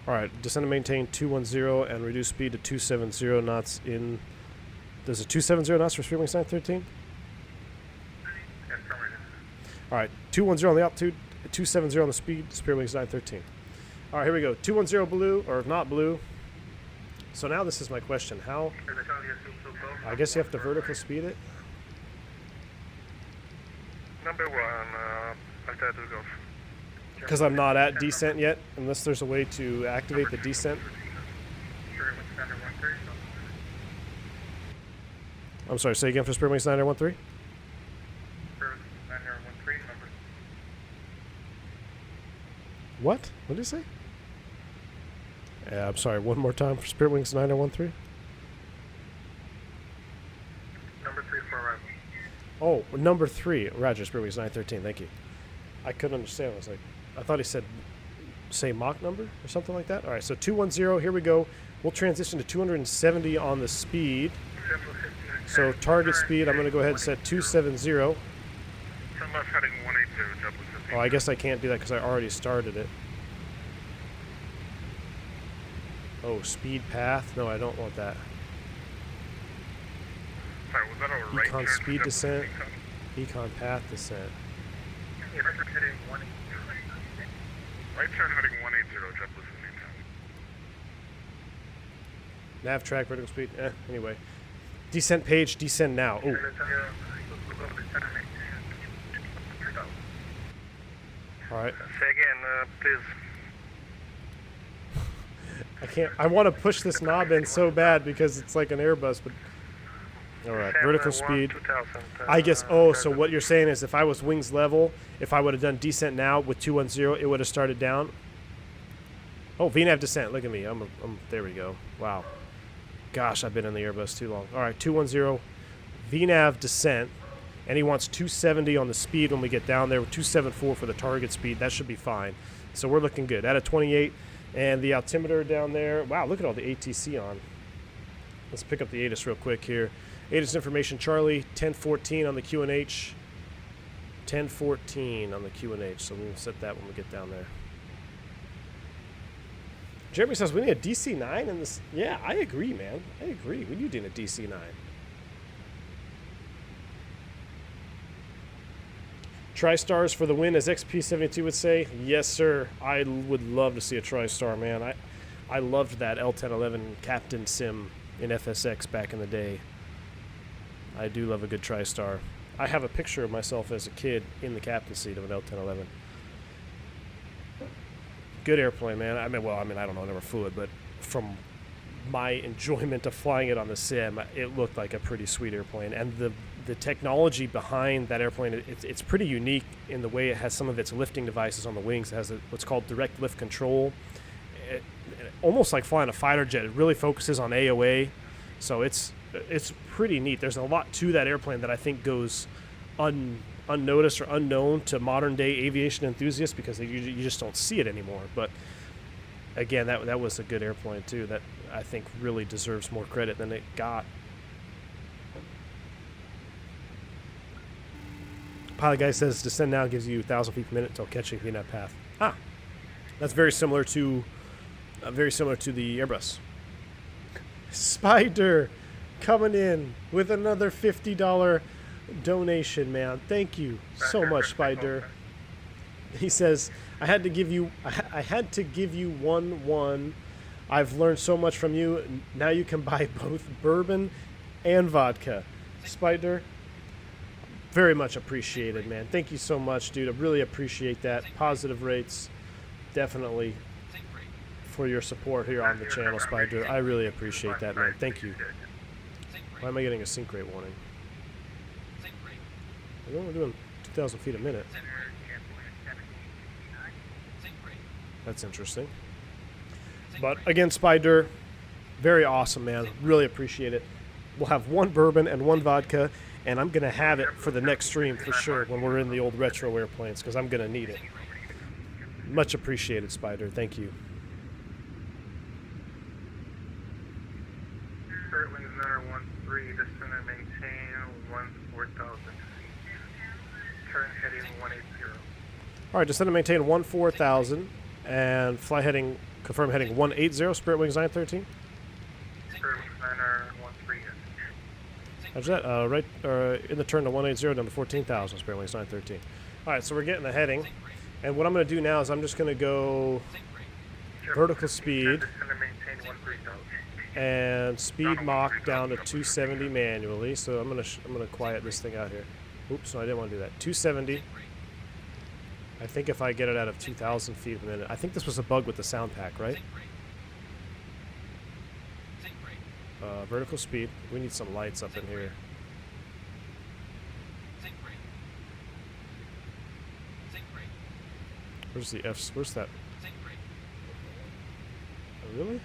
All right, descend and maintain 210 and reduce speed to 270 knots in. Does it 270 knots for Speedwings 913? All right, 210 on the altitude, 270 on the speed, Speedwings 913. All right, here we go. 210 blue, or not blue. So now this is my question. How? I guess you have to vertical speed it. Number 1, Alta to Golf. Because I'm not at descent yet, unless there's a way to activate the descent. I'm sorry, say again for Speedwings 913? What? What did you say? Yeah, I'm sorry, one more time for Speedwings 9013? Number 3 for arrival. Oh, number 3. Roger, Speedwings 913, thank you. I couldn't understand. I was like, I thought he said, say Mach number or something like that. All right, so 210, here we go. We'll transition to 270 on the speed. So target speed, I'm going to go ahead and set 270. Oh, I guess I can't do that because I already started it. Oh, speed path? No, I don't want that. Sorry, was that a right Econ turn speed to descent. Econ path descent. Right turn heading 180, JetBlue 15. Nav track, vertical speed. Anyway. Descent page, descend now. Oh. Alright. Say again, please. I can't. I want to push this knob in so bad because it's like an Airbus, but. Alright, vertical speed. I guess. Oh, so what you're saying is if I was wings level, if I would have done descent now with 210, it would have started down. Oh, VNAV descent. Look at me. There we go. Wow. Gosh, I've been in the Airbus too long. All right, 210, VNAV descent, and he wants 270 on the speed when we get down there, 274 for the target speed. That should be fine. So we're looking good. At a 28, and the altimeter down there. Wow, look at all the ATC on. Let's pick up the ATIS real quick here. ATIS information, Charlie, 1014 on the QNH. 1014 on the QNH, so we'll set that when we get down there. Jeremy says we need a DC-9 in this. Yeah, I agree, man. I agree. We do need a DC-9. Tri-stars for the win, as XP72 would say. Yes, sir. I would love to see a tri-star, man. I loved that L1011 Captain Sim in FSX back in the day. I do love a good tri-star. I have a picture of myself as a kid in the captain seat of an L1011. Good airplane, man. I mean, I don't know, I never flew it, but from my enjoyment of flying it on the sim, it looked like a pretty sweet airplane. And the the technology behind that airplane, it's pretty unique in the way it has some of its lifting devices on the wings. It has what's called direct lift control. Almost like flying a fighter jet. It really focuses on AOA, so it's pretty neat. There's a lot to that airplane that I think goes unnoticed or unknown to modern day aviation enthusiasts because you just don't see it anymore. But again, that was a good airplane too that I think really deserves more credit than it got. Pilot guy says descend now gives you 1,000 feet per minute until catching the net path. Ah, that's very similar to the Airbus. Spider coming in with another $50 donation, man. Thank you so much, Spider. He says, I had to give you 1-1. I've learned so much from you. Now you can buy both bourbon and vodka. Spider, very much appreciated, man. Thank you so much, dude. I really appreciate that. Positive rates, definitely, for your support here on the channel, Spider. I really appreciate that, man. Thank you. Why am I getting a sink rate warning? We're only doing 2,000 feet a minute. That's interesting. But again, Spider, very awesome, man. Really appreciate it. We'll have 1 bourbon and 1 vodka, and I'm going to have it for the next stream for sure when we're in the old retro airplanes because I'm going to need it. Much appreciated, Spider. Thank you. Wings number 13, descend and maintain 14,000 feet. Turn heading 180. All right, descend and maintain 14,000 and fly heading, confirm heading 180, Spirit Wings 913. Spirit Wings 913. How's that? Right in the turn to 180 down to 14,000, Spirit Wings 913. All right, so we're getting the heading. And what I'm going to do now is I'm just going to go vertical speed and speed Mach down to 270 manually. So I'm going to quiet this thing out here. Oops, no, I didn't want to do that. 270. I think if I get it out of 2,000 feet a minute. I think this was a bug with the Soundpack, right? Vertical speed. We need some lights up in here. Where's the F? Where's that? Oh, really?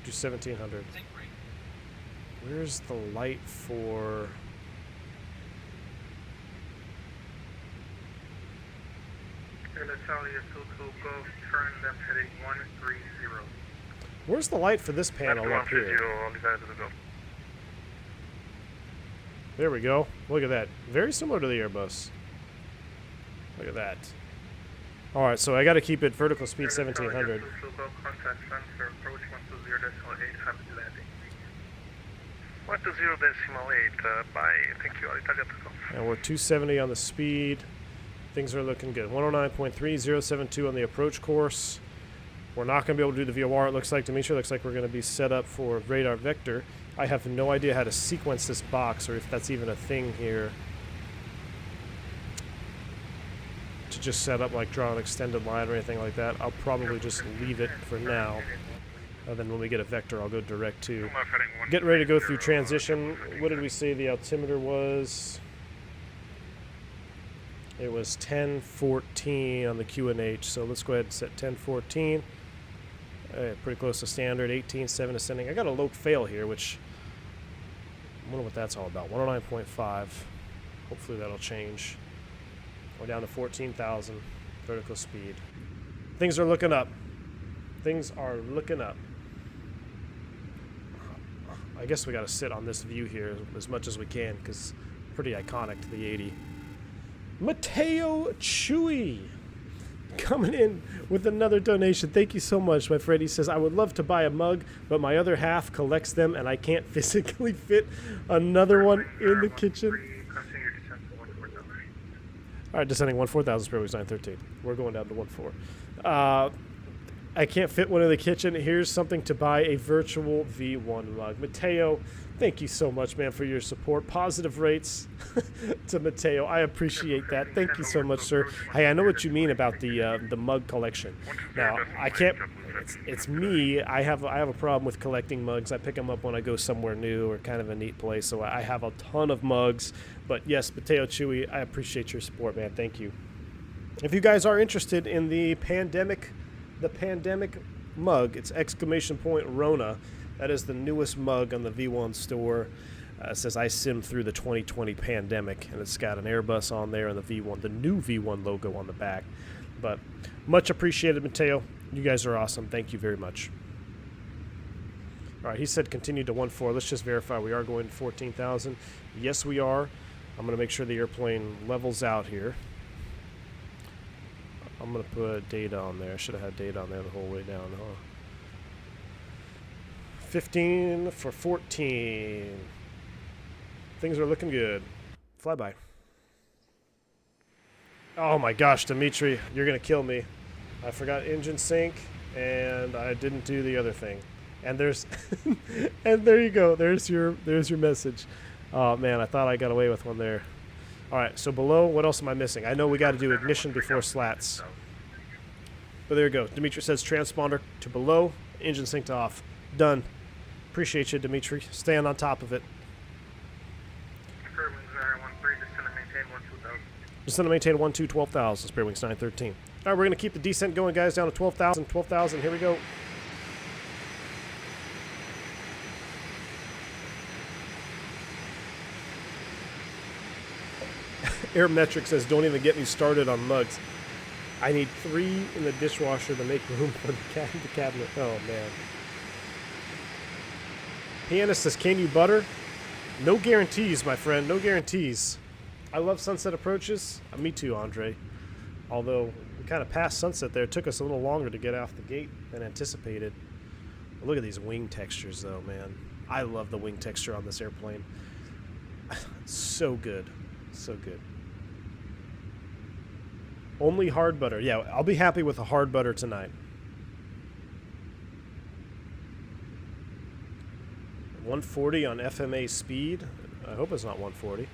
Do 1,700. Where's the light for? Turn left heading 130. Where's the light for this panel up here? There we go. Look at that. Very similar to the Airbus. Look at that. All right, so I got to keep it vertical speed 1,700. Contact transfer approach 120.8. Bye. Thank you. And we're 270 on the speed. Things are looking good. 109.3072 on the approach course. We're not going to be able to do the VOR, it looks like, Dimitri. It looks like we're going to be set up for radar vector. I have no idea how to sequence this box or if that's even a thing here. To just set up, like draw an extended line or anything like that. I'll probably just leave it for now. And then when we get a vector, I'll go direct to. Getting ready to go through transition. What did we say the altimeter was? It was 1014 on the QNH. So let's go ahead and set 1014. Pretty close to standard. 18.7 ascending. I got a low fail here, which I wonder what that's all about. 109.5. Hopefully that'll change. We're down to 14,000 vertical speed. Things are looking up. Things are looking up. I guess we got to sit on this view here as much as we can because it's pretty iconic to the 80. Mateo Chewy coming in with another donation. Thank you so much, my friend. He says, I would love to buy a mug, but my other half collects them and I can't physically fit another one in the kitchen. All right, descending 14,000, Spirit Wings 913. We're going down to 14. I can't fit one in the kitchen. Here's something to buy, a virtual V1 mug. Mateo, Thank you so much, man, for your support. Positive rates to Mateo. I appreciate that. Thank you so much, sir. Hey, I know what you mean about the mug collection. Now, I can't. It's me. I have a problem with collecting mugs. I pick them up when I go somewhere new or kind of a neat place. So I have a ton of mugs. But yes, Mateo Chewy, I appreciate your support, man. Thank you. If you guys are interested in the pandemic mug, it's !Rona. That is the newest mug on the V1 store. It says I sim through the 2020 pandemic, and it's got an Airbus on there and the new V1 logo on the back. But much appreciated, Mateo. You guys are awesome. Thank you very much. All right, he said continue to 1.4. Let's just verify we are going to 14,000. Yes, we are. I'm going to make sure the airplane levels out here. I'm going to put data on there. I should have had data on there the whole way down, huh? 15 for 14. Things are looking good. Flyby. Oh my gosh, Dimitri, you're gonna kill me. I forgot engine sync, and I didn't do the other thing. And there's, and there you go. There's your message. Oh man, I thought I got away with one there. All right, so below, what else am I missing? I know we got to do ignition before slats. But there you go. Dimitri says transponder to below, engine sync to off. Done. Appreciate you, Dimitri. Staying on top of it. Spare wings 913, descend and maintain 12,000. Descend and maintain 12,000, Spare Wings 913. All right, we're going to keep the descent going, guys, down to 12,000. 12,000, here we go. Airmetric says, don't even get me started on mugs. I need 3 in the dishwasher to make room for the cabinet. Oh, man. Pianist says, can you butter? No guarantees, my friend. No guarantees. I love sunset approaches. Me too, Andre. Although we kind of passed sunset there. It took us a little longer to get off the gate than anticipated. But look at these wing textures, though, man. I love the wing texture on this airplane. So good. So good. Only hard butter. Yeah, I'll be happy with a hard butter tonight. 140 on FMA speed. I hope it's not 140.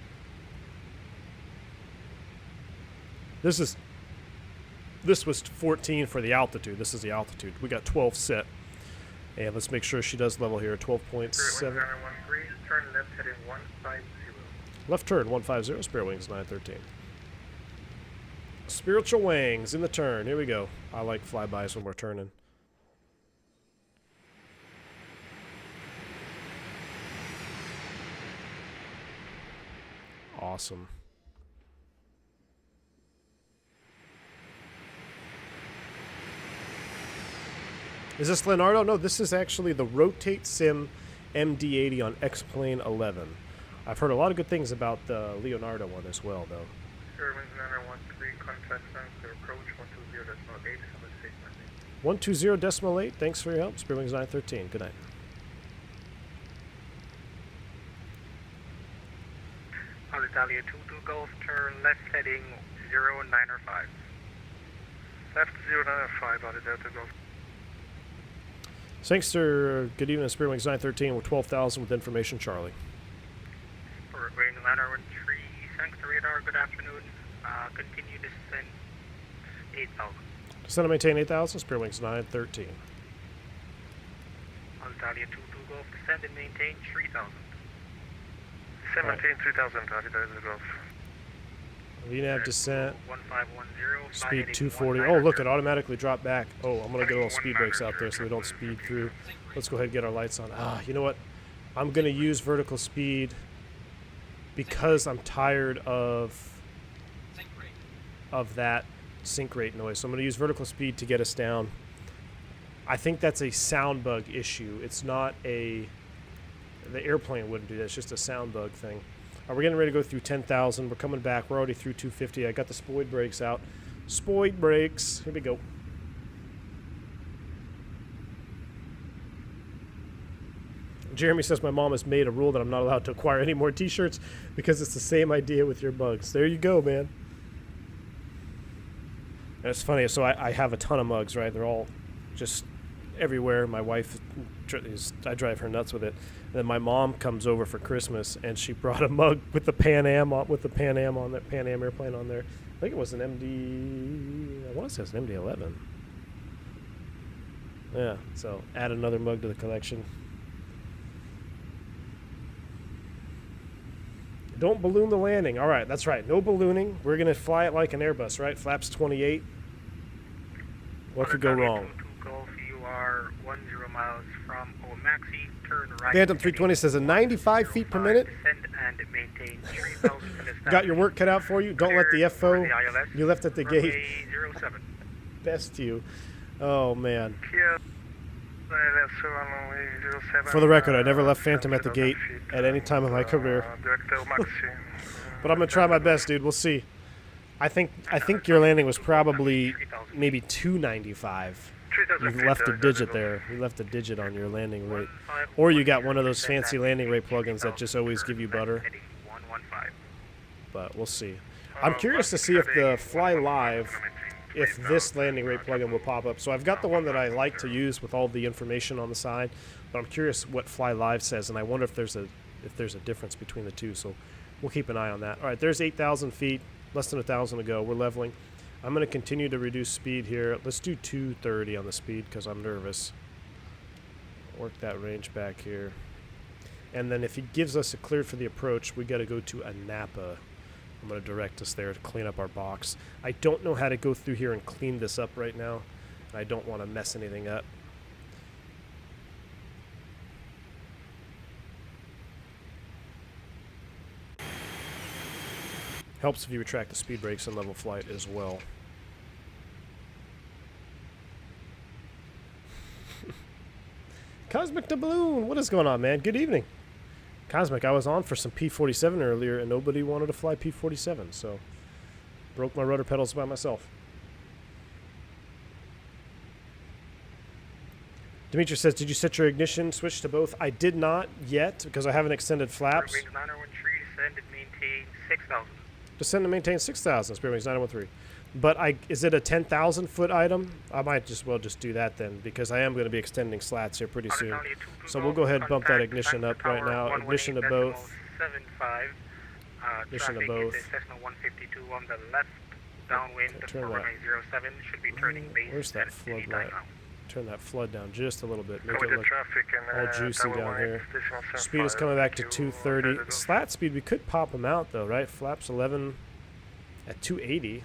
This was 14 for the altitude. This is the altitude. We got 12 set. And let's make sure she does level here. 12.7. Turn left heading 150. Left turn 150. Spare Wings 913. Spiritual wings in the turn. Here we go. I like flybys when we're turning. Awesome. Is this Leonardo? No, this is actually the Rotate Sim MD80 on X-Plane 11. I've heard a lot of good things about the Leonardo one as well, though. Sure, wings 913, contact center approach 120.8, have a safe landing. 120.8, thanks for your help. Spare Wings 913, good night. Alitalia 22 Golf, turn left heading 095. Left 095, Alitalia Golf. Sangster, good evening, Spare Wings 913. We're 12,000 with information, Charlie. For wing 913, Sangster radar, good afternoon. Continue descent 8,000. Descend and maintain 8,000, Spare Wings 913. Alitalia 22 Golf, descend and maintain 3,000. Descend and maintain 3,000, Alitalia Golf. VNAV descent, 1510, speed 240. Oh, look, it automatically dropped back. Oh, I'm going to get a little speed brakes out there so we don't speed through. Let's go ahead and get our lights on. You know what? I'm going to use vertical speed because I'm tired of that sync rate noise. So I'm going to use vertical speed to get us down. I think that's a sound bug issue. It's not the airplane wouldn't do that. It's just a sound bug thing. We're getting ready to go through 10,000. We're coming back. We're already through 250. I got the spoid brakes out. Spoid brakes. Here we go. Jeremy says my mom has made a rule that I'm not allowed to acquire any more t-shirts because it's the same idea with your mugs. There you go, man. And it's funny. So I have a ton of mugs, right? They're all just everywhere. My wife I drive her nuts with it. And then my mom comes over for Christmas, and she brought a mug with the Pan Am on there, Pan Am airplane on there. I think it was an MD. I want to say it's an MD11. Yeah, so add another mug to the collection. Don't balloon the landing. All right, that's right. No ballooning. We're going to fly it like an Airbus, right? Flaps 28. What could go wrong? Golf, you are 10 miles from Omaxi. Turn right. Phantom 320 says a 95 feet per minute. Descend and maintain 3,000 Got your work cut out for you. Don't let the FO. You left at the gate. 07. Best you. Oh, man. Kia, For the record, I never left Phantom at the gate at any time in my career. But I'm going to try my best, dude. We'll see. I think your landing was probably maybe 295. You left a digit there. You left a digit on your landing rate. Or you got one of those fancy landing rate plugins that just always give you butter. But we'll see. I'm curious to see if the Fly Live, if this landing rate plugin will pop up. So I've got the one that I like to use with all the information on the side, but I'm curious what Fly Live says, and I wonder if there's a difference between the two. So we'll keep an eye on that. All right, there's 8,000 feet, less than 1,000 to go. We're leveling. I'm going to continue to reduce speed here. Let's do 230 on the speed because I'm nervous. Work that range back here. And then if he gives us a cleared for the approach, we got to go to Anapa. I'm going to direct us there to clean up our box. I don't know how to go through here and clean this up right now. I don't want to mess anything up. Helps if you retract the speed brakes and level flight as well. Cosmic the Balloon, what is going on, man? Good evening. Cosmic, I was on for some P47 earlier and nobody wanted to fly P47, so broke my rudder pedals by myself. Dimitri says, did you set your ignition switch to both? I did not yet because I haven't extended flaps. Wings 913, descend and maintain 6,000. Descend and maintain 6,000, Spirit Wings 913. But is it a 10,000 foot item? I might just do that then because I am going to be extending slats here pretty soon. So we'll go ahead and bump that ignition up right now. Ignition to both. Ignition to both. Cessna 152 on the left, downwind for runway 07 should be turning base. Where's that flood light? Turn that flood down just a little bit. Make With it the look traffic and, all juicy down line, here. additional Speed is 75 coming back to to 230. Slat speed, we could pop them out though, right? Flaps 11 at 280.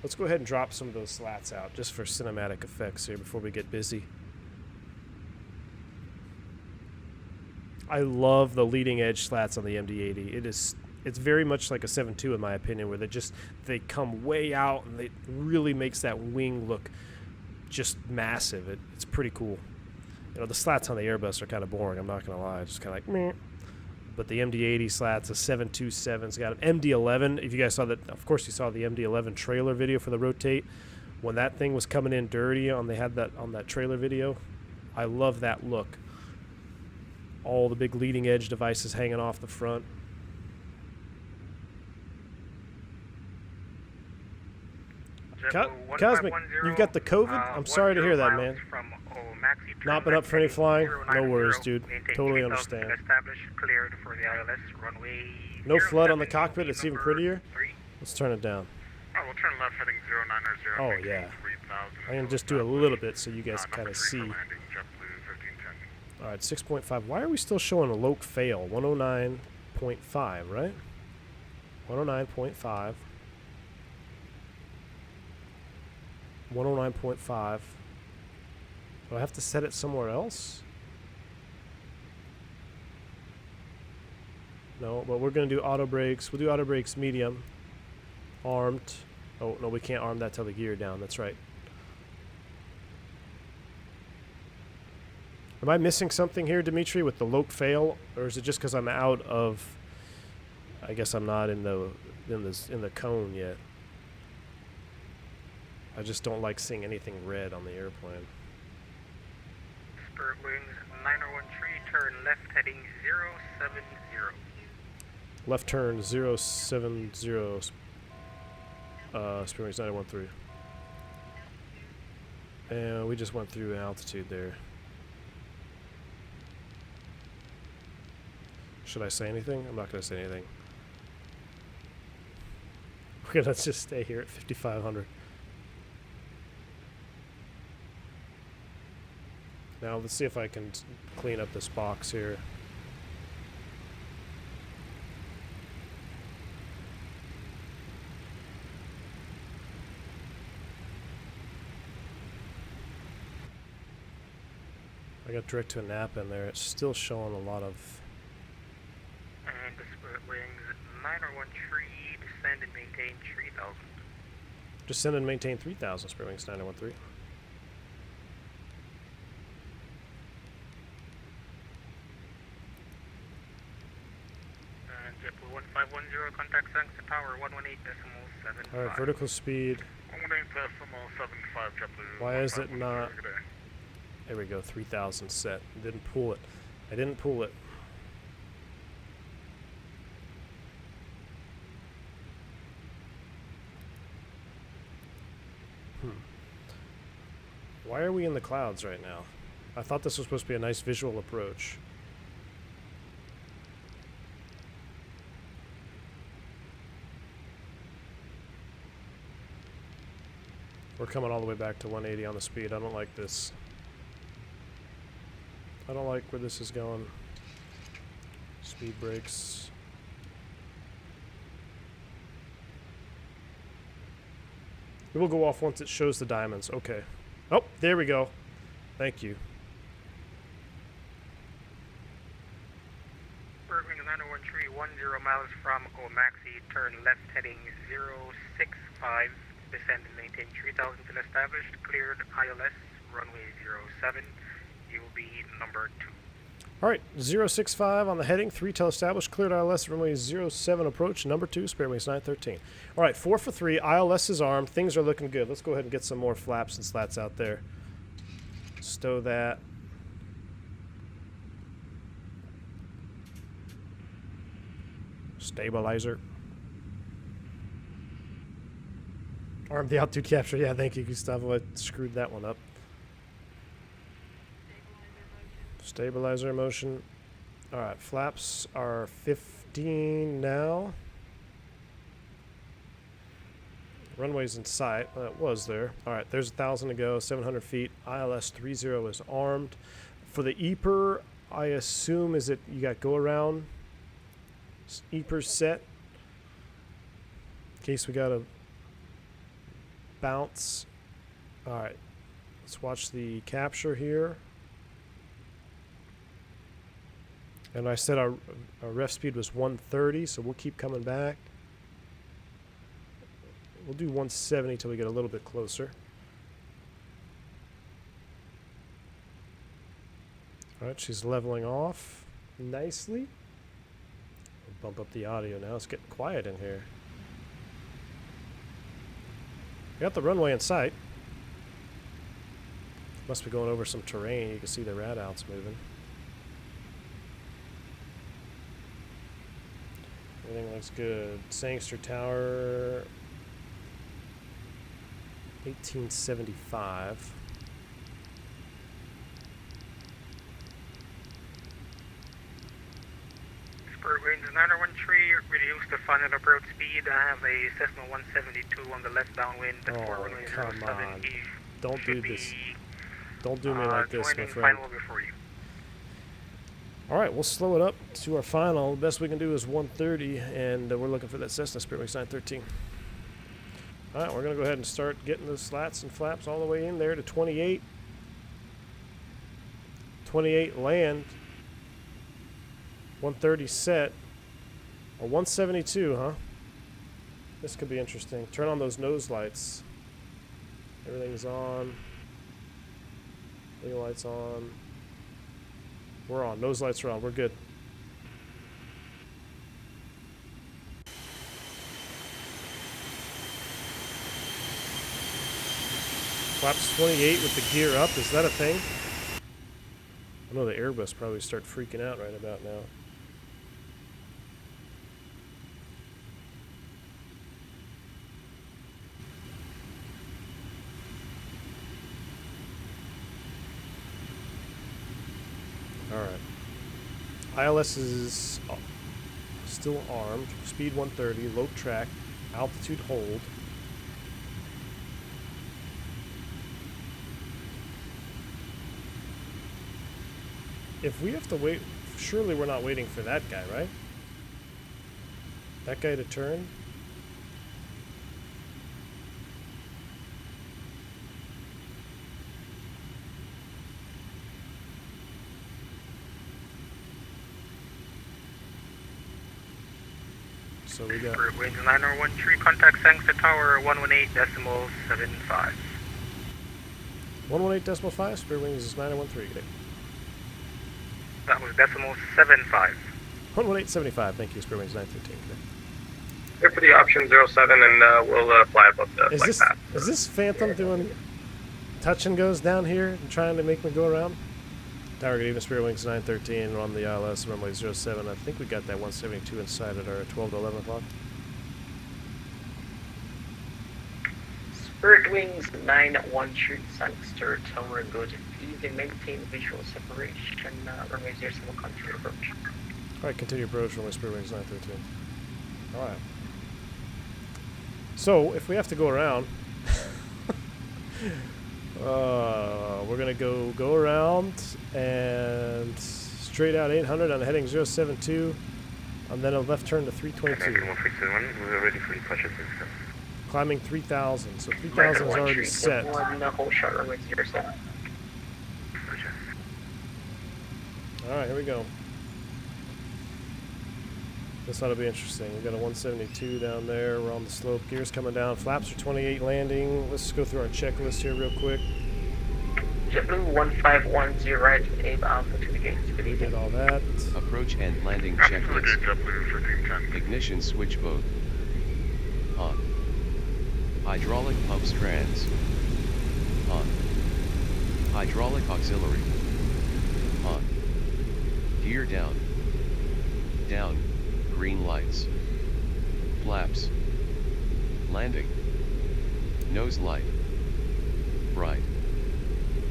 Let's go ahead and drop some of those slats out just for cinematic effects here before we get busy. I love the leading edge slats on the MD80. It's very much like a 7.2 in my opinion, where they come way out and it really makes that wing look just massive. It's pretty cool. You know, the slats on the Airbus are kind of boring, I'm not gonna lie, just kind of like meh. But the MD80 slats, a 727's got an MD11. If you guys saw that, of course you saw the MD11 trailer video for the Rotate. When that thing was coming in dirty they had that on that trailer video. I love that look. All the big leading edge devices hanging off the front. Cosmic, you've got the COVID? I'm sorry to hear that, man. Not been up for any flying? No worries, dude. Totally understand. No flood on the cockpit, it's even prettier. Let's turn it down. We'll turn left heading 090. Oh, yeah. I can just do a little bit so you guys kind of see. Alright, 6.5. Why are we still showing a loc fail? 109.5, right? 109.5. 109.5. Do I have to set it somewhere else? No, but we're going to do auto brakes. We'll do auto brakes medium. Armed. Oh, no, we can't arm that till the gear down. That's right. Am I missing something here, Dimitri, with the loc fail? Or is it just because I'm out of... I guess I'm not in the cone yet. I just don't like seeing anything red on the airplane. Spirit Wings 9013, turn left heading 070. Left turn 070, Spirit Wings 9013. And we just went through altitude there. Should I say anything? I'm not going to say anything. Okay, let's just stay here at 5,500. Now let's see if I can clean up this box here. I got direct to a nap in there. It's still showing a lot of... And the split wings 901 tree, descend and maintain 3,000. Descend and maintain 3,000, Spirit Wings 913. And JetBlue 1510, contact Sanctum Tower 118.75. Alright, vertical speed. 118.75, JetBlue. Why is it not... There we go, 3,000 set. Didn't pull it. I didn't pull it. Why are we in the clouds right now? I thought this was supposed to be a nice visual approach. We're coming all the way back to 180 on the speed. I don't like this. I don't like where this is going. Speed brakes. It will go off once it shows the diamonds. Okay. Oh, there we go. Thank you. Spirit Wings 901 tree, 10 miles from Maxi, turn left heading 065, descend and maintain 3,000 till established, cleared ILS, runway 07, you'll be number 2. Alright, 065 on the heading, 3 till established, cleared ILS, runway 07 approach, number 2, Spirit Wings 913. Alright, 4 for 3, ILS is armed, things are looking good. Let's go ahead and get some more flaps and slats out there. Stow that. Stabilizer. Arm the altitude capture. Yeah, thank you, Gustavo. I screwed that one up. Stabilizer motion. Alright, flaps are 15 now. Runway's in sight. It was there. Alright, there's 1,000 to go, 700 feet. ILS 30 is armed. For the EPR, I assume is it you got go around EPR set. In case we got a bounce. Alright, let's watch the capture here. And I said our ref speed was 130, so we'll keep coming back. We'll do 170 till we get a little bit closer. Alright, she's leveling off nicely. We'll bump up the audio now. It's getting quiet in here. We got the runway in sight. Must be going over some terrain. You can see the rad outs moving. Everything looks good. Sangster Tower, 1875. Spirit Wings 901 tree, reduce the final approach speed. I have a Cessna 172 on the left downwind. Oh, runway come 07. on. He Don't do should this. be, Don't do me like this, my joining friend. final before you. Alright, we'll slow it up to our final. The best we can do is 130, and we're looking for that Cessna Spirit Wings 913. Alright, we're going to go ahead and start getting the slats and flaps all the way in there to 28. 28 land. 130 set. A 172, huh? This could be interesting. Turn on those nose lights. Everything's on. Wing lights on. We're on. Nose lights are on. We're good. Flaps 28 with the gear up. Is that a thing? I know the Airbus probably start freaking out right about now. Alright. ILS is still armed. Speed 130, low track, altitude hold. If we have to wait, surely we're not waiting for that guy, right? That guy to turn? So we got Spirit Wings 9013, contact Sangster Tower 118.75. 118.5, Spirit Wings is 9013. Good day. That was decimal 75. 118.75, thank you, Spirit Wings 913. Good day. Here for the option 07, and we'll fly above the flight path. Is this Phantom doing touch and goes down here and trying to make me go around? Tower, good evening, Spirit Wings 913. We're on the ILS, runway 07. I think we got that 172 inside at our 12 to 11 o'clock. Spirit Wings 913, Sangster Tower, good. Please maintain visual separation, runway 07, continue approach. Alright, continue approach, runway Spirit Wings 913. Alright. So, if we have to go around, we're gonna go around and straight out 800 on heading 072, and then a left turn to 322. We're ready for departure. Climbing 3,000, so 3,000 is already set. Hold short, runway 07. Alright, here we go. This ought to be interesting. We've got a 172 down there. We're on the slope. Gears coming down. Flaps are 28 landing. Let's go through our checklist here real quick. JetBlue 1510, right, Abe Alpha to the gates. Good evening. Get all that. Approach and landing checklist. Ignition switch both. On. Hydraulic pumps trans. On. Hydraulic auxiliary. On. Gear down. Down. Green lights. Flaps. Landing. Nose light. Bright.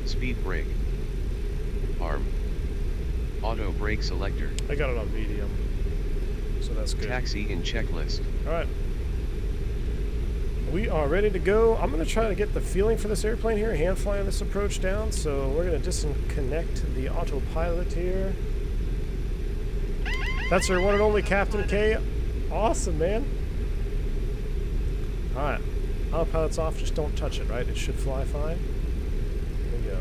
Speed brake. Arm. Auto brake selector. I got it on medium, so that's good. Taxi in checklist. Alright. We are ready to go. I'm going to try to get the feeling for this airplane here, hand flying this approach down. So we're going to disconnect the autopilot here. That's our one and only Captain K. Awesome, man. Alright. Autopilot's off, just don't touch it, right? It should fly fine. Here we go.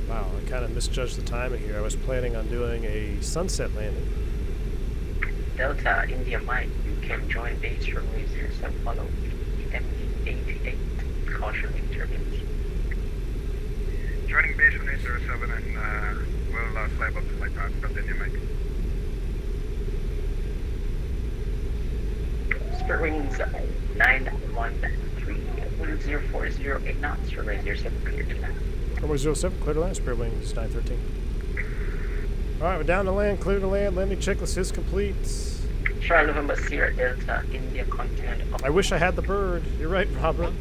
Wow, I kind of misjudged the timing here. I was planning on doing a sunset landing. Delta, India Mike, you can join base runway 07, follow MD80, caution in turbulence. Joining base runway 07 and we'll fly above the flight path. Continue, Mike. Spirit Wings 913, 040 knots, runway 07, clear to land. Runway 07, clear to land, Spirit Wings 913. Alright, we're down to land, clear to land, landing checklist is complete. Charlie November Sierra Delta, India continent. I wish I had the bird. You're right, Robert.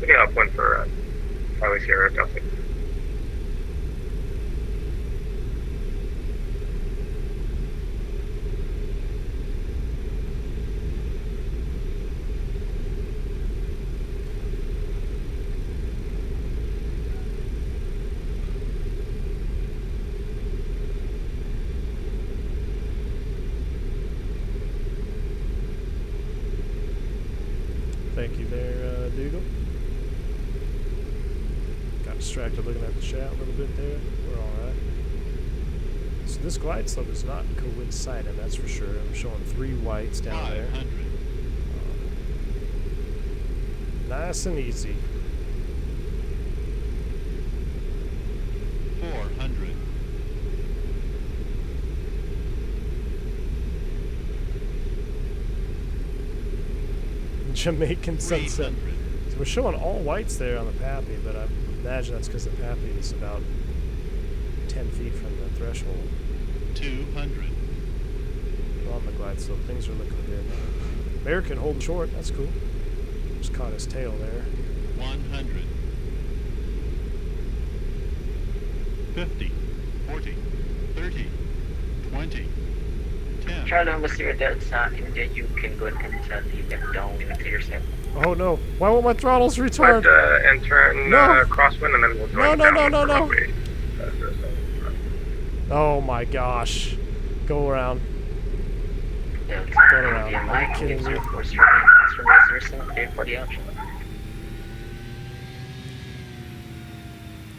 We got up one for Charlie Sierra Delta. Thank you there, Dougal. Got distracted looking at the chat a little bit there. We're alright. So this glide slope is not coincident, that's for sure. I'm showing 3 whites down there. Nice and easy. 400. Jamaican sunset. So we're showing all whites there on the Pappy, but I imagine that's because the Pappy is about 10 feet from the threshold. 200. We're on the glide slope. Things are looking good. American holding short. That's cool. Just caught his tail there. 100. 50. 40. 30. 20. 10. Charlie November Sierra Delta, India, you can go ahead and leave them down in a clear set. Oh no! Why won't my throttles retard? And turn No. crosswind, and then we'll No, join no, down no, with no, the no. runway. Oh my gosh! Go around. Delta, Going around. India, Are you Mike, kidding me? 04 Sierra 07, clear for the option.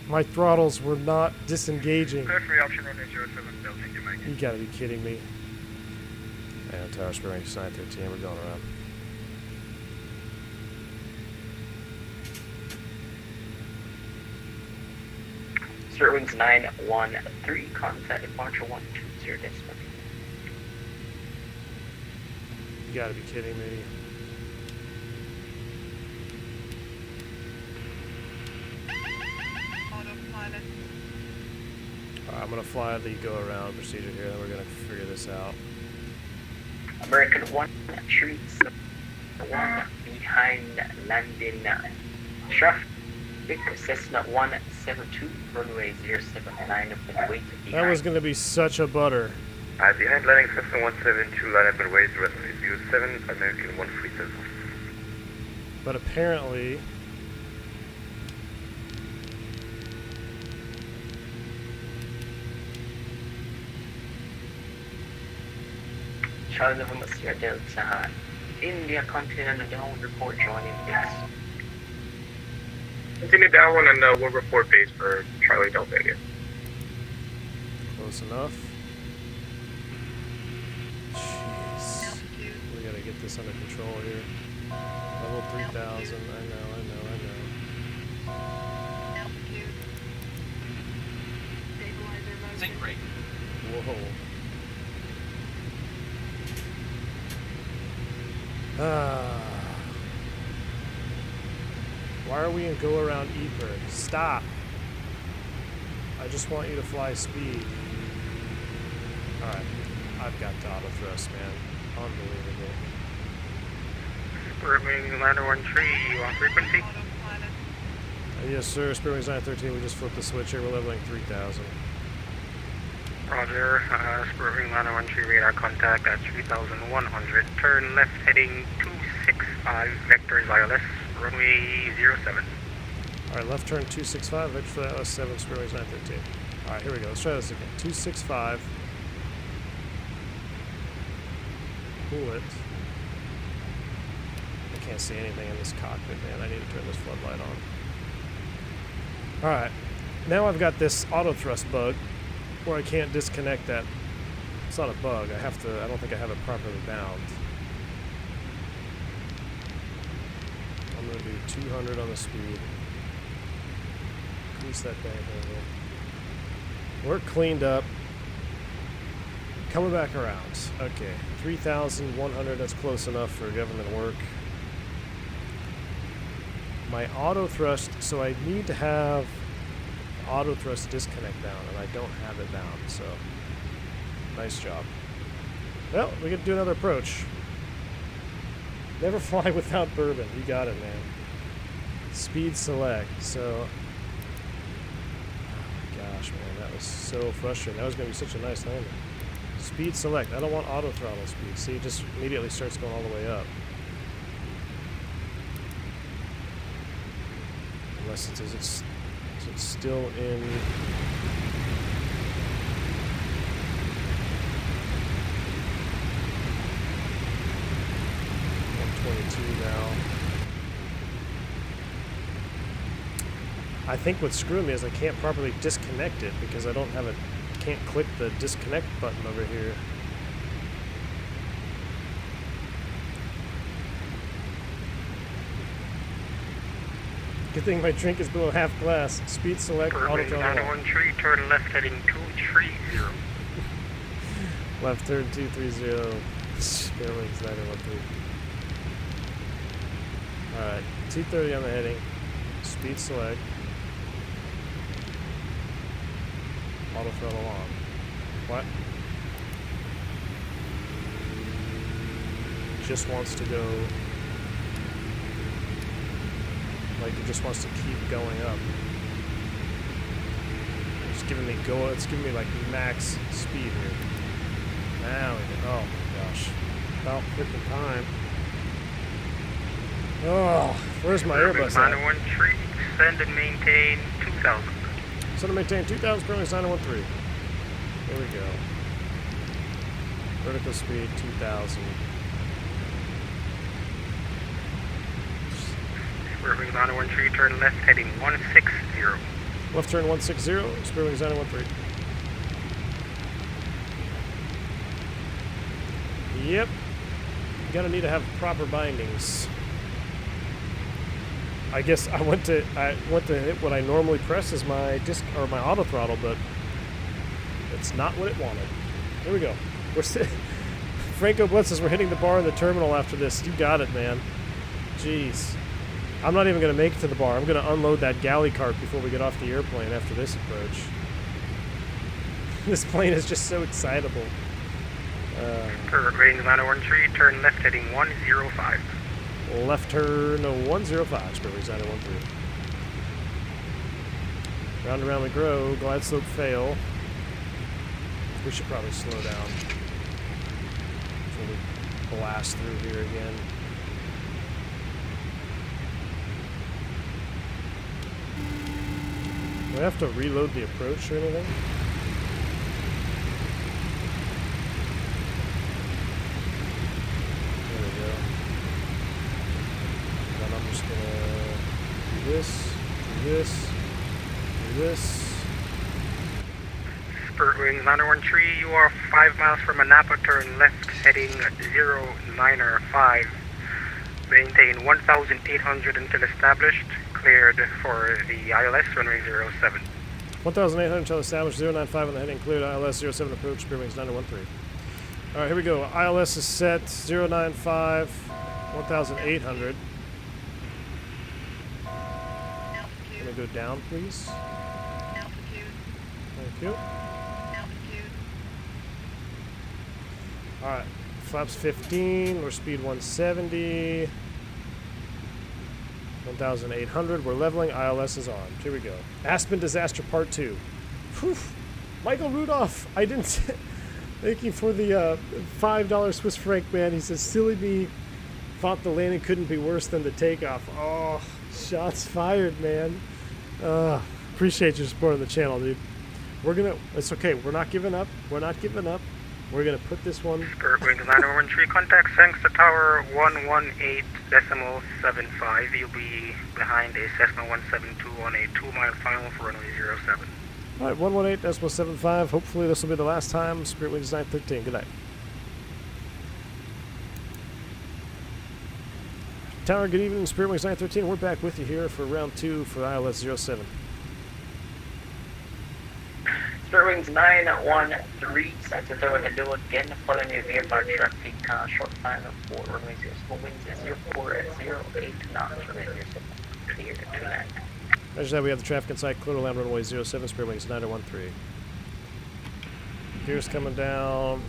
My throttles were not disengaging. Clear for the option runway 07, Delta India Mike. You gotta be kidding me. And Tower Spring 913, we're going around. Sierra Wings 913, contact departure 120 decimal. You gotta be kidding me. Autopilot. Alright, I'm gonna fly the go around procedure here, and we're gonna figure this out. American 137 behind landing traffic. Cessna 172, runway 079 of the weight behind. That was gonna be such a butter. Behind landing Cessna 172, line up and wait, runway 07, American 137. But apparently, Charlie November Sierra Delta, India Continental down, report joining base. Continue downwind, and we'll report base for Charlie Delta India. close enough. Jeez. We gotta get this under control here. Level 3000, I know. Altitude. Stabilizer motion. Sync rate. Whoa. Why are we in go around EPER? Stop. I just want you to fly speed. Alright. I've got to auto thrust, man. Unbelievable. Spirit Wing Lander 13, you on frequency? Autopilot. Yes, sir. Spirit Wings 913. We just flipped the switch here. We're leveling 3000. Roger, Spirit Wing Lander 13, radar contact at 3100. Turn left heading 265, vector is ILS, runway 07. Alright, left turn 265. Vector for that. 7 Spirit Wings 913. Alright, here we go. Let's try this again. 265. Pull it. I can't see anything in this cockpit, man. I need to turn this floodlight on. Alright. Now I've got this auto thrust bug where I can't disconnect that. It's not a bug. I don't think I have it properly bound. I'm going to do 200 on the speed. Increase that bank over. We're cleaned up. Coming back around. Okay. 3,100. That's close enough for government work. My auto thrust, so I need to have auto thrust disconnect bound, and I don't have it bound, so nice job. Well, we get to do another approach. Never fly without bourbon. You got it, man. Speed select. So, oh my gosh, man, that was so frustrating. That was going to be such a nice landing. Speed select. I don't want auto throttle speed. See, it just immediately starts going all the way up. Unless it's still in. Now. I think what's screwing me is I can't properly disconnect it because I don't have it. Can't click the disconnect button over here. Good thing my drink is below half glass. Speed select, auto throttle. 913, turn left heading 230. Left turn 230. Spirit Wings 913. Alright, 230 on the heading. Speed select. Auto throttle on. What? just wants to go, like it just wants to keep going up. It's giving me like max speed here. Now we go. Oh my gosh. About freaking time. Oh, where's my Airbus at? 913, send and maintain 2,000. Send and maintain 2,000, currently 913. There we go. Vertical speed 2,000. Spirit Wings 913, turn left heading 160. Left turn 160, Spirit Wings 913. Yep. You're gonna need to have proper bindings. I guess I went to hit what I normally press as my disc or my auto throttle, but it's not what it wanted. Here we go. Franco Blitz says we're hitting the bar in the terminal after this. You got it, man. Jeez. I'm not even going to make it to the bar. I'm going to unload that galley cart before we get off the airplane after this approach. This plane is just so excitable. Spirit Wings 913, turn left heading 105. Left turn 105, Spirit Wings 913. Round and round we grow. Glide slope fail. We should probably slow down before we blast through here again. Do I have to reload the approach or anything? There we go. Then I'm just gonna do this, do this, do this. Spirit Wings 913, you are 5 miles from Anapa, turn left heading 095. Maintain 1,800 until established. Cleared for the ILS runway 07. 1,800 until established, 095 on the heading, cleared ILS 07 approach, Spirit Wings 913. Alright, here we go. ILS is set, 095, 1,800. Can we go down, please? Thank you. Alright, flaps 15, we're speed 170. 1,800, we're leveling, ILS is armed. Here we go. Aspen Disaster Part 2. Whew. Michael Rudolph, I didn't thank you for the $5 Swiss franc, man. He says, silly me, thought the landing couldn't be worse than the takeoff. Oh, shots fired, man. Appreciate your support on the channel, dude. It's okay, we're not giving up. We're not giving up. We're gonna put this one. Spirit Wings 913, contact Sangster Tower 118.75. You'll be behind a Cessna 172 on a 2-mile final for runway 07. Alright, 118.75. Hopefully this will be the last time. Spirit Wings 913. Good night. Tower, good evening. Spirit Wings 913. We're back with you here for round 2 for ILS 07. Spirit Wings 913, Santa Toga can do it again, following the nearby traffic, short final for runway 04 at 08 knots, runway 07, clear to land. Measure that we have the traffic inside, clear to land runway 07, Spirit Wings 913. Gears coming down,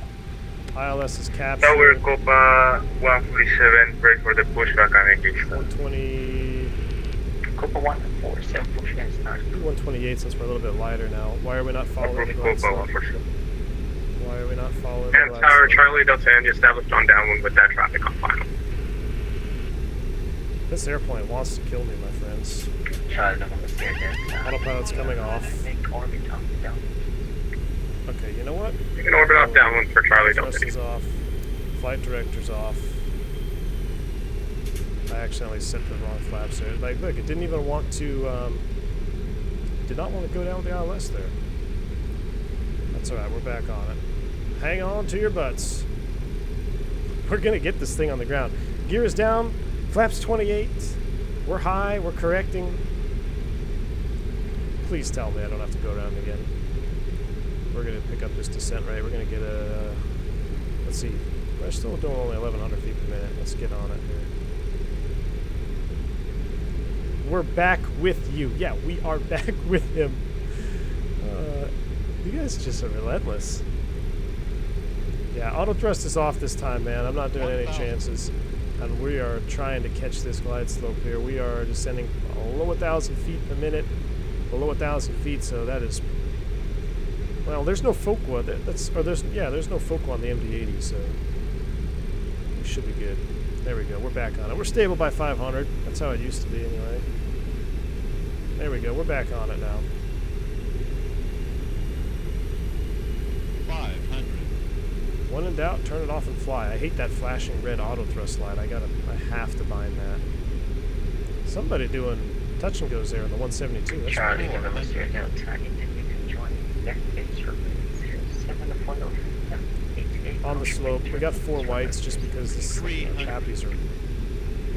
ILS is captured. Tower Copa 147, break for the pushback and engage. 120. Copa 147, push and start. 128 since we're a little bit lighter now. Why are we not following the glide slope? Why are we not following the And glide Tower slope? Charlie Delta India established on downwind with that traffic on final. This airplane wants to kill me, my friends. Charlie Delta stay there. Autopilot's coming off. Make orbit down. Okay, you know what? You can orbit off downwind for Charlie Delta Thrust is India. off. Flight director's off. I accidentally set the wrong flaps there. Like, look, it didn't even want to, did not want to go down with the ILS there. That's alright, we're back on it. Hang on to your butts. We're gonna get this thing on the ground. Gear is down, flaps 28. We're high, we're correcting. Please tell me I don't have to go around again. We're gonna pick up this descent rate. We're gonna get a, let's see, we're still doing only 1,100 feet per minute. Let's get on it here. We're back with you. Yeah, we are back with him. You guys just are relentless. Yeah, auto thrust is off this time, man. I'm not doing any chances. And we are trying to catch this glide slope here. We are descending below 1,000 feet per minute. Below 1,000 feet, so that is... Well, there's no FOCWA. There's no FOCWA on the MD80, so... We should be good. There we go. We're back on it. We're stable by 500. That's how it used to be, anyway. There we go. We're back on it now. 500. When in doubt, turn it off and fly. I hate that flashing red auto thrust light. I have to bind that. Somebody doing touch and goes there in the 172. That's Charlie, cool. give us your delta, and then you can join back base for 07 On the slope, we got 4 whites just because the chappies are in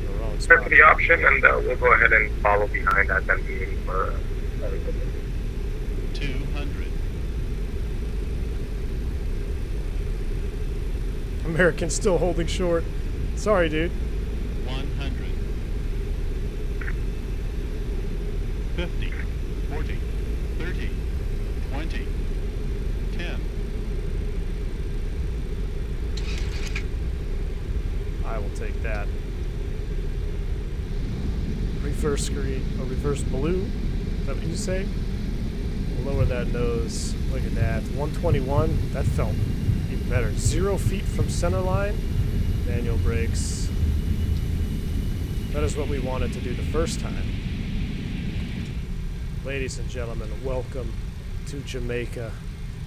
the wrong Start spot. for the option, and we'll go ahead and follow behind that MD80 for 200. American's still holding short. Sorry, dude. 100. 50. 40. 30. 20. 10. I will take that. Reverse screen, or reverse blue. Is that what you say? Lower that nose. Look at that. 121. That felt even better. 0 feet from center line. Manual brakes. That is what we wanted to do the first time. Ladies and gentlemen, welcome to Jamaica.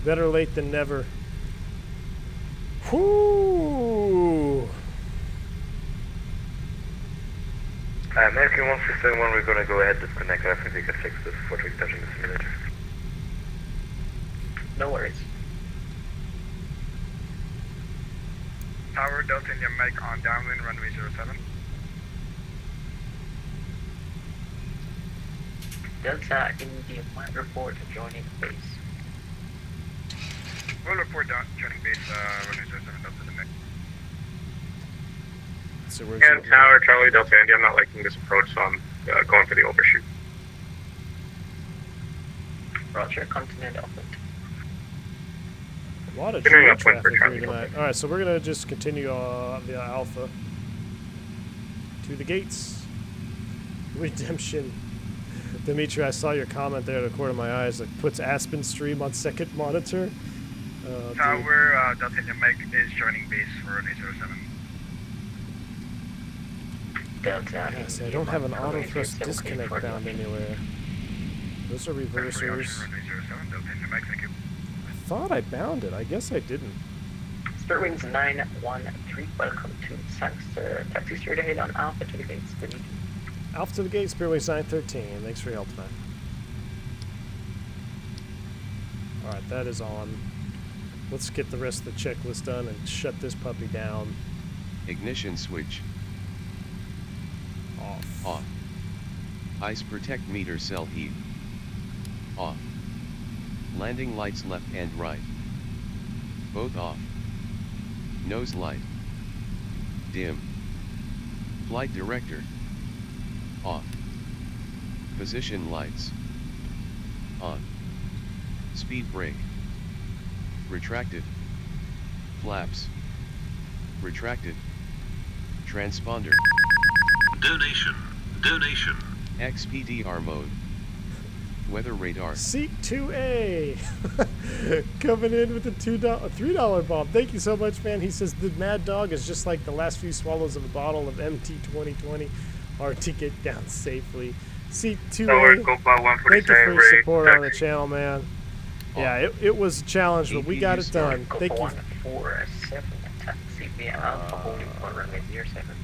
Better late than never. Whoo! American 1671, we're going to go ahead and disconnect. I think we can fix this before touching the simulator. No worries. Tower Delta India Mike on downwind runway 07. Delta India might report joining base. We'll report joining base runway 07 Delta India. So where's and it? Tower Charlie Delta Indy. I'm not liking this approach, so I'm going for the overshoot. Roger, continent open. A lot of Continuing GA upwind for traffic here Charlie. tonight. Alright, so we're going to just continue the Alpha to the gates. Redemption. Dimitri, I saw your comment there at the corner of my eyes. Like, puts Aspen Stream on second monitor. Tower Delta India Mike is joining base for runway 07. Delta Yes, I don't have an auto thrust disconnect found anywhere. Those are reversers. Runway 07 Delta India Mike, thank you. I thought I bound it. I guess I didn't. Spirit Wings 913, welcome to Saxter. Taxi straight ahead on Alpha to the gates. Good evening. Alpha to the gate, Spearways 913. Thanks for your help tonight. Alright, that is on. Let's get the rest of the checklist done and shut this puppy down. Ignition switch. Off. Off. Ice protect meter cell heat. Off. Landing lights left and right. Both off. Nose light. Dim. Flight director. Off. Position lights. On. Speed brake. Retracted. Flaps. Retracted. Transponder. Donation. Donation. XPDR mode. Weather radar. Seat 2A coming in with the $3 bomb. Thank you so much, man. He says the MADDOG is just like the last few swallows of a bottle of MT 2020. Hard to get down safely. Seat 2A. Thank you for your support on the channel, man. Yeah, it was a challenge, but we got it done. Thank you. 147, taxi via Alpha holding for runway 07.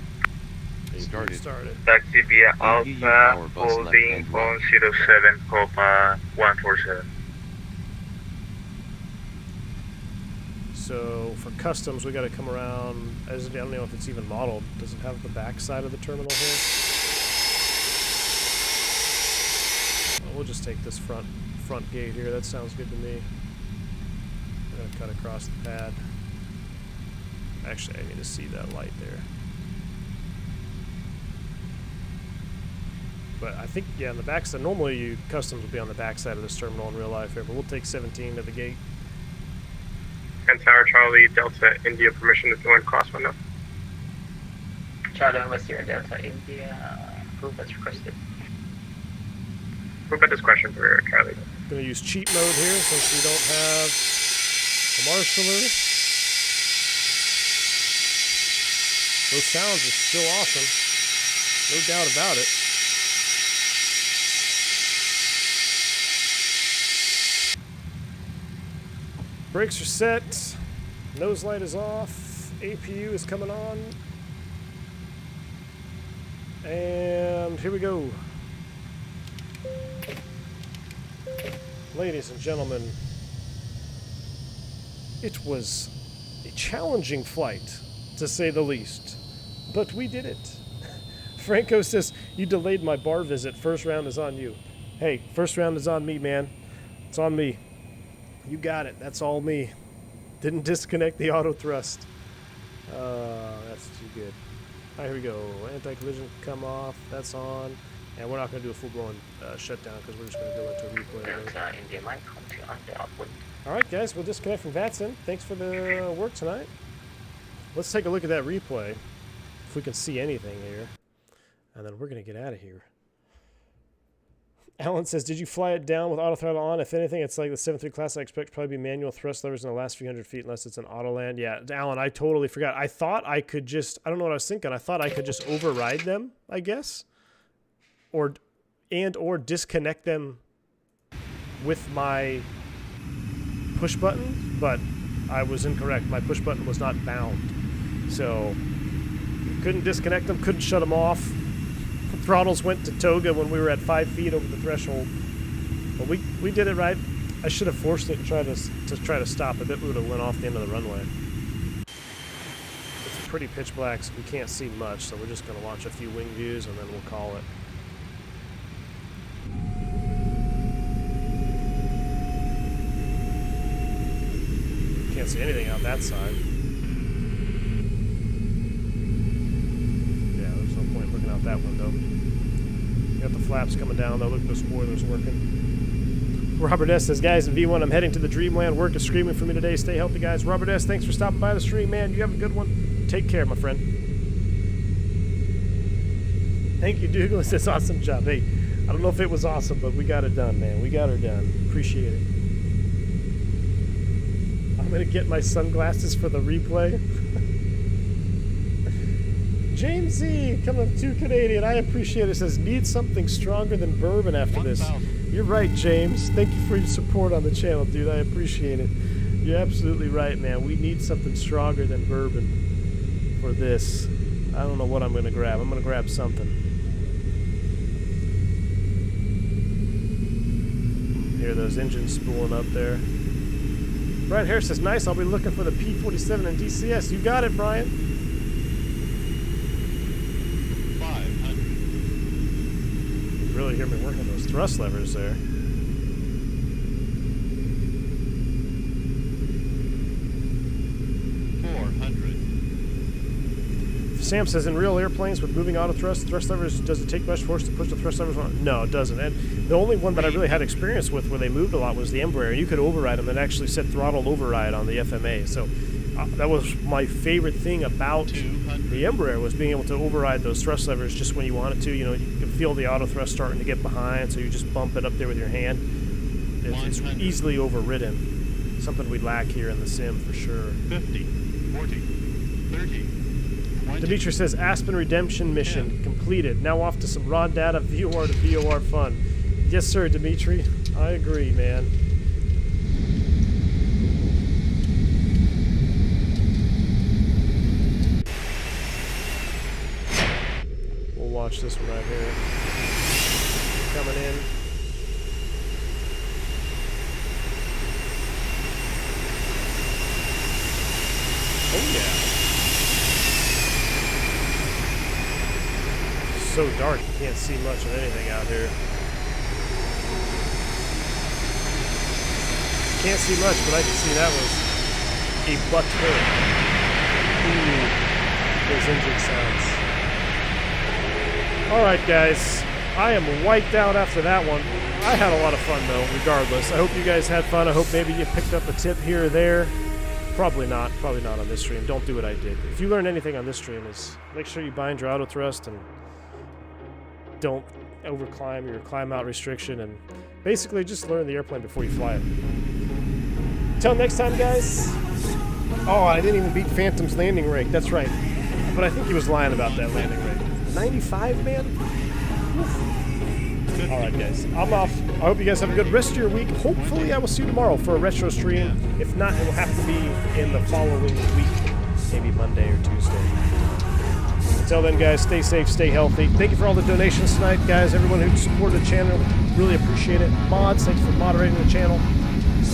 Started. Taxi via Alpha, Alpha, holding on 07, Copa 147. So for customs, we got to come around. I don't know if it's even modeled. Does it have the back side of the terminal here? Well, we'll just take this front gate here. That sounds good to me. I'm gonna cut across the pad. Actually, I need to see that light there. But I think, yeah, on the back side, normally customs will be on the back side of this terminal in real life here, but we'll take 17 to the gate. And Tower Charlie Delta India permission to go in crosswind. Charlie West Sierra Delta India. Approval as requested. Approve at discretion for Charlie. Gonna use cheat mode here since we don't have a marshaller. Those sounds are still awesome. No doubt about it. Brakes are set. Nose light is off. APU is coming on. And here we go. Ladies and gentlemen, it was a challenging flight, to say the least, but we did it. Franco says, you delayed my bar visit. First round is on you. Hey, first round is on me, man. It's on me. You got it. That's all me. Didn't disconnect the auto thrust. That's too good. All right, here we go. Anti-collision come off. That's on. And we're not going to do a full-blown shutdown because we're just going to go into a replay. All right, guys. We'll disconnect from Vatson. Thanks for the work tonight. Let's take a look at that replay, if we can see anything here. And then we're going to get out of here. Alan says, did you fly it down with auto throttle on? If anything, it's like the 7.3 class. I expect probably be manual thrust levers in the last few hundred feet unless it's an auto land. Yeah, Alan, I totally forgot. I thought I could just, I don't know what I was thinking. I thought I could just override them, I guess. Or disconnect them with my push button, but I was incorrect. My push button was not bound. So, couldn't disconnect them, couldn't shut them off. Throttles went to Toga when we were at 5 feet over the threshold. But we did it right. I should have forced it and tried to stop. I bet we would have went off the end of the runway. It's pretty pitch black, so we can't see much, so we're just going to watch a few wing views and then we'll call it. Can't see anything out that side. Yeah, there's no point looking out that window. Got the flaps coming down though. Look at the spoilers working. Robert S says, guys, in V1, I'm heading to the Dreamland. Work is screaming for me today. Stay healthy, guys. Robert S, thanks for stopping by the stream, man. You have a good one. Take care, my friend. Thank you, Douglas. Says, awesome job. Hey, I don't know if it was awesome, but we got it done, man. We got her done. Appreciate it. I'm going to get my sunglasses for the replay. James Z, coming to Canadian. I appreciate it. Says, need something stronger than bourbon after this. You're right, James. Thank you for your support on the channel, dude. I appreciate it. You're absolutely right, man. We need something stronger than bourbon for this. I don't know what I'm going to grab. I'm going to grab something. Hear those engines spooling up there. Brian Harris says, nice. I'll be looking for the P47 and DCS. You got it, Brian. 500. You really hear me working those thrust levers there. Sam says, in real airplanes with moving auto thrust levers, does it take much force to push the thrust levers on? No, it doesn't. And the only one that I really had experience with where they moved a lot was the Embraer. You could override them and actually set throttle override on the FMA. So that was my favorite thing about the Embraer, was being able to override those thrust levers just when you wanted to. You know, you can feel the auto thrust starting to get behind, so you just bump it up there with your hand. It's easily overridden. Something we lack here in the sim for sure. 50, 40, 30. Dimitri says, Aspen Redemption mission completed. Now off to some raw data, VOR to VOR fun. Yes, sir, Dimitri. I agree, man. We'll watch this one right here. Coming in. Oh, yeah. So dark you can't see much of anything out here. Can't see much, but I can see that was a butt turn. Ooh, those engine sounds. Alright guys, I am wiped out after that one. I had a lot of fun though, regardless. I hope you guys had fun. I hope maybe you picked up a tip here or there. Probably not on this stream. Don't do what I did. If you learn anything on this stream, is make sure you bind your auto thrust and don't overclimb your climb out restriction, and basically just learn the airplane before you fly it. Until next time, guys. Oh, I didn't even beat Phantom's landing rate. That's right. But I think he was lying about that landing rate. 95, man? Alright, guys. I'm off. I hope you guys have a good rest of your week. Hopefully, I will see you tomorrow for a retro stream. If not, it will have to be in the following week. Maybe Monday or Tuesday. Until then, guys, stay safe, stay healthy. Thank you for all the donations tonight, guys. Everyone who supported the channel, really appreciate it. Mods, thanks for moderating the channel.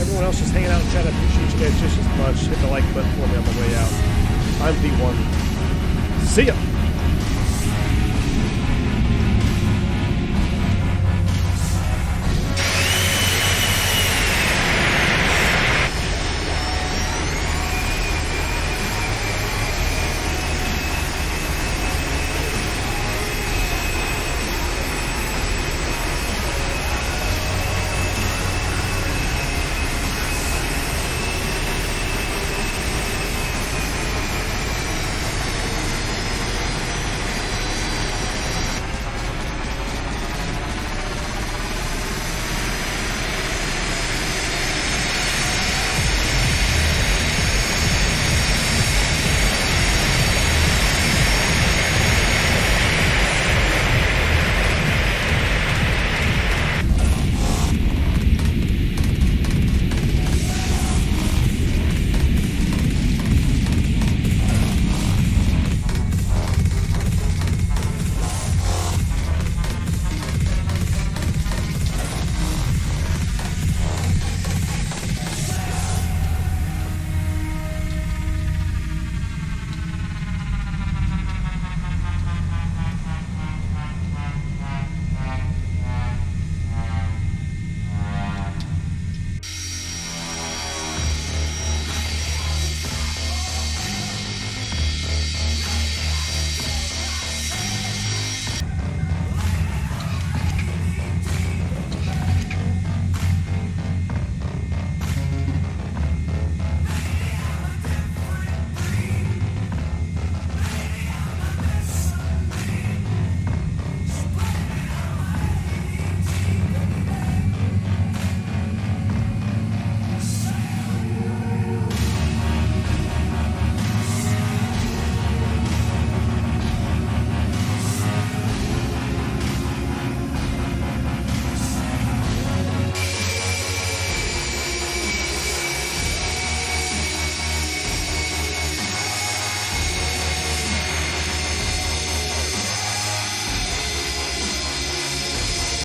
Everyone else just hanging out in chat, I appreciate you guys just as much. Hit the like button for me on the way out. I'm V1. See ya!